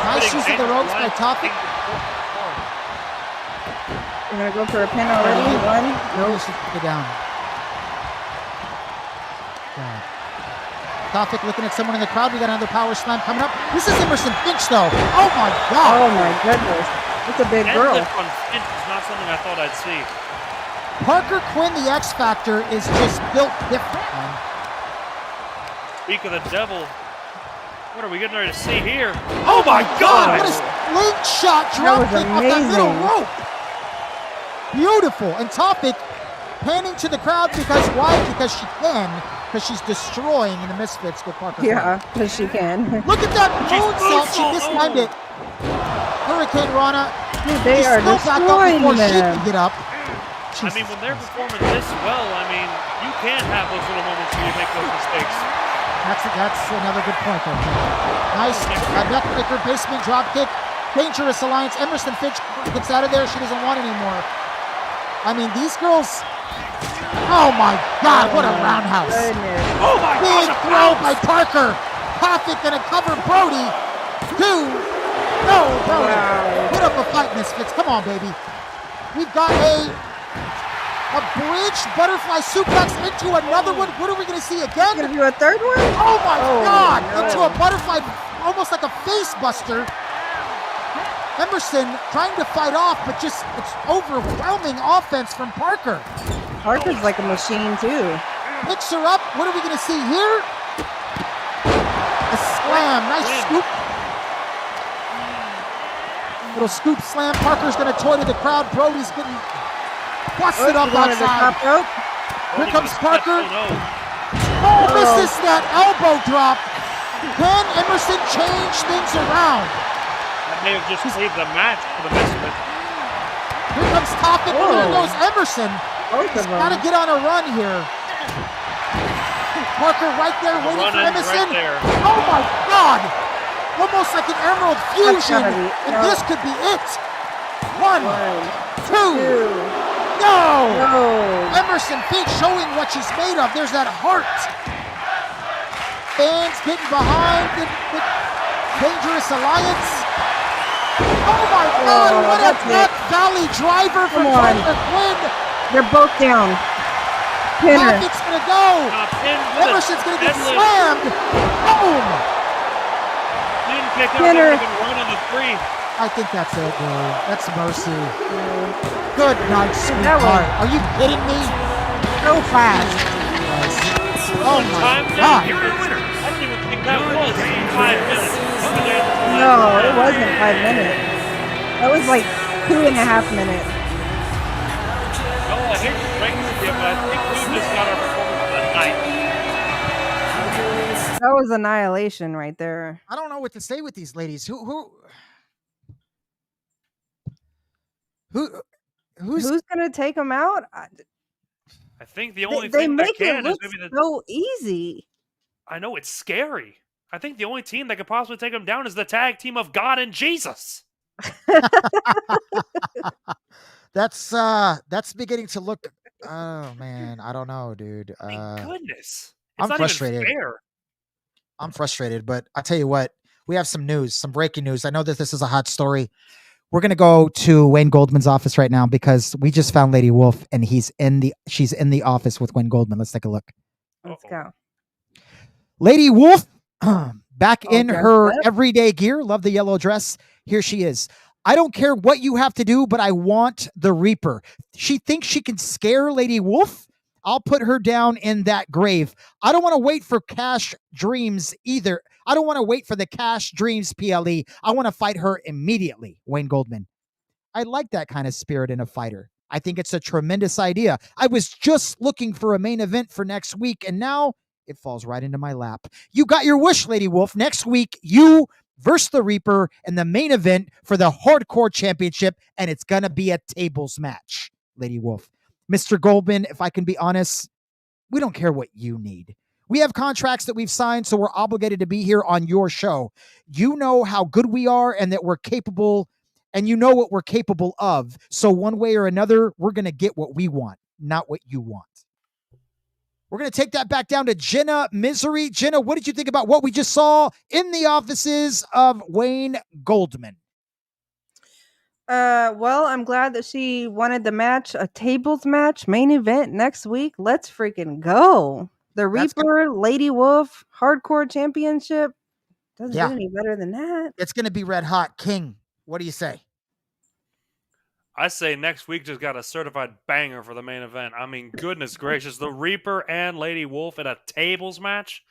Nice use of the ropes by Topic. You're going to go for a pin already? One? No, she took it down. God. Topic looking at someone in the crowd. We got another power slam coming up. This is Emerson Finch, though. Oh my God. Oh my goodness. It's a big girl. Deadlift on Finch is not something I thought I'd see. Parker Quinn, the X Factor, is just built different, man. Speak of the devil. What are we getting ready to see here? Oh my God! What a slingshot drop kick off that middle rope. Beautiful. And Topic panning to the crowd because why? Because she can. Because she's destroying the Misfits with Parker. Yeah, because she can. Look at that moonsault. She mistimed it. Hurricane Rana. Dude, they are destroying before she them. can get up. I mean, when they're performing this well, I mean, you can have those little moments where you make those mistakes. That's another good point there. Nice neck kicker, basement drop kick. Dangerous alliance. Emerson Finch gets out of there. She doesn't want anymore. I mean, these girls. Oh my God! What a roundhouse! Goodness. Oh my Big God! throw by Parker. Topic gonna cover Brody. No, Brody. Wow. Put up a fight, Misfits. Come on, baby. We've got a bridge butterfly suplex into another one. What are we gonna see again? Gonna do a third one? Oh my God! No. Into a butterfly, almost like a face buster. Emerson trying to fight off, but just it's overwhelming offense from Parker. Parker's like a machine too. Picks her up. What are we gonna see here? A slam. Nice scoop. Little scoop slam. Parker's gonna toy to the crowd. Brody's getting busted up outside. Here comes Parker. Oh, misses that elbow drop. Can Emerson change things around? That may have just saved the match for the Misfits. Here comes Topic. Whoa. There goes Emerson. Both He's of got to them. get on a run here. Parker right there waiting for Emerson. Right there. Oh my God! Almost like an Emerald Fusion. gotta be- And no. this could be it. One, two. Two. No! No. Emerson Finch showing what she's made of. There's that heart. Fans getting behind the Dangerous Alliance. Oh my God! Oh, What a that's Death Valley driver from Come on. Parker Quinn. They're both down. Pin her. Topic's gonna go. Emerson's gonna get slammed. Boom! Kick Pin her. run on the three. I think that's it, dude. That's mercy. Good night, That sweetheart. was- Are you kidding me? So fast. Oh my Time God. Here are your winners. I didn't even think that was 5 minutes. No, it wasn't 5 minutes. That was like 2.5 minutes. Oh, I hate to break it to you, but I think we just got our performance of the night. That was annihilation right there. I don't know what to say with these ladies. Who's Who's gonna take them out? I think the only They thing that make can it is look maybe the. so easy. I know it's scary. I think the only team that could possibly take them down is the tag team of God and Jesus. that's beginning to look. Oh man, I don't know, dude. I mean, goodness, I'm it's not frustrated. even fair. I'm frustrated, but I'll tell you what, we have some news, some breaking news. I know that this is a hot story. We're gonna go to Wayne Goldman's office right now because we just found Lady Wolf and she's in the office with Wayne Goldman. Let's take a look. Let's go. Lady Wolf, back in dressed her up. everyday gear. Love the yellow dress. Here she is. I don't care what you have to do, but I want the Reaper. She thinks she can scare Lady Wolf. I'll put her down in that grave. I don't want to wait for Cash Dreams either. I don't want to wait for the Cash Dreams PLE. I want to fight her immediately, Wayne Goldman. I like that kind of spirit in a fighter. I think it's a tremendous idea. I was just looking for a main event for next week, and now it falls right into my lap. You got your wish, Lady Wolf. Next week, you versus the Reaper in the main event for the Hardcore Championship, and it's going to be a tables match, Lady Wolf. Mr. Goldman, if I can be honest, we don't care what you need. We have contracts that we've signed, so we're obligated to be here on your show. You know how good we are and that we're capable, and you know what we're capable of. So one way or another, we're going to get what we want, not what you want. We're going to take that back down to Jenna Misery. Jenna, what did you think about what we just saw in the offices of Wayne Goldman? Well, I'm glad that she wanted the match, a tables match, main event next week. Let's freaking go. The That's Reaper, Lady Wolf, Hardcore Championship. Doesn't Yeah. get any better than that. It's going to be red hot. King, what do you say? I say next week just got a certified banger for the main event. I mean, goodness gracious, the Reaper and Lady Wolf in a tables match.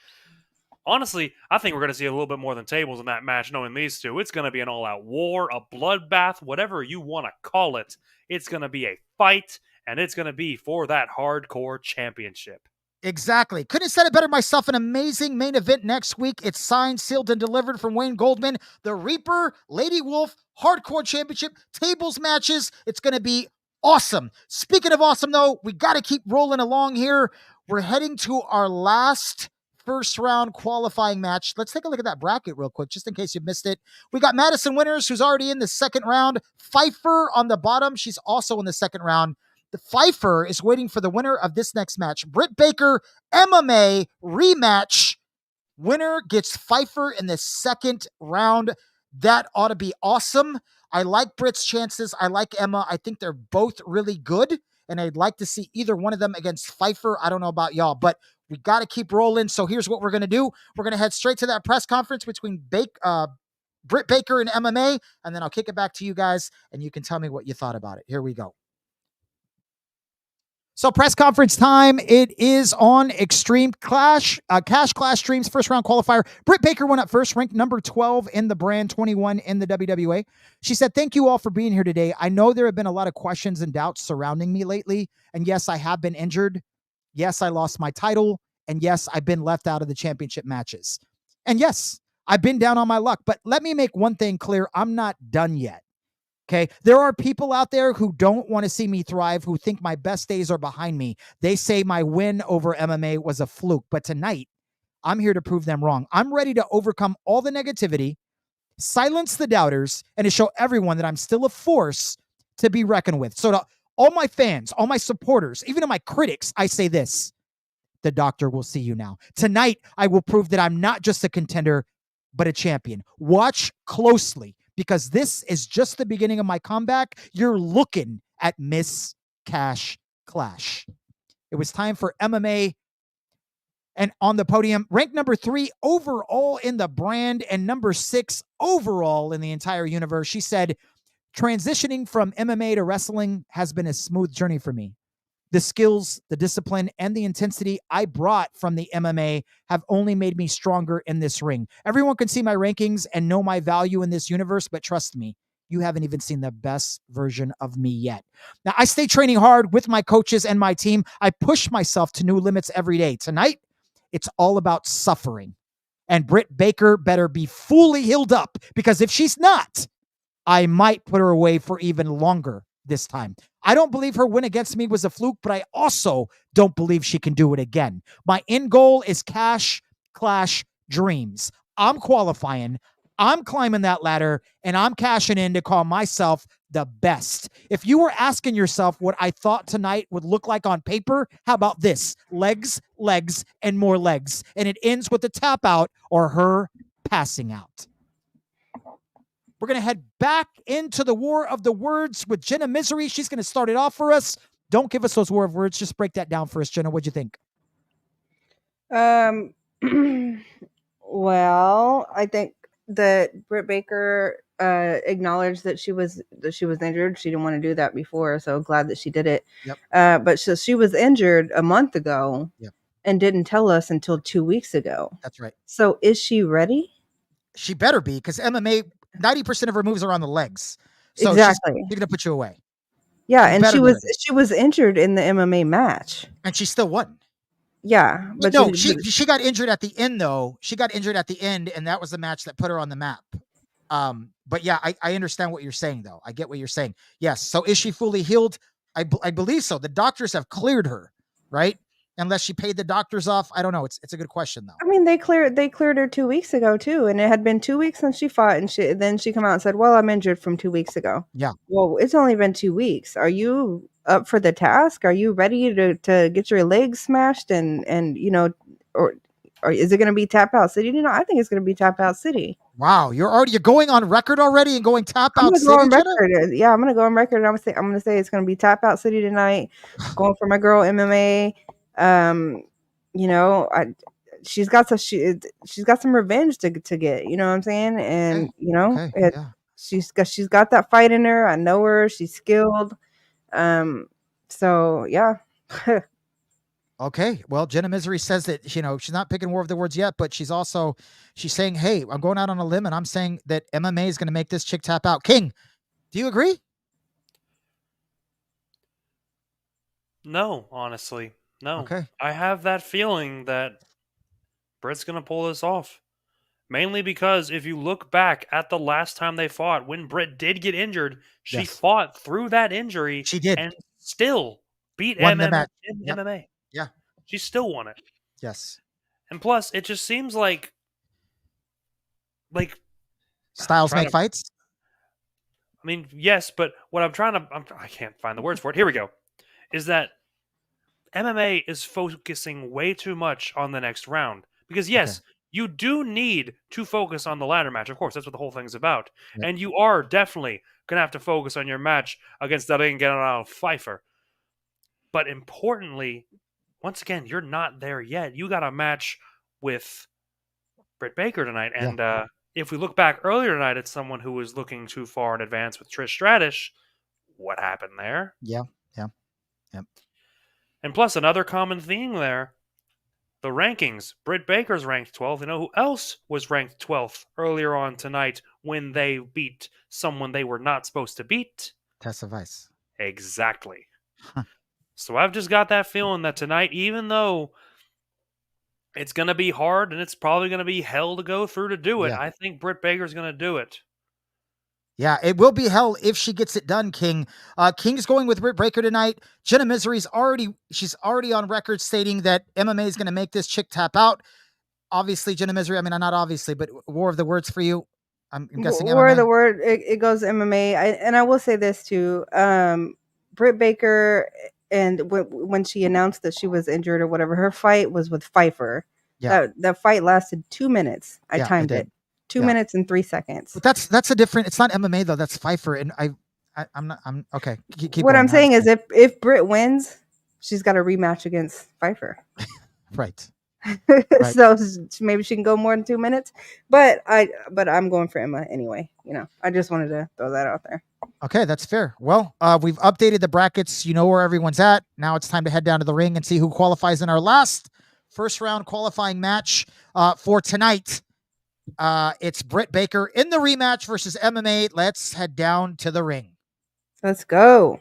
Honestly, I think we're going to see a little bit more than tables in that match, knowing these two. It's going to be an all-out war, a bloodbath, whatever you want to call it. It's going to be a fight, and it's going to be for that hardcore championship. Exactly. Couldn't have said it better myself. An amazing main event next week. It's signed, sealed, and delivered from Wayne Goldman. The Reaper, Lady Wolf, Hardcore Championship, tables matches. It's going to be awesome. Speaking of awesome, though, we got to keep rolling along here. We're heading to our last first round qualifying match. Let's take a look at that bracket real quick, just in case you missed it. We got Madison Winters, who's already in the second round. Pfeiffer on the bottom. She's also in the second round. The Pfeiffer is waiting for the winner of this next match. Britt Baker, MMA rematch. Winner gets Pfeiffer in the second round. That ought to be awesome. I like Britt's chances. I like Emma. I think they're both really good, and I'd like to see either one of them against Pfeiffer. I don't know about y'all, but we got to keep rolling. So here's what we're going to do. We're going to head straight to that press conference between Britt Baker and MMA, and then I'll kick it back to you guys, and you can tell me what you thought about it. Here we go. So press conference time. It is on Xtreme Clash, Cash Clash Streams first round qualifier. Britt Baker went up first, ranked number 12 in the brand, 21 in the WWA. She said, "Thank you all for being here today. I know there have been a lot of questions and doubts surrounding me lately. And yes, I have been injured. Yes, I lost my title. And yes, I've been left out of the championship matches. And yes, I've been down on my luck. But let me make one thing clear. I'm not done yet. Okay, there are people out there who don't want to see me thrive, who think my best days are behind me. They say my win over MMA was a fluke, but tonight, I'm here to prove them wrong. I'm ready to overcome all the negativity, silence the doubters, and to show everyone that I'm still a force to be reckoned with. So to all my fans, all my supporters, even to my critics, I say this: the doctor will see you now. Tonight, I will prove that I'm not just a contender, but a champion. Watch closely, because this is just the beginning of my comeback. You're looking at Miss Cash Clash. It was time for MMA. And on the podium, ranked number 3 overall in the brand and number 6 overall in the entire universe. She said, "Transitioning from MMA to wrestling has been a smooth journey for me. The skills, the discipline, and the intensity I brought from the MMA have only made me stronger in this ring. Everyone can see my rankings and know my value in this universe, but trust me, you haven't even seen the best version of me yet. Now, I stay training hard with my coaches and my team. I push myself to new limits every day. Tonight, it's all about suffering. And Britt Baker better be fully healed up, because if she's not, I might put her away for even longer this time. I don't believe her win against me was a fluke, but I also don't believe she can do it again. My end goal is Cash Clash Dreams. I'm qualifying, I'm climbing that ladder, and I'm cashing in to call myself the best. If you were asking yourself what I thought tonight would look like on paper, how about this? Legs, legs, and more legs. And it ends with a tap out or her passing out." We're going to head back into the War of the Words with Jenna Misery. She's going to start it off for us. Don't give us those War of Words. Just break that down for us, Jenna. What'd you think? Well, I think that Britt Baker acknowledged that she was injured. She didn't want to do that before, so glad that she did it. Yep. But she was injured a month ago. Yep. And didn't tell us until 2 weeks ago. That's right. So is she ready? She better be, because MMA, 90% of her moves are on the legs. So exactly. She's going to put you away. Yeah, and she was injured in the MMA match. And she still won. Yeah. But no, she got injured at the end, though. She got injured at the end, and that was the match that put her on the map. But yeah, I understand what you're saying, though. I get what you're saying. Yes. So is she fully healed? I believe so. The doctors have cleared her, right? Unless she paid the doctors off. I don't know. It's a good question, though. I mean, they cleared her 2 weeks ago, too. And it had been 2 weeks since she fought. And then she came out and said, "Well, I'm injured from 2 weeks ago." Yeah. Well, it's only been 2 weeks. Are you up for the task? Are you ready to get your legs smashed and or is it going to be Tap Out City? I think it's going to be Tap Out City. Wow, you're going on record already and going Tap Out City. Yeah, I'm going to go on record. And I'm going to say it's going to be Tap Out City tonight. Going for my girl MMA. She's got some revenge to get. You know what I'm saying? And okay. Yeah. She's got that fight in her. I know her. She's skilled. So yeah. Okay. Well, Jenna Misery says that, she's not picking war of the words yet, but she's saying, hey, I'm going out on a limb and I'm saying that MMA is going to make this chick tap out. King, do you agree? No, honestly. No. Okay. I have that feeling that Britt's going to pull this off. Mainly because if you look back at the last time they fought, when Britt did get injured, she Yes. fought through that injury. She did. And still beat Won the MMA match. in Yep. MMA. Yeah. She still won it. Yes. And plus, it just seems like Styles trying make to- fights. I mean, yes, but what I can't find the words for it. Here we go. Is that MMA is focusing way too much on the next round. Because yes, you do need to focus on the ladder match. Of course, that's what the whole thing's about. Yep. And you are definitely going to have to focus on your match against that General Pfeiffer. But importantly, once again, you're not there yet. You got a match with Britt Baker tonight. And if we look back earlier tonight at someone who was looking too far in advance with Trish Stratus, what happened there? Yeah. And plus, another common theme there, the rankings. Britt Baker's ranked 12th. You know who else was ranked 12th earlier on tonight when they beat someone they were not supposed to beat? Tessa Vice. Exactly. So I've just got that feeling that tonight, even though it's going to be hard and it's probably going to be hell to go through to do it, I think Britt Baker's going to do it. Yeah, it will be hell if she gets it done, King. King's going with Britt Baker tonight. Jenna Misery's already on record stating that MMA is going to make this chick tap out. Obviously, Jenna Misery, I mean, not obviously, but war of the words for you. I'm guessing War MMA. of the word, it goes MMA. And I will say this too. Britt Baker, and when she announced that she was injured or whatever, her fight was with Pfeiffer. Yeah. That fight lasted 2 minutes. I Yeah, timed it it. 2 minutes and 3 seconds. But that's a different. It's not MMA though. That's Pfeiffer, and I'm okay. Keep what going. I'm saying is, if Britt wins, she's got a rematch against Pfeiffer. Right. So maybe she can go more than 2 minutes. But I'm going for Emma anyway. I just wanted to throw that out there. Okay, that's fair. Well, we've updated the brackets. You know where everyone's at. Now it's time to head down to the ring and see who qualifies in our last first round qualifying match for tonight. It's Britt Baker in the rematch versus MMA. Let's head down to the ring. Let's go.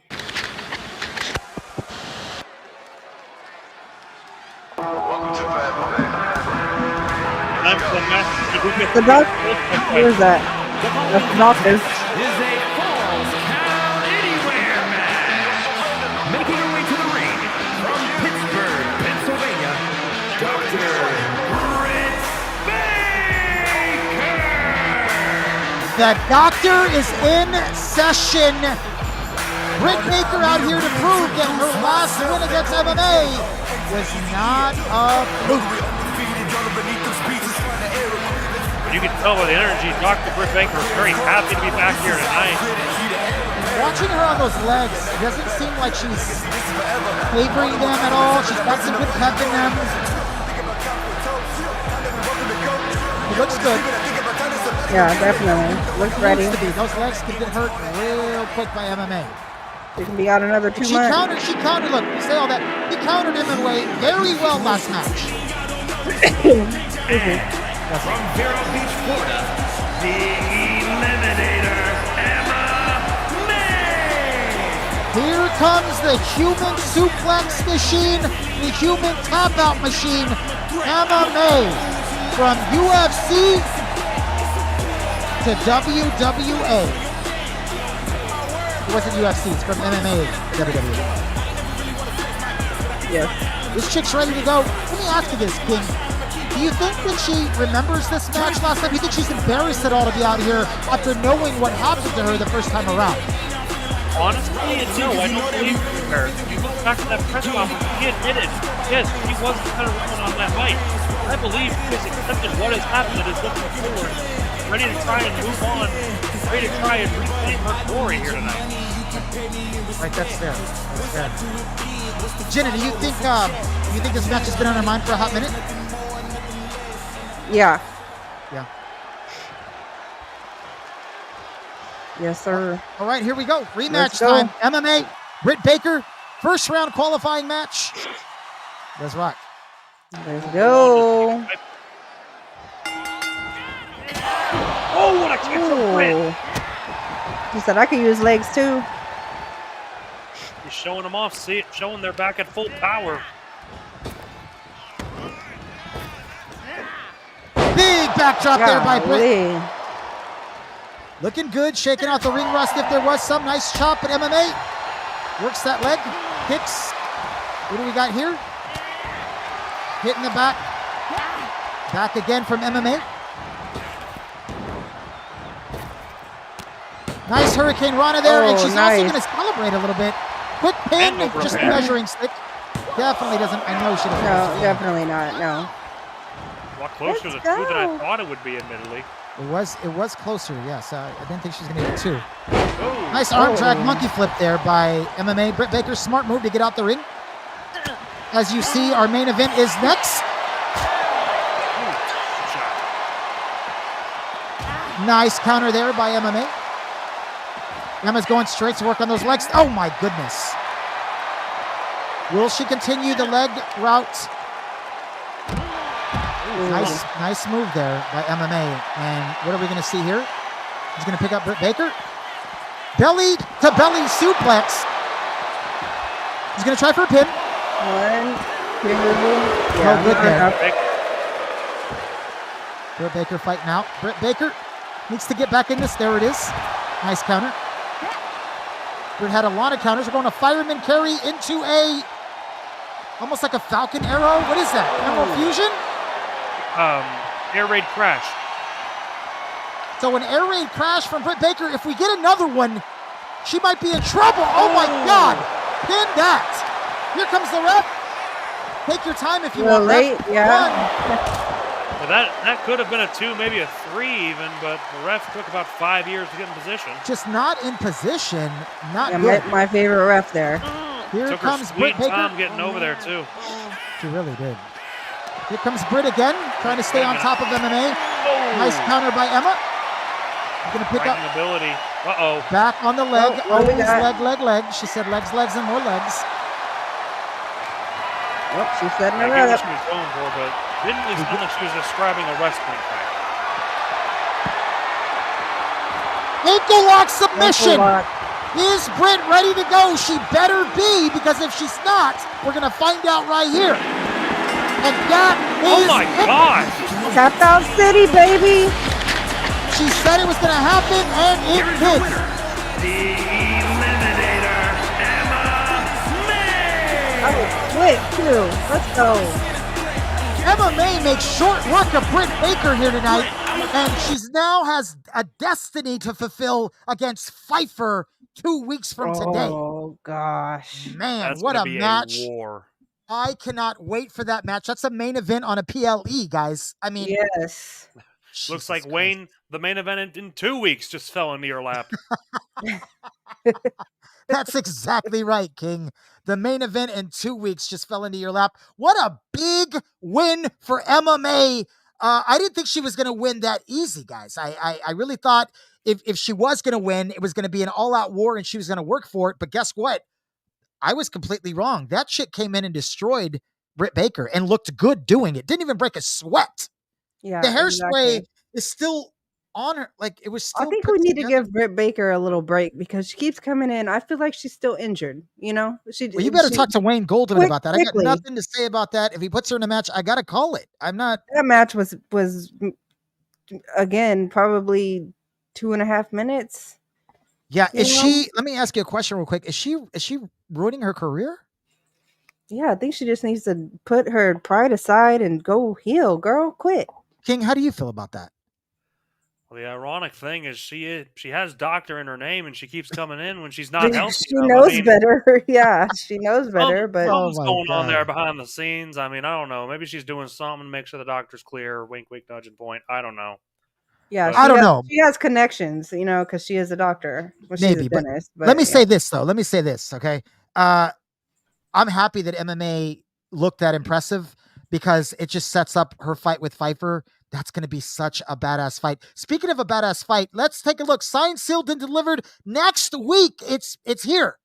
The doctor. Who is that? That's the doctor. Is a Falls Count Anywhere match. Making her way to the ring from Pittsburgh, Pennsylvania, Dr. Britt Baker. The doctor is in session. Britt Baker out here to prove that her last win against MMA was not a fluke. You can tell by the energy, Dr. Britt Baker is very happy to be back here tonight. Watching her on those legs, it doesn't seem like she's favoring them at all. She's got some good pep in them. She looks good. Yeah, definitely. Looks ready. Those legs can get hurt real quick by MMA. She can be out another 2 months. She countered, look, you say all that. He countered MMA very well last match. From Vero Beach, Florida, the Eliminator, Emma May. Here comes the human suplex machine, the human tap-out machine, Emma May. From UFC to WWA. It wasn't UFC, it's from MMA to WWE. Yes. This chick's ready to go. Let me ask you this, King. Do you think that she remembers this match last time? Do you think she's embarrassed at all to be out here after knowing what happened to her the first time around? Honestly, no, I don't believe her. If you look back to that press conference, he admitted, yes, he was the better woman on that night. I believe he has accepted what has happened and is looking forward, ready to try and move on, ready to try and reclaim her glory here tonight. Right, that's fair. That's fair. Jenna, do you think this match has been on her mind for a hot minute? Yeah. Yeah. Yes, sir. All right, here we go. Rematch Let's go. time. MMA. Britt Baker, first round qualifying match. Let's rock. Let's go. Oh, what a kick from Britt! Ooh. He said I could use legs too. He's showing them off, showing they're back at full power. Big backdrop there by Britt. Golly. Looking good, shaking out the ring rust if there was some. Nice chop at MMA. Works that leg, kicks. What do we got here? Hitting the back. Back again from MMA. Nice Hurricane Rana there, and she's also going to celebrate a little bit. Quick pin, just a measuring stick. Definitely doesn't, I know she doesn't. No, definitely not, no. A lot closer to 2 than I thought it would be, admittedly. It was closer, yes. I didn't think she was going to get 2. Oh. Nice arm drag monkey flip there by MMA. Britt Baker, smart move to get out the ring. As you see, our main event is next. Nice counter there by MMA. Emma's going straight to work on those legs. Oh my goodness. Will she continue the leg route? Nice move there by MMA. And what are we going to see here? He's going to pick up Britt Baker. Belly to belly suplex. He's going to try for a pin. 1, 2. No good there. Britt Baker fighting out. Britt Baker needs to get back in this. There it is. Nice counter. Britt had a lot of counters. We're going to fireman carry into almost like a Falcon arrow. What is that? Emerald fusion? Air raid crash. So an air raid crash from Britt Baker. If we get another one, she might be in trouble. Oh my God. Pin that. Here comes the ref. Take your time if you want. Late, yeah. Well, that could have been a 2, maybe a 3 even, but the ref took about 5 years to get in position. Just not in position. Not good. My favorite ref there. Here Took comes her sweet Britt Baker. time getting over there too. She really did. Here comes Britt again, trying to stay on top of MMA. Nice counter by Emma. Going to pick up. Ability. Uh-oh. Back on the leg. Always leg. She said legs, and more legs. Oh, she's setting I her get what up. she was going for, but didn't really sound like she was describing a wrestling fight. Ankle lock submission. Ankle lock. Is Britt ready to go? She better be, because if she's not, we're going to find out right here. And that is Oh my God! Tap out City, baby. She said it was going to happen, and it Here is did. your winner, the Eliminator, Emma May. That was quick, too. Let's go. Emma May makes short work of Britt Baker here tonight, and she's now has a destiny to fulfill against Pfeiffer 2 weeks from today. Oh, gosh. Man, That's what gonna a be match. A war. I cannot wait for that match. That's a main event on a PLE, guys. I mean, Yes. Looks Jesus like Christ. Wayne, the main event in 2 weeks, just fell into your lap. That's exactly right, King. The main event in 2 weeks just fell into your lap. What a big win for Emma May. I didn't think she was going to win that easy, guys. I really thought if she was going to win, it was going to be an all-out war and she was going to work for it. But guess what? I was completely wrong. That chick came in and destroyed Britt Baker and looked good doing it. Didn't even break a sweat. Yeah. The hairspray exactly. is still on her. Like, it was still I think put we need to together. give Britt Baker a little break because she keeps coming in. I feel like she's still injured, you know? Well, you better talk to Wayne Goldman about that. quickly. I got nothing to say about that. If he puts her in a match, I got to call it. I'm not. That match was again, probably 2.5 minutes. Yeah. You Is know? she, let me ask you a question real quick. Is she ruining her career? Yeah, I think she just needs to put her pride aside and go heal, girl. Quit. King, how do you feel about that? Well, the ironic thing is she has doctor in her name and she keeps coming in when she's not healthy. She knows better. Yeah, she knows better. But something's Oh my going on there God. behind the scenes. I mean, I don't know. Maybe she's doing something to make sure the doctor's clear. Wink, wink, nudge, and point. I don't know. yeah, I don't know. She has connections, you know, because she is a doctor. Well, she's Maybe, a but dentist. But Let me yeah. say this, though. Let me say this, okay? I'm happy that MMA looked that impressive because it just sets up her fight with Pfeiffer. That's going to be such a badass fight. Speaking of a badass fight, let's take a look. Signed, sealed, and delivered next week. It's here.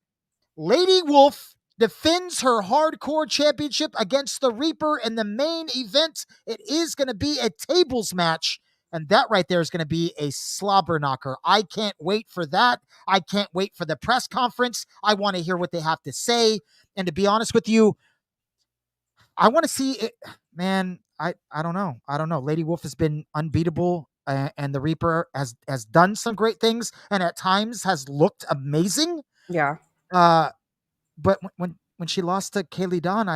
Lady Wolf defends her hardcore championship against the Reaper in the main event. It is going to be a tables match, and that right there is going to be a slobber knocker. I can't wait for that. I can't wait for the press conference. I want to hear what they have to say. And to be honest with you, I want to see it, man. I don't know. I don't know. Lady Wolf has been unbeatable, and the Reaper has done some great things, and at times has looked amazing. Yeah. But when she lost to Kaylee Dawn,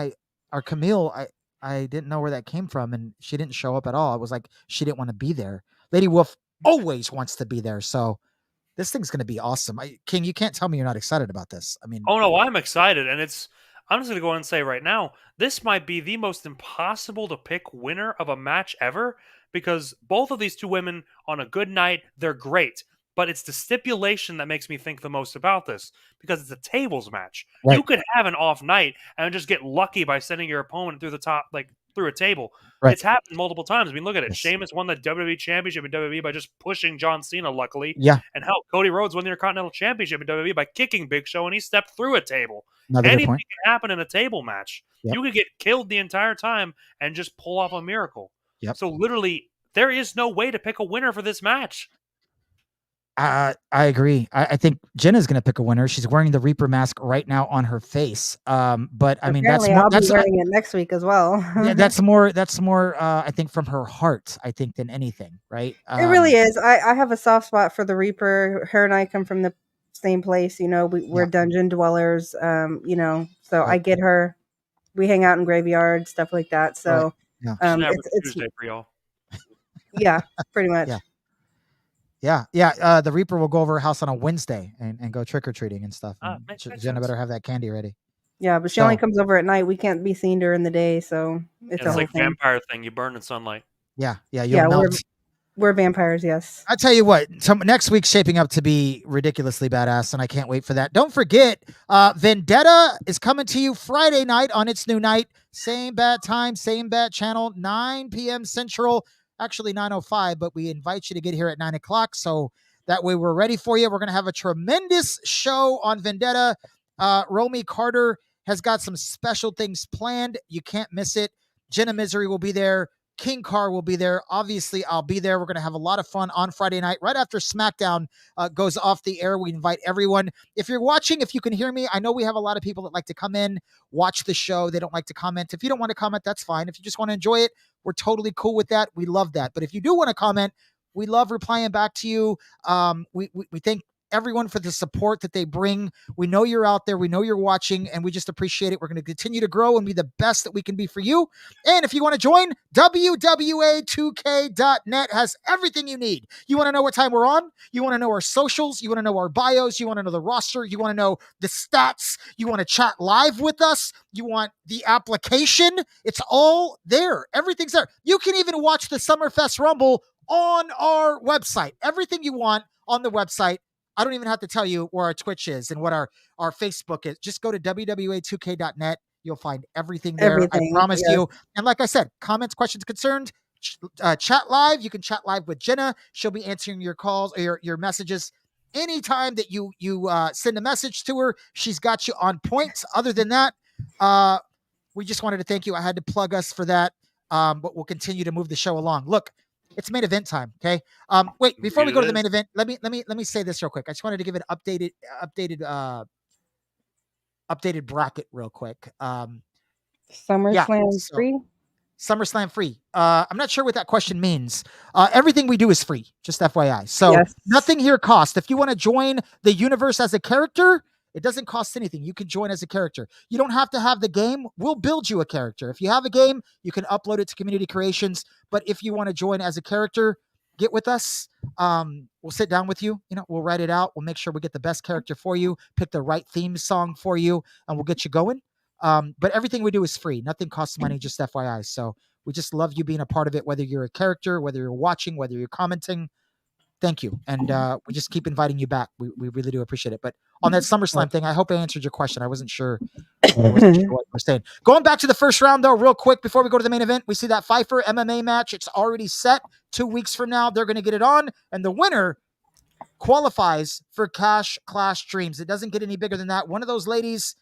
or Camille, I didn't know where that came from, and she didn't show up at all. It was like she didn't want to be there. Lady Wolf always wants to be there, so this thing's going to be awesome. King, you can't tell me you're not excited about this. I mean, Oh no, I'm excited, and I'm just gonna go ahead and say right now, this might be the most impossible to pick winner of a match ever, because both of these two women on a good night, they're great. But it's the stipulation that makes me think the most about this, because it's a tables match. Right. You could have an off night and just get lucky by sending your opponent through the top, like through a table. Right. It's happened multiple times. I mean, look at it. Yes. Sheamus won the WWE Championship in WWE by just pushing John Cena, luckily. Yeah. And hell, Cody Rhodes won the Intercontinental Championship in WWE by kicking Big Show, and he stepped through a table. Another good Anything point. can happen in a table match. Yep. You could get killed the entire time and just pull off a miracle. Yep. So literally, there is no way to pick a winner for this match. I agree. I think Jenna's going to pick a winner. She's wearing the Reaper mask right now on her face. But I mean, Apparently, that's more. I'll That's be wearing it next week as well. yeah, that's more. That's more. I think from her heart. I think than anything. Right. It really is. I have a soft spot for the Reaper. Her and I come from the same place. You know, we're Yeah. dungeon dwellers. You know, so I Right. get her. We hang out in graveyards, stuff like that. So, Yeah. Never it's Tuesday for y'all. yeah, pretty much. Yeah. The Reaper will go over her house on a Wednesday and go trick or treating and stuff. And Makes Jenna sense. better have that candy ready. Yeah, but she only So- comes over at night. We can't be seen during the day, so it's It's a whole like thing. vampire thing. You burn in sunlight. Yeah. You'll Yeah, melt. we're vampires. Yes. I tell you what, next week's shaping up to be ridiculously badass, and I can't wait for that. Don't forget, Vendetta is coming to you Friday night on its new night. Same bad time, same bad channel, 9 p.m. Central. Actually 9:05, but we invite you to get here at 9 o'clock, so that way we're ready for you. We're going to have a tremendous show on Vendetta. Romy Carter has got some special things planned. You can't miss it. Jenna Misery will be there. King Carr will be there. Obviously, I'll be there. We're going to have a lot of fun on Friday night. Right after SmackDown goes off the air, we invite everyone. If you're watching, if you can hear me, I know we have a lot of people that like to come in, watch the show. They don't like to comment. If you don't want to comment, that's fine. If you just want to enjoy it, we're totally cool with that. We love that. But if you do want to comment, we love replying back to you. We thank everyone for the support that they bring. We know you're out there. We know you're watching, and we just appreciate it. We're going to continue to grow and be the best that we can be for you. And if you want to join, WWA2K.net has everything you need. You want to know what time we're on? You want to know our socials? You want to know our bios? You want to know the roster? You want to know the stats? You want to chat live with us? You want the application? It's all there. Everything's there. You can even watch the Summerfest Rumble on our website. Everything you want on the website. I don't even have to tell you where our Twitch is and what our Facebook is. Just go to WWA2K.net. You'll find everything there. Everything, I promise yes. you. And like I said, comments, questions, concerns, chat live. You can chat live with Jenna. She'll be answering your calls or your messages anytime that you send a message to her. She's got you on point. Other than that, we just wanted to thank you. I had to plug us for that, but we'll continue to move the show along. Look, it's main event time. Okay. Wait, before we go to the main event, let me say this real quick. I just wanted to give an updated bracket real quick. SummerSlam so- free. SummerSlam free. I'm not sure what that question means. Everything we do is free, just FYI. So Yes. nothing here costs. If you want to join the universe as a character, it doesn't cost anything. You can join as a character. You don't have to have the game. We'll build you a character. If you have a game, you can upload it to Community Creations. But if you want to join as a character, get with us. We'll sit down with you. We'll write it out. We'll make sure we get the best character for you, pick the right theme song for you, and we'll get you going. But everything we do is free. Nothing costs money, just FYI. So we just love you being a part of it, whether you're a character, whether you're watching, whether you're commenting. Thank you. And we just keep inviting you back. We really do appreciate it. But on that SummerSlam thing, I hope I answered your question. I wasn't sure. I wasn't sure what you were saying. Going back to the first round, though, real quick before we go to the main event, we see that Pfeiffer MMA match. It's already set. 2 weeks from now, they're going to get it on. And the winner qualifies for Cash Clash Dreams. It doesn't get any bigger than that. One of those ladies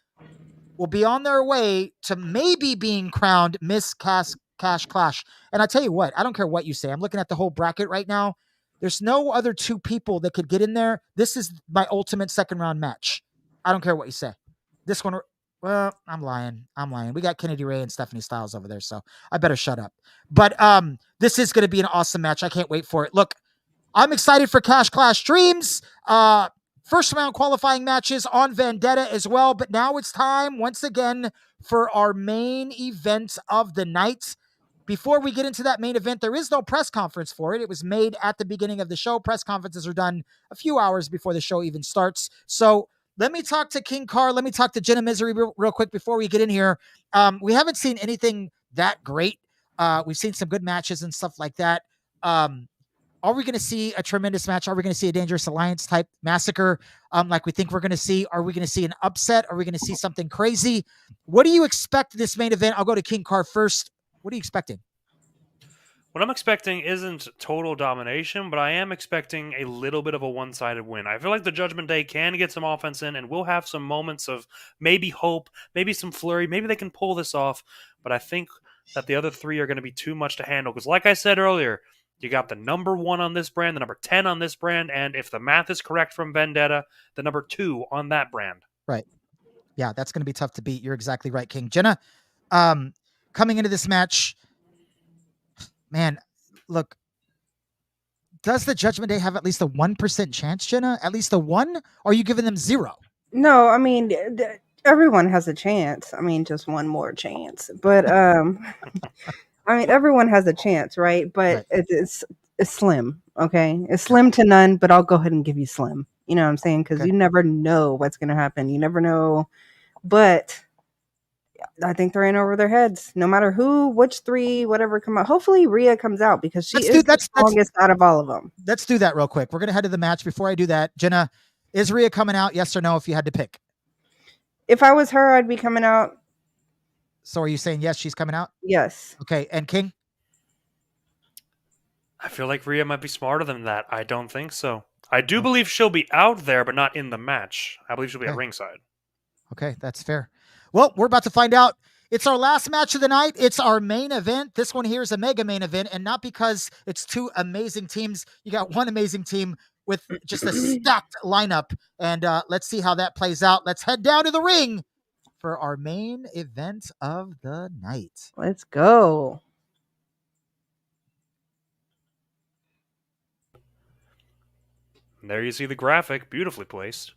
will be on their way to maybe being crowned Miss Cash Clash. And I tell you what, I don't care what you say. I'm looking at the whole bracket right now. There's no other two people that could get in there. This is my ultimate second round match. I don't care what you say. This one, well, I'm lying. We got Kennedy Ray and Stephanie Styles over there, so I better shut up. But this is going to be an awesome match. I can't wait for it. Look, I'm excited for Cash Clash Dreams. First round qualifying matches on Vendetta as well. But now it's time, once again, for our main event of the night. Before we get into that main event, there is no press conference for it. It was made at the beginning of the show. Press conferences are done a few hours before the show even starts. So let me talk to King Carr. Let me talk to Jenna Misery real quick before we get in here. We haven't seen anything that great. We've seen some good matches and stuff like that. Are we going to see a tremendous match? Are we going to see a Dangerous Alliance type massacre like we think we're going to see? Are we going to see an upset? Are we going to see something crazy? What do you expect this main event? I'll go to King Carr first. What are you expecting? What I'm expecting isn't total domination, but I am expecting a little bit of a one-sided win. I feel like the Judgment Day can get some offense in, and we'll have some moments of maybe hope, maybe some flurry. Maybe they can pull this off, but I think that the other three are going to be too much to handle. Because like I said earlier, you got the number 1 on this brand, the number 10 on this brand, and if the math is correct from Vendetta, the number 2 on that brand. Right. Yeah, that's going to be tough to beat. You're exactly right, King. Jenna, coming into this match, man, look, does the Judgment Day have at least a 1% chance, Jenna? At least a 1? Or are you giving them 0? No, I mean, everyone has a chance. I mean, just one more chance. But, I mean, everyone has a chance, right? But Right. it's slim, okay? It's slim to none, but I'll go ahead and give you slim. You know what I'm saying? Because Okay. you never know what's going to happen. You never know. But I think they're in over their heads. No matter who, which 3, whatever come out. Hopefully Rhea comes out because she is the strongest out of all of them. Let's do that real quick. We're going to head to the match. Before I do that, Jenna, is Rhea coming out? Yes or no, if you had to pick? If I was her, I'd be coming out. So are you saying yes, she's coming out? Yes. Okay, and King? I feel like Rhea might be smarter than that. I don't think so. I do believe she'll be out there, but not in the match. I believe she'll be at ringside. Okay, that's fair. Well, we're about to find out. It's our last match of the night. It's our main event. This one here is a mega main event, and not because it's 2 amazing teams. You got one amazing team with just a stacked lineup, and let's see how that plays out. Let's head down to the ring for our main event of the night. Let's go. And there you see the graphic, beautifully placed.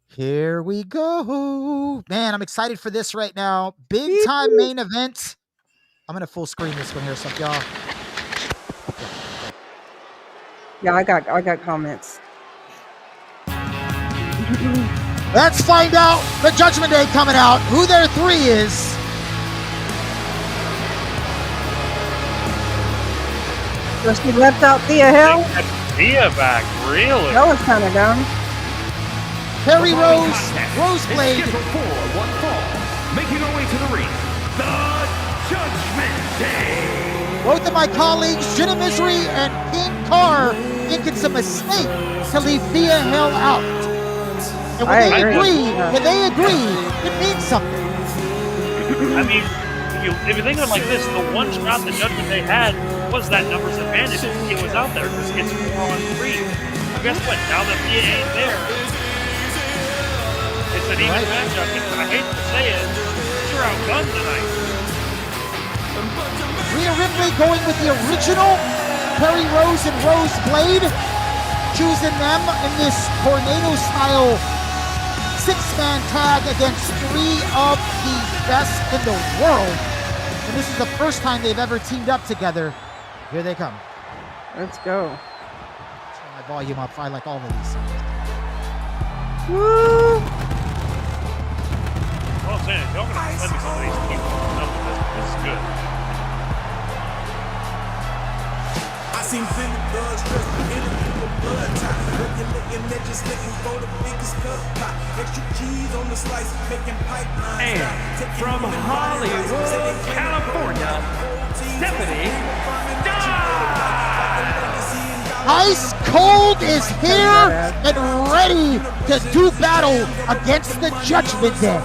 Here we go. Man, I'm excited for this right now. Big time main event. I'm going to full screen this one here, so if y'all. Yeah, I got comments. Let's find out the Judgment Day coming out, who their 3 is. So she left out Thea Hill. Thea back, really? That was kind of dumb. Perry The following Rose, contest Roseblade. is scheduled for one fall. Making our way to the ring, the Judgment Day. Both of my colleagues, Jenna Misery and King Carr, think it's a mistake to leave Thea Hill out. And when I they agree, it means something. I mean, if you think of it like this, the one shot the Judgment Day had was that numbers advantage. It was out there because it's 4 on 3. But guess what? Now that Thea ain't there, it's an even matchup. And I hate to say it, you're outgunned tonight. Rhea Ripley going with the original Perry Rose and Roseblade, choosing them in this tornado-style 6-man tag against 3 of the best in the world. And this is the first time they've ever teamed up together. Here they come. Let's go. Turn my volume up. I like all of these songs. Woo! Well, I'm saying, if y'all gonna send me some of these, keep going up with this. This is good. seen plenty thugs dressed in a blood tie, regulating legislating for the biggest cut pie. Extra cheese on the slice, making pipelines. And from Hollywood, California, Stephanie Ice Cold is here and ready to do battle against the Judgment Day.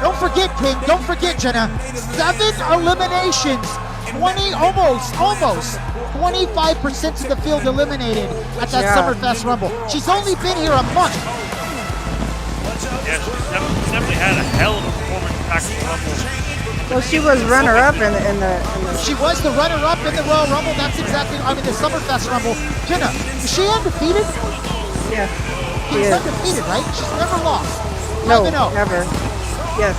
Don't forget, King. Don't forget, Jenna. 7 eliminations. 25% of the field eliminated at that Summerfest Rumble. She's only been here a month. Yeah, she definitely had a hell of a performance back in the Rumble. Well, she was runner-up in the. She was the runner-up in the Royal Rumble. That's exactly. I mean, the Summerfest Rumble. Jenna, is she undefeated? Yeah. She's undefeated, right? She's never lost. No, never. Yes.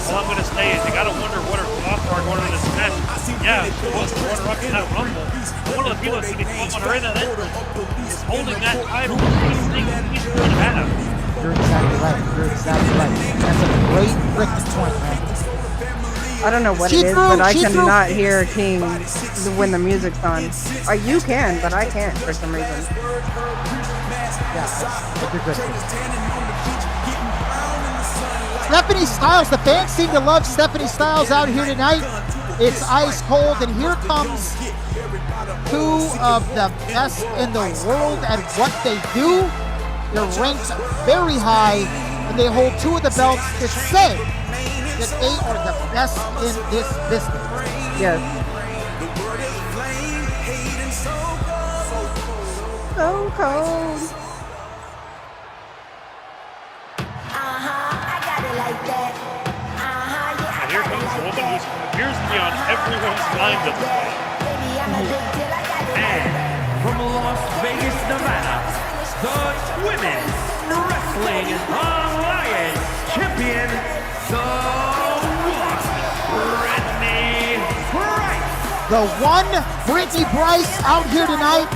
All I'm going to say is you got to wonder what her thoughts are going into this match. Yeah, she was the runner-up in that Rumble. One of the people that's going to be on her in that entrance is holding that title. She's going to have. You're exactly right. You're exactly right. That's a great freaking point, man. I don't know what it is, but I cannot hear King when the music's on. You can, but I can't for some reason. Yeah, you're good. Stephanie Styles, the fans seem to love Stephanie Styles out here tonight. It's ice cold, and here comes 2 of the best in the world at what they do. They're ranked very high, and they hold 2 of the belts to say that they are the best in this business. Yes. So cold. And here comes the woman who appears to be on everyone's mind at the moment. and from Las Vegas, Nevada, the Women's Wrestling Alliance Champion, the one, Brittany The one, Brittany Price. Price out here tonight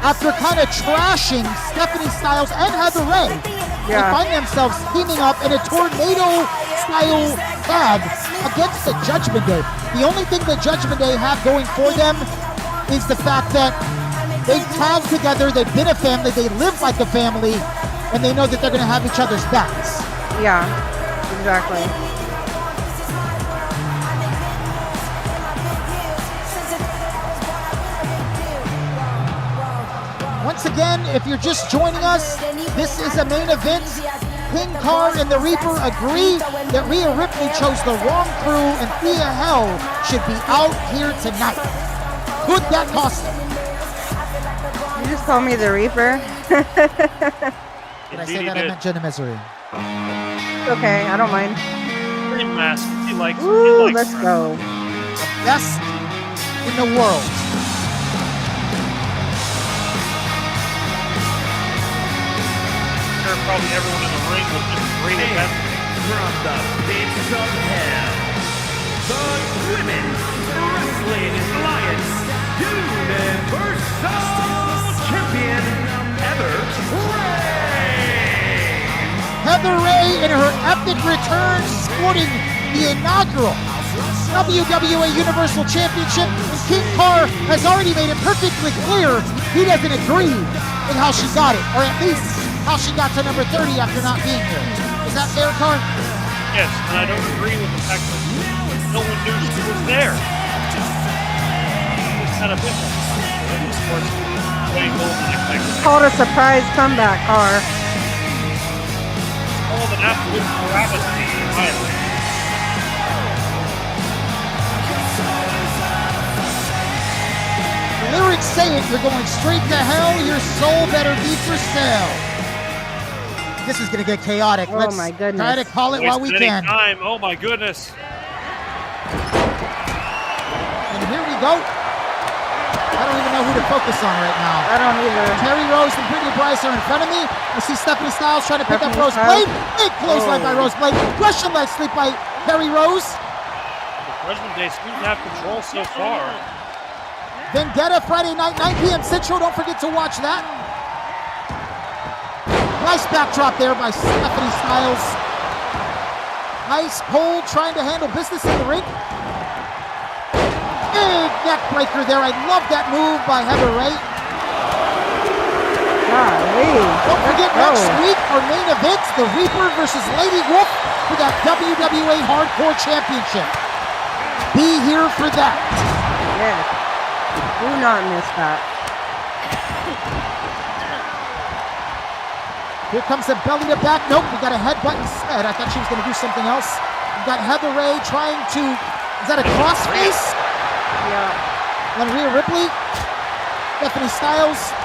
after kind of trashing Stephanie Styles and Heather Ray. They find themselves teaming up in a tornado-style tag against the Judgment Day. The only thing the Judgment Day have going for them is the fact that they tag together, they've been a family, they live like a family, and they know that they're going to have each other's backs. Yeah, exactly. Once again, if you're just joining us, this is a main event. King Carr and the Reaper agree that Rhea Ripley chose the wrong crew and Thea Hell should be out here tonight. Could that cost them? You just called me the Reaper. When I say that, I meant Jenna Misery. Okay, I don't mind. Dream mask. He likes. Ooh, he likes let's go. The best in the world. Probably everyone in the ring will just agree with that. From the pits of hell, the Women's Wrestling Alliance Universal Champion, Heather Ray. Heather Ray in her epic return sporting the inaugural WWE Universal Championship. And King Carr has already made it perfectly clear he doesn't agree with how she got it, or at least how she got to number 30 after not being here. Is that fair, Carr? Yes, and I don't agree with the fact that no one knew she was there. It's kind of different. And of course, Wayne Goldman Called a surprise comeback, Carr. called an absolute travesty in my opinion. The lyrics say it, you're going straight to hell, your soul better be for sale. This is going to get chaotic. Oh, Let's my goodness. try to call it while we Wasting can. time. Oh my goodness. And here we go. I don't even know who to focus on right now. I don't either. Terry Rose and Brittany Price are in front of me. I see Stephanie Styles trying to pick up Rose Stephanie Blade. Big clothesline by Rose Blade. Russian leg sweep by Terry Rose. The Judgment Day seems to have control so far. Vendetta Friday night, 9 p.m. Central. Don't forget to watch that. Nice backdrop there by Stephanie Styles. Ice cold trying to handle business in the ring. Big neck breaker there. I love that move by Heather Ray. Golly. Don't forget next week our main event, the Reaper versus Lady Wolf for that WWA Hardcore Championship. Be here for that. Yes. Do not miss that. Here comes the belly to back. Nope, we got a headbutt instead. I thought she was going to do something else. We got Heather Ray trying to, is that a crossface? Yeah. On Rhea Ripley. Stephanie Styles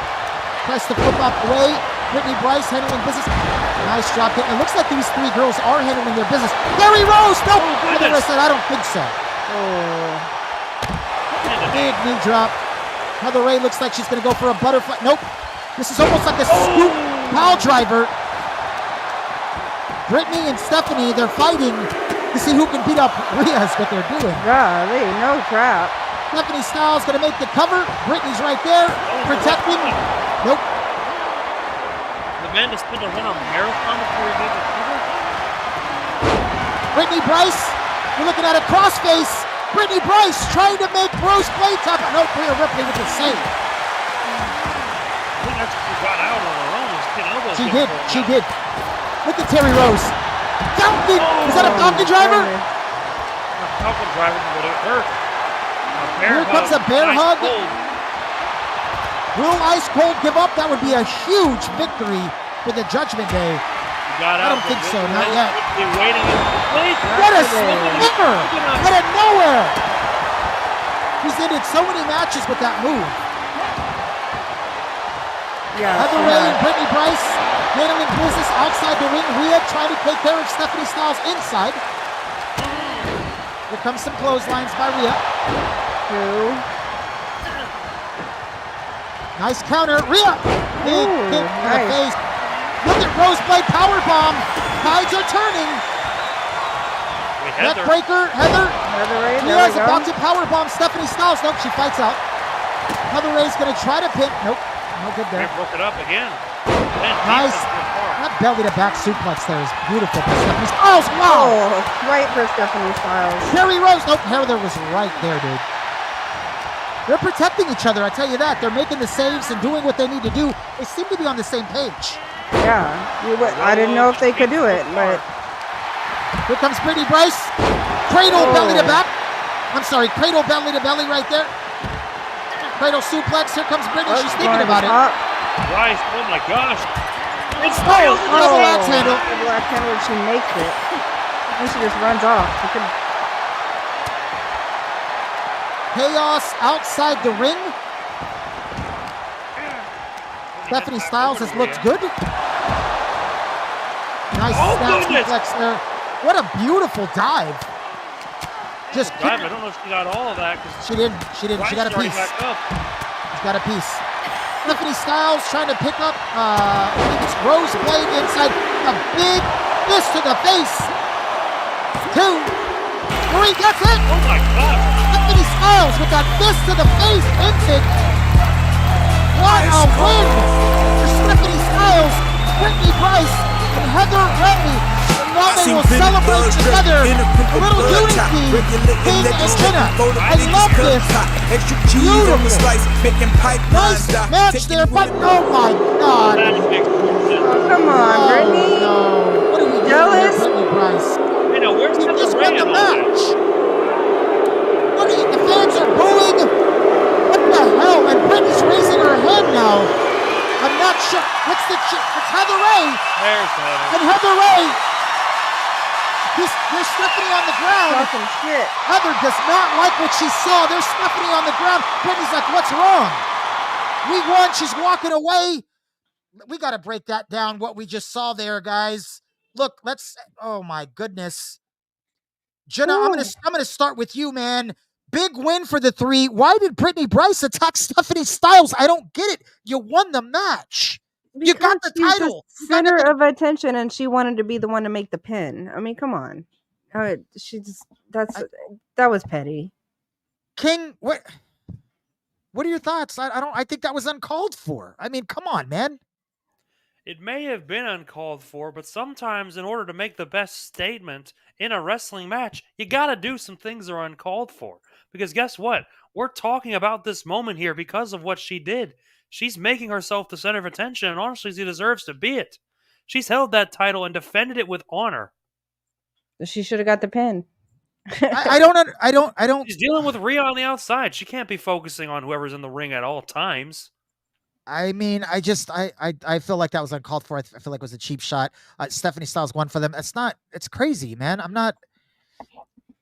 tries to flip off the way. Brittany Bryce handling business. Nice drop hit. It looks like these three girls are handling their business. Terry Rose! Nope! Heather Ray said, I don't think so. Oh. Big knee drop. Heather Ray looks like she's going to go for a butterfly. Nope. This is almost like a scoop pile driver. Brittany and Stephanie, they're fighting to see who can beat up Rhea is what they're doing. Golly, no crap. Stephanie Styles going to make the cover. Brittany's right there, protecting. Nope. The man just spent a run on marathon before he gave the cover. Brittany Bryce, we're looking at a crossface. Brittany Bryce trying to make Rose play tough. Nope, Rhea Ripley with the save. I think that's what she got out on her own. She did. Look at Terry Rose. Falcon! Is that a Falcon driver? A Falcon driver, but it hurt. Here comes a bear hug. Will Ice Cold give up? That would be a huge victory for the Judgment Day. I don't think so, not yet. What a slinger! Out of nowhere! He's ended so many matches with that move. Yeah. Heather Ray and Brittany Bryce handling business outside the ring. Rhea trying to take care of Stephanie Styles inside. Here comes some clotheslines by Rhea. Nice counter. Rhea! Big kick to the face. Look at Roseblade powerbomb. Tides are turning. Neck breaker. Heather Ray. Rhea's about to powerbomb Stephanie Styles. Nope, she fights out. Heather Ray's going to try to pin. Nope. No good there. Broke it up again. Nice. That belly to back suplex there is beautiful for Stephanie Styles. Wow. Oh, right for Stephanie Styles. Terry Rose. Nope, Heather was right there, dude. They're protecting each other, I tell you that. They're making the saves and doing what they need to do. They seem to be on the same page. Yeah. I didn't know if they could do it, but... Here comes Brittany Bryce. Cradle belly to back. I'm sorry, cradle belly to belly right there. Cradle suplex. Here comes Brittany. She's thinking about it. Bryce, oh my gosh. It's Styles. Oh, axe handle. Black handle, she makes it. And she just runs off. Chaos outside the ring. Stephanie Styles has looked good. Nice snap suplex there. What a beautiful dive. Just dive. I don't know if she got all of that. She didn't. She got a piece. She's got a piece. Stephanie Styles trying to pick up I think it's Roseblade inside. A big fist to the face. 2, 3, that's it. Oh my God. Stephanie Styles with that fist to the face ends it. What a win for Stephanie Styles, Brittany Bryce, and Heather Ray. Now they will celebrate together. A little unity, King and Jenna. I love this. Beautiful. Nice match there, but oh my God. Oh, come on, Brittany. No. What are we doing Jealous? here, Brittany Bryce? You know, where's You just won the match. What are you, the fans are booing? What the hell? And Brittany's raising her hand now. I'm not sure. It's Heather Ray. There's Heather. And Heather Ray. There's Stephanie on the ground. Talking shit. Heather does not like what she saw. There's Stephanie on the ground. Brittany's like, what's wrong? We won. She's walking away. We got to break that down, what we just saw there, guys. Look, oh my goodness. Jenna, I'm gonna start with you, man. Big win for the 3. Why did Brittany Bryce attack Stephanie Styles? I don't get it. You won the match. You got the title. She's the center of attention, and she wanted to be the one to make the pin. I mean, come on. That was petty. King, what are your thoughts? I think that was uncalled for. I mean, come on, man. It may have been uncalled for, but sometimes in order to make the best statement in a wrestling match, you got to do some things that are uncalled for. Because guess what? We're talking about this moment here because of what she did. She's making herself the center of attention, and honestly, she deserves to be it. She's held that title and defended it with honor. She should have got the pin. I don't. She's dealing with Rhea on the outside. She can't be focusing on whoever's in the ring at all times. I mean, I feel like that was uncalled for. I feel like it was a cheap shot. Stephanie Styles won for them. It's crazy, man. I don't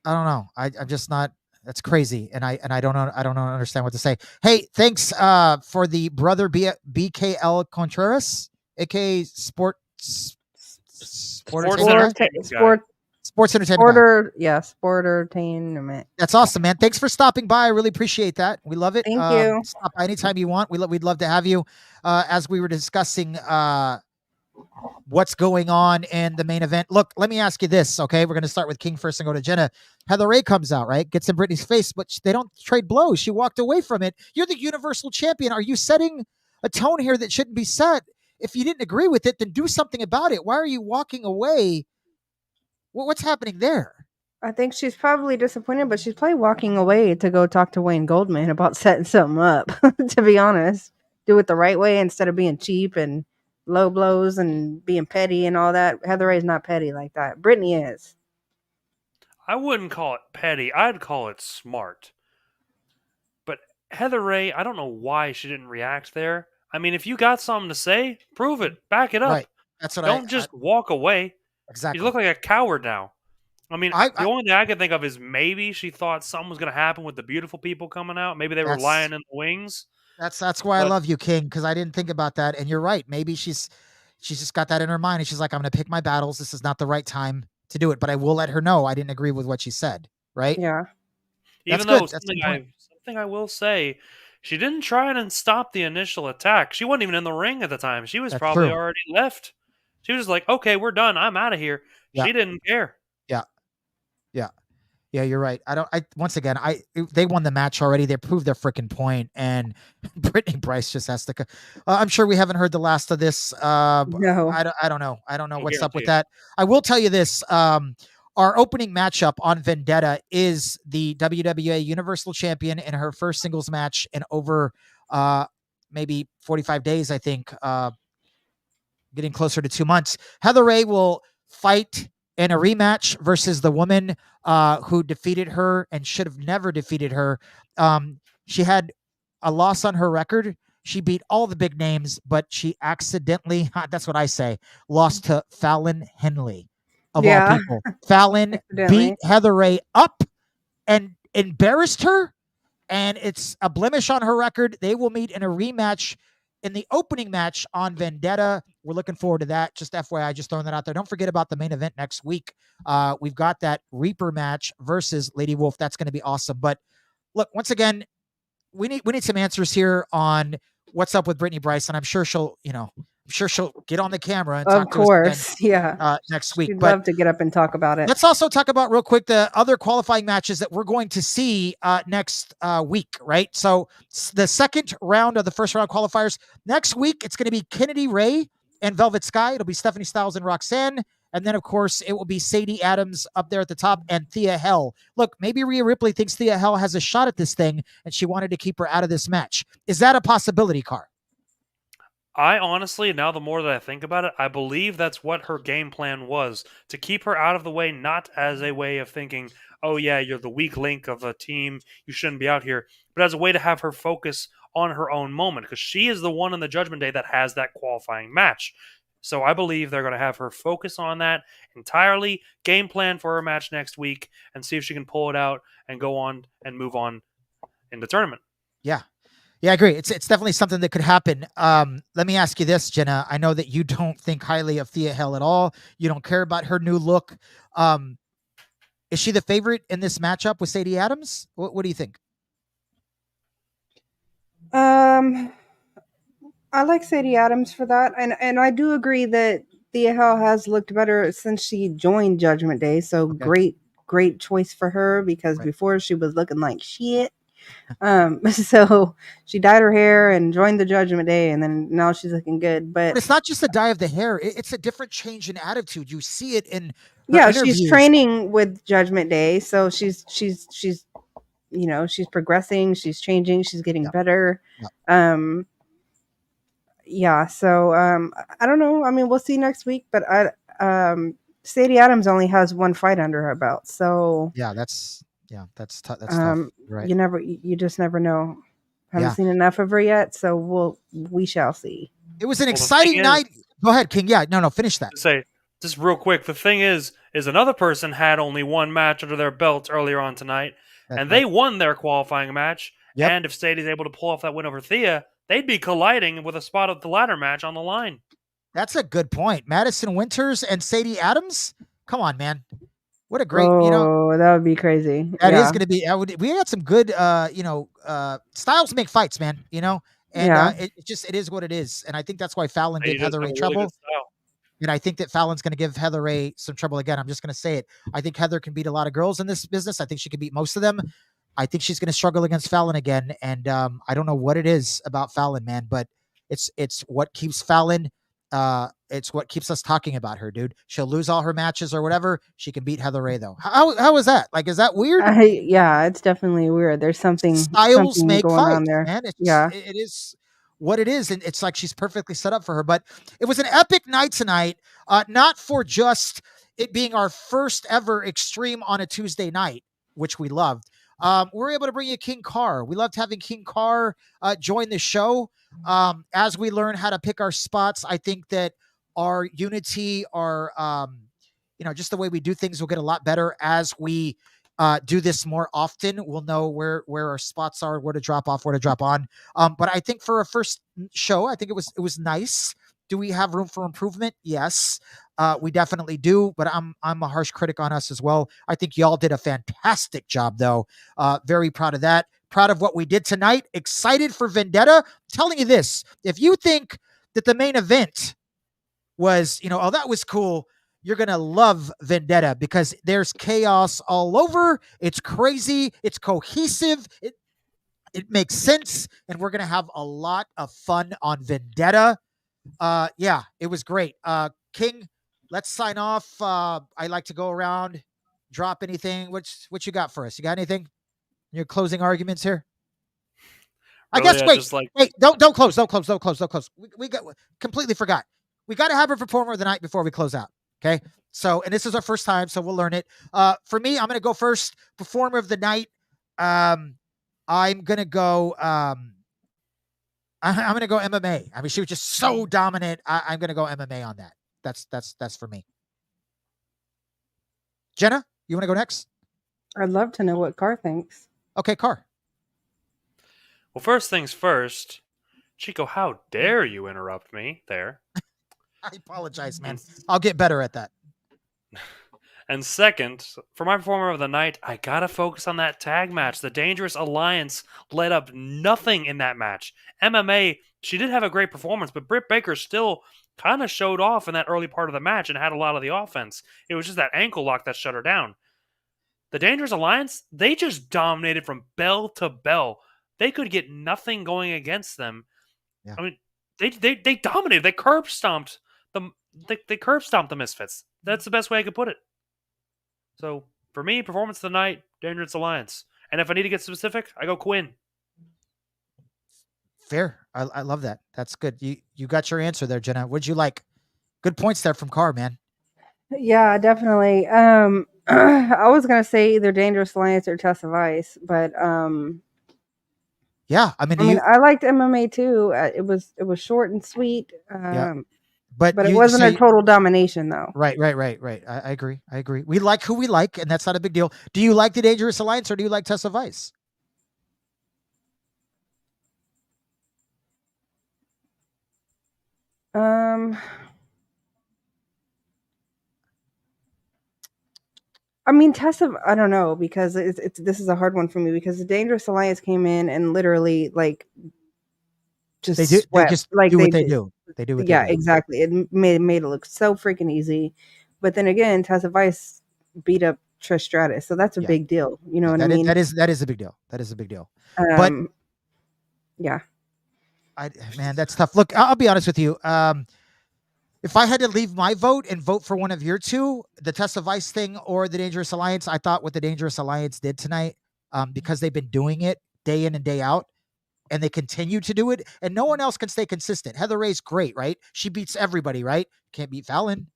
know. I'm just not. That's crazy, and I don't know. I don't understand what to say. Hey, thanks for the brother BKL Contreras, aka Sport Entertainment guy? Sports Entertainment guy. Sport Entertainment. That's awesome, man. Thanks for stopping by. I really appreciate that. We love it. Thank you. Stop by anytime you want. We'd love to have you. As we were discussing what's going on in the main event. Look, let me ask you this, okay? We're going to start with King first and go to Jenna. Heather Ray comes out, right? Gets in Brittany's face, but they don't trade blows. She walked away from it. You're the Universal Champion. Are you setting a tone here that shouldn't be set? If you didn't agree with it, then do something about it. Why are you walking away? What's happening there? I think she's probably disappointed, but she's probably walking away to go talk to Wayne Goldman about setting something up, to be honest. Do it the right way instead of being cheap and low blows and being petty and all that. Heather Ray's not petty like that. Brittany is. I wouldn't call it petty. I'd call it smart. But Heather Ray, I don't know why she didn't react there. I mean, if you got something to say, prove it. Back it up. Right. That's what Don't just walk away. Exactly. You look like a coward now. I mean, the only thing I can think of is maybe she thought something was going to happen with the beautiful people coming out. Maybe they were lying in the wings. That's why I love you, King, because I didn't think about that. And you're right. Maybe she's just got that in her mind, and she's like, I'm going to pick my battles. This is not the right time to do it, but I will let her know I didn't agree with what she said. Right? Yeah. Even though something I will say, she didn't try and stop the initial attack. She wasn't even in the ring at the time. She was probably already left. She was just like, okay, we're done. I'm out of here. Yeah. She didn't care. Yeah, you're right. Once again, they won the match already. They proved their freaking point, and Brittany Bryce just has to. I'm sure we haven't heard the last of this. No, I don't know. I don't know what's up with that. I will tell you this. Our opening matchup on Vendetta is the WWE Universal Champion in her first singles match in over maybe 45 days, I think. Getting closer to 2 months. Heather Ray will fight in a rematch versus the woman who defeated her and should have never defeated her. She had a loss on her record. She beat all the big names, but she accidentally, that's what I say, lost to Fallon Henley, of all people. Fallon beat Heather Ray up and embarrassed her, and it's a blemish on her record. They will meet in a rematch in the opening match on Vendetta. We're looking forward to that. Just FYI, just throwing that out there. Don't forget about the main event next week. We've got that Reaper match versus Lady Wolf. That's going to be awesome. But look, once again, we need some answers here on what's up with Brittany Bryce, and I'm sure she'll get on the camera and talk to us again, next week. She'd love to get up and talk about it. Let's also talk about real quick the other qualifying matches that we're going to see next week, right? So the second round of the first round qualifiers next week, it's going to be Kennedy Ray and Velvet Sky. It'll be Stephanie Styles and Roxanne. And then, of course, it will be Sadie Adams up there at the top and Thea Hell. Look, maybe Rhea Ripley thinks Thea Hell has a shot at this thing, and she wanted to keep her out of this match. Is that a possibility, Carr? I honestly, now the more that I think about it, I believe that's what her game plan was, to keep her out of the way, not as a way of thinking, oh yeah, you're the weak link of a team, you shouldn't be out here, but as a way to have her focus on her own moment, because she is the one in the Judgment Day that has that qualifying match. So I believe they're going to have her focus on that entirely, game plan for her match next week, and see if she can pull it out and go on and move on in the tournament. Yeah. Yeah, I agree. It's definitely something that could happen. Let me ask you this, Jenna. I know that you don't think highly of Thea Hell at all. You don't care about her new look. Is she the favorite in this matchup with Sadie Adams? What do you think? I like Sadie Adams for that, and I do agree that Thea Hell has looked better since she joined Judgment Day. So great choice for her, because before she was looking like shit. So she dyed her hair and joined the Judgment Day, and then now she's looking good. But it's not just the dye of the hair; it's a different change in attitude. You see it in interviews. She's training with Judgment Day, so she's she's progressing, she's changing, she's getting Yeah. better. Yeah. Yeah, so I don't know. I mean, we'll see next week, but Sadie Adams only has one fight under her belt, so Yeah, that's that's tough. Right. you just never know. Haven't Yeah. seen enough of her yet, so we shall see. It was an Well, the thing exciting is, night. Go ahead, King. Yeah, no, finish that. to say just real quick, the thing is another person had only one match under their belt earlier on tonight, That's and right. they won their qualifying match. Yep. And if Sadie's able to pull off that win over Thea, they'd be colliding with a spot of the ladder match on the line. That's a good point. Madison Winters and Sadie Adams. Come on, man. What a great, Oh, that would be crazy. that is Yeah, going to be. We got some good, styles make fights, man. And yeah. it is what it is. And I think that's why Fallon Sadie gave does Heather have Ray a really trouble. good style. And I think that Fallon's going to give Heather Ray some trouble again. I'm just going to say it. I think Heather can beat a lot of girls in this business. I think she can beat most of them. I think she's going to struggle against Fallon again. And I don't know what it is about Fallon, man, but it's what keeps Fallon. It's what keeps us talking about her, dude. She'll lose all her matches or whatever. She can beat Heather Ray though. How is that? Like, is that weird? Yeah, it's definitely weird. There's something Styles make going on fights, there. man. It's Yeah. it is what it is, and it's like she's perfectly set up for her. But it was an epic night tonight, not for just it being our first ever Extreme on a Tuesday night, which we loved. We're able to bring you King Carr. We loved having King Carr join the show. As we learn how to pick our spots, I think that our unity, our just the way we do things will get a lot better as we do this more often. We'll know where our spots are, where to drop off, where to drop on. But I think for a first show, I think it was nice. Do we have room for improvement? Yes, we definitely do. But I'm a harsh critic on us as well. I think y'all did a fantastic job, though. Very proud of that. Proud of what we did tonight. Excited for Vendetta. I'm telling you this: if you think that the main event was, oh, that was cool, you're going to love Vendetta because there's chaos all over. It's crazy. It's cohesive. It makes sense. And we're going to have a lot of fun on Vendetta. Yeah, it was great. King, let's sign off. I like to go around, drop anything. What you got for us? You got anything? Your closing arguments here? I Really, guess, I wait, just like wait, don't close. We got completely forgot. We got to have a performer of the night before we close out. Okay. So, and this is our first time, so we'll learn it. For me, I'm going to go first. Performer of the night. I'm going to go, I'm going to go MMA. I mean, she was just so dominant. I'm going to go MMA on that. That's for me. Jenna, you want to go next? I'd love to know what Carr thinks. Okay, Carr. Well, first things first, Chico, how dare you interrupt me there? I apologize, man. I'll get better at that. And second, for my performer of the night, I gotta focus on that tag match. The Dangerous Alliance led up nothing in that match. MMA, she did have a great performance, but Britt Baker still kind of showed off in that early part of the match and had a lot of the offense. It was just that ankle lock that shut her down. The Dangerous Alliance, they just dominated from bell to bell. They could get nothing going against them. Yeah. I mean, they dominated. They curb stomped them. They curb stomped the Misfits. That's the best way I could put it. So for me, performance of the night, Dangerous Alliance. And if I need to get specific, I go Quinn. Fair. I love that. That's good. You got your answer there, Jenna. What'd you like? Good points there from Carr, man. Yeah, definitely. I was gonna say either Dangerous Alliance or Tessa Vice, but Yeah, I mean, I liked MMA too. It was short and sweet. But it wasn't a total domination though. Right. I agree. We like who we like, and that's not a big deal. Do you like the Dangerous Alliance or do you like Tessa Vice? I mean, Tessa, I don't know, because this is a hard one for me because the Dangerous Alliance came in and literally like just They just like do what they do. They do what they do. Exactly. It made it look so freaking easy. But then again, Tessa Vice beat up Trish Stratus, so that's a big deal. You know what I mean? That is a big deal. That is a big deal. But yeah, man, that's tough. Look, I'll be honest with you. If I had to leave my vote and vote for one of your two, the Tessa Vice thing or the Dangerous Alliance, I thought what the Dangerous Alliance did tonight because they've been doing it day in and day out, and they continue to do it, and no one else can stay consistent. Heather Ray's great, right? She beats everybody, right? Can't beat Fallon.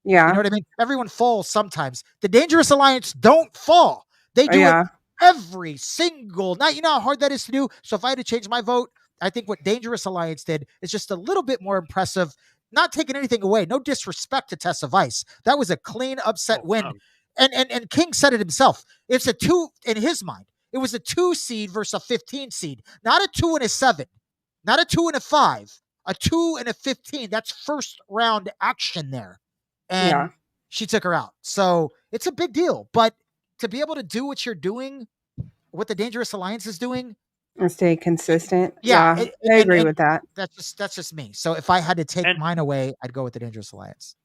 You know Yeah. what I mean? Everyone falls sometimes. The Dangerous Alliance don't fall. They do it Yeah. every single night. You know how hard that is to do? So if I had to change my vote, I think what Dangerous Alliance did is just a little bit more impressive. Not taking anything away. No disrespect to Tessa Vice. That was a clean upset Oh, win. And King said it himself. It's a 2 in his mind. It was a 2 seed versus a 15 seed, not a 2 and a 7, not a 2 and a 5, a 2 and a 15. That's first round action there. And Yeah. she took her out. So it's a big deal. But to be able to do what you're doing, what the Dangerous Alliance is doing, And stay consistent. yeah, Yeah. I agree with that. that's just me. So if I had to take And- mine away, I'd go with the Dangerous Alliance.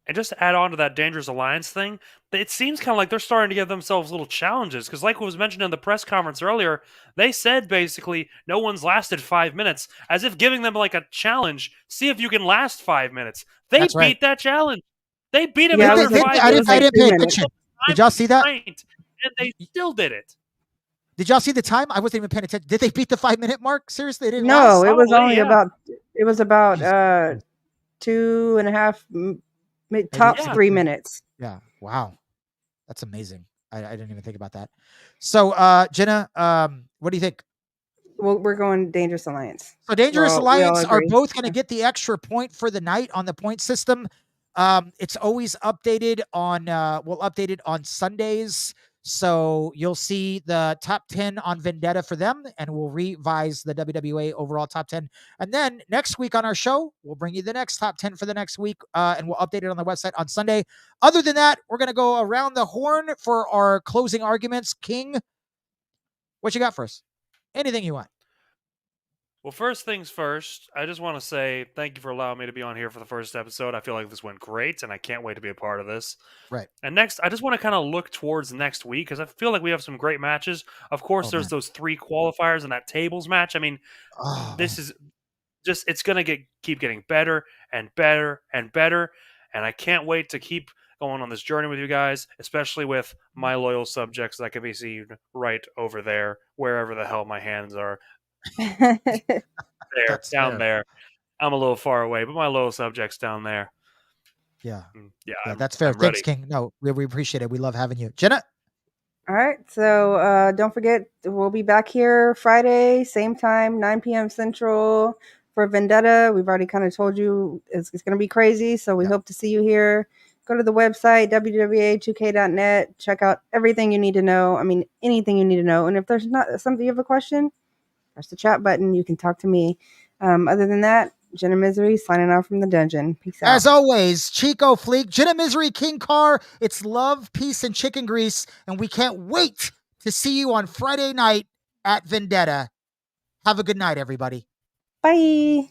And just to add on to that Dangerous Alliance thing, it seems kind of like they're starting to give themselves little challenges. Because, like what was mentioned in the press conference earlier, they said basically no one's lasted 5 minutes, as if giving them like a challenge. See if you can last 5 minutes. They That's beat right. that challenge. They beat him Yeah, in it under was 5 like- I it didn't, was I like didn't 2 pay minutes. attention. Did y'all see that? And they still did it. Did y'all see the time? I wasn't even paying attention. Did they beat the 5-minute mark? Seriously, they didn't No, last? it was Probably, only yeah. about. It was about Jesus. 2.5, tops Yeah. 3 minutes. Yeah. Wow. That's amazing. I didn't even think about that. So, Jenna, what do you think? Well, we're going Dangerous Alliance. So Dangerous Well, we all Alliance are agree. both going to get the extra point for the night on the point system. It's always updated on, we'll update it on Sundays. So you'll see the top 10 on Vendetta for them, and we'll revise the WWA overall top 10. And then next week on our show, we'll bring you the next top 10 for the next week, and we'll update it on the website on Sunday. Other than that, we're going to go around the horn for our closing arguments. King, what you got for us? Anything you want. Well, first things first, I just want to say thank you for allowing me to be on here for the first episode. I feel like this went great, and I can't wait to be a part of this. Right. And next, I just want to kind of look towards next week because I feel like we have some great matches. Of course, Oh, there's man. those 3 qualifiers and that tables match. I mean, Oh, this man. is just, it's going to keep getting better and better and better. And I can't wait to keep going on this journey with you guys, especially with my loyal subjects that can be seen right over there, wherever the hell my hands are. There, That's down fair. there. I'm a little far away, but my loyal subjects down there. Yeah. Yeah, Yeah, that's fair. I'm Thanks, ready. King. No, we appreciate it. We love having you. Jenna? All right. So don't forget, we'll be back here Friday, same time, 9 p.m. Central for Vendetta. We've already kind of told you it's going to be crazy. So we Yeah. hope to see you here. Go to the website, www.2k.net. Check out everything you need to know. I mean, anything you need to know. And if there's not something you have a question, press the chat button. You can talk to me. Other than that, Jenna Misery signing out from the dungeon. Peace out. As always, Chico Fleek, Jenna Misery, King Carr. It's love, peace, and chicken grease. And we can't wait to see you on Friday night at Vendetta. Have a good night, everybody. Bye.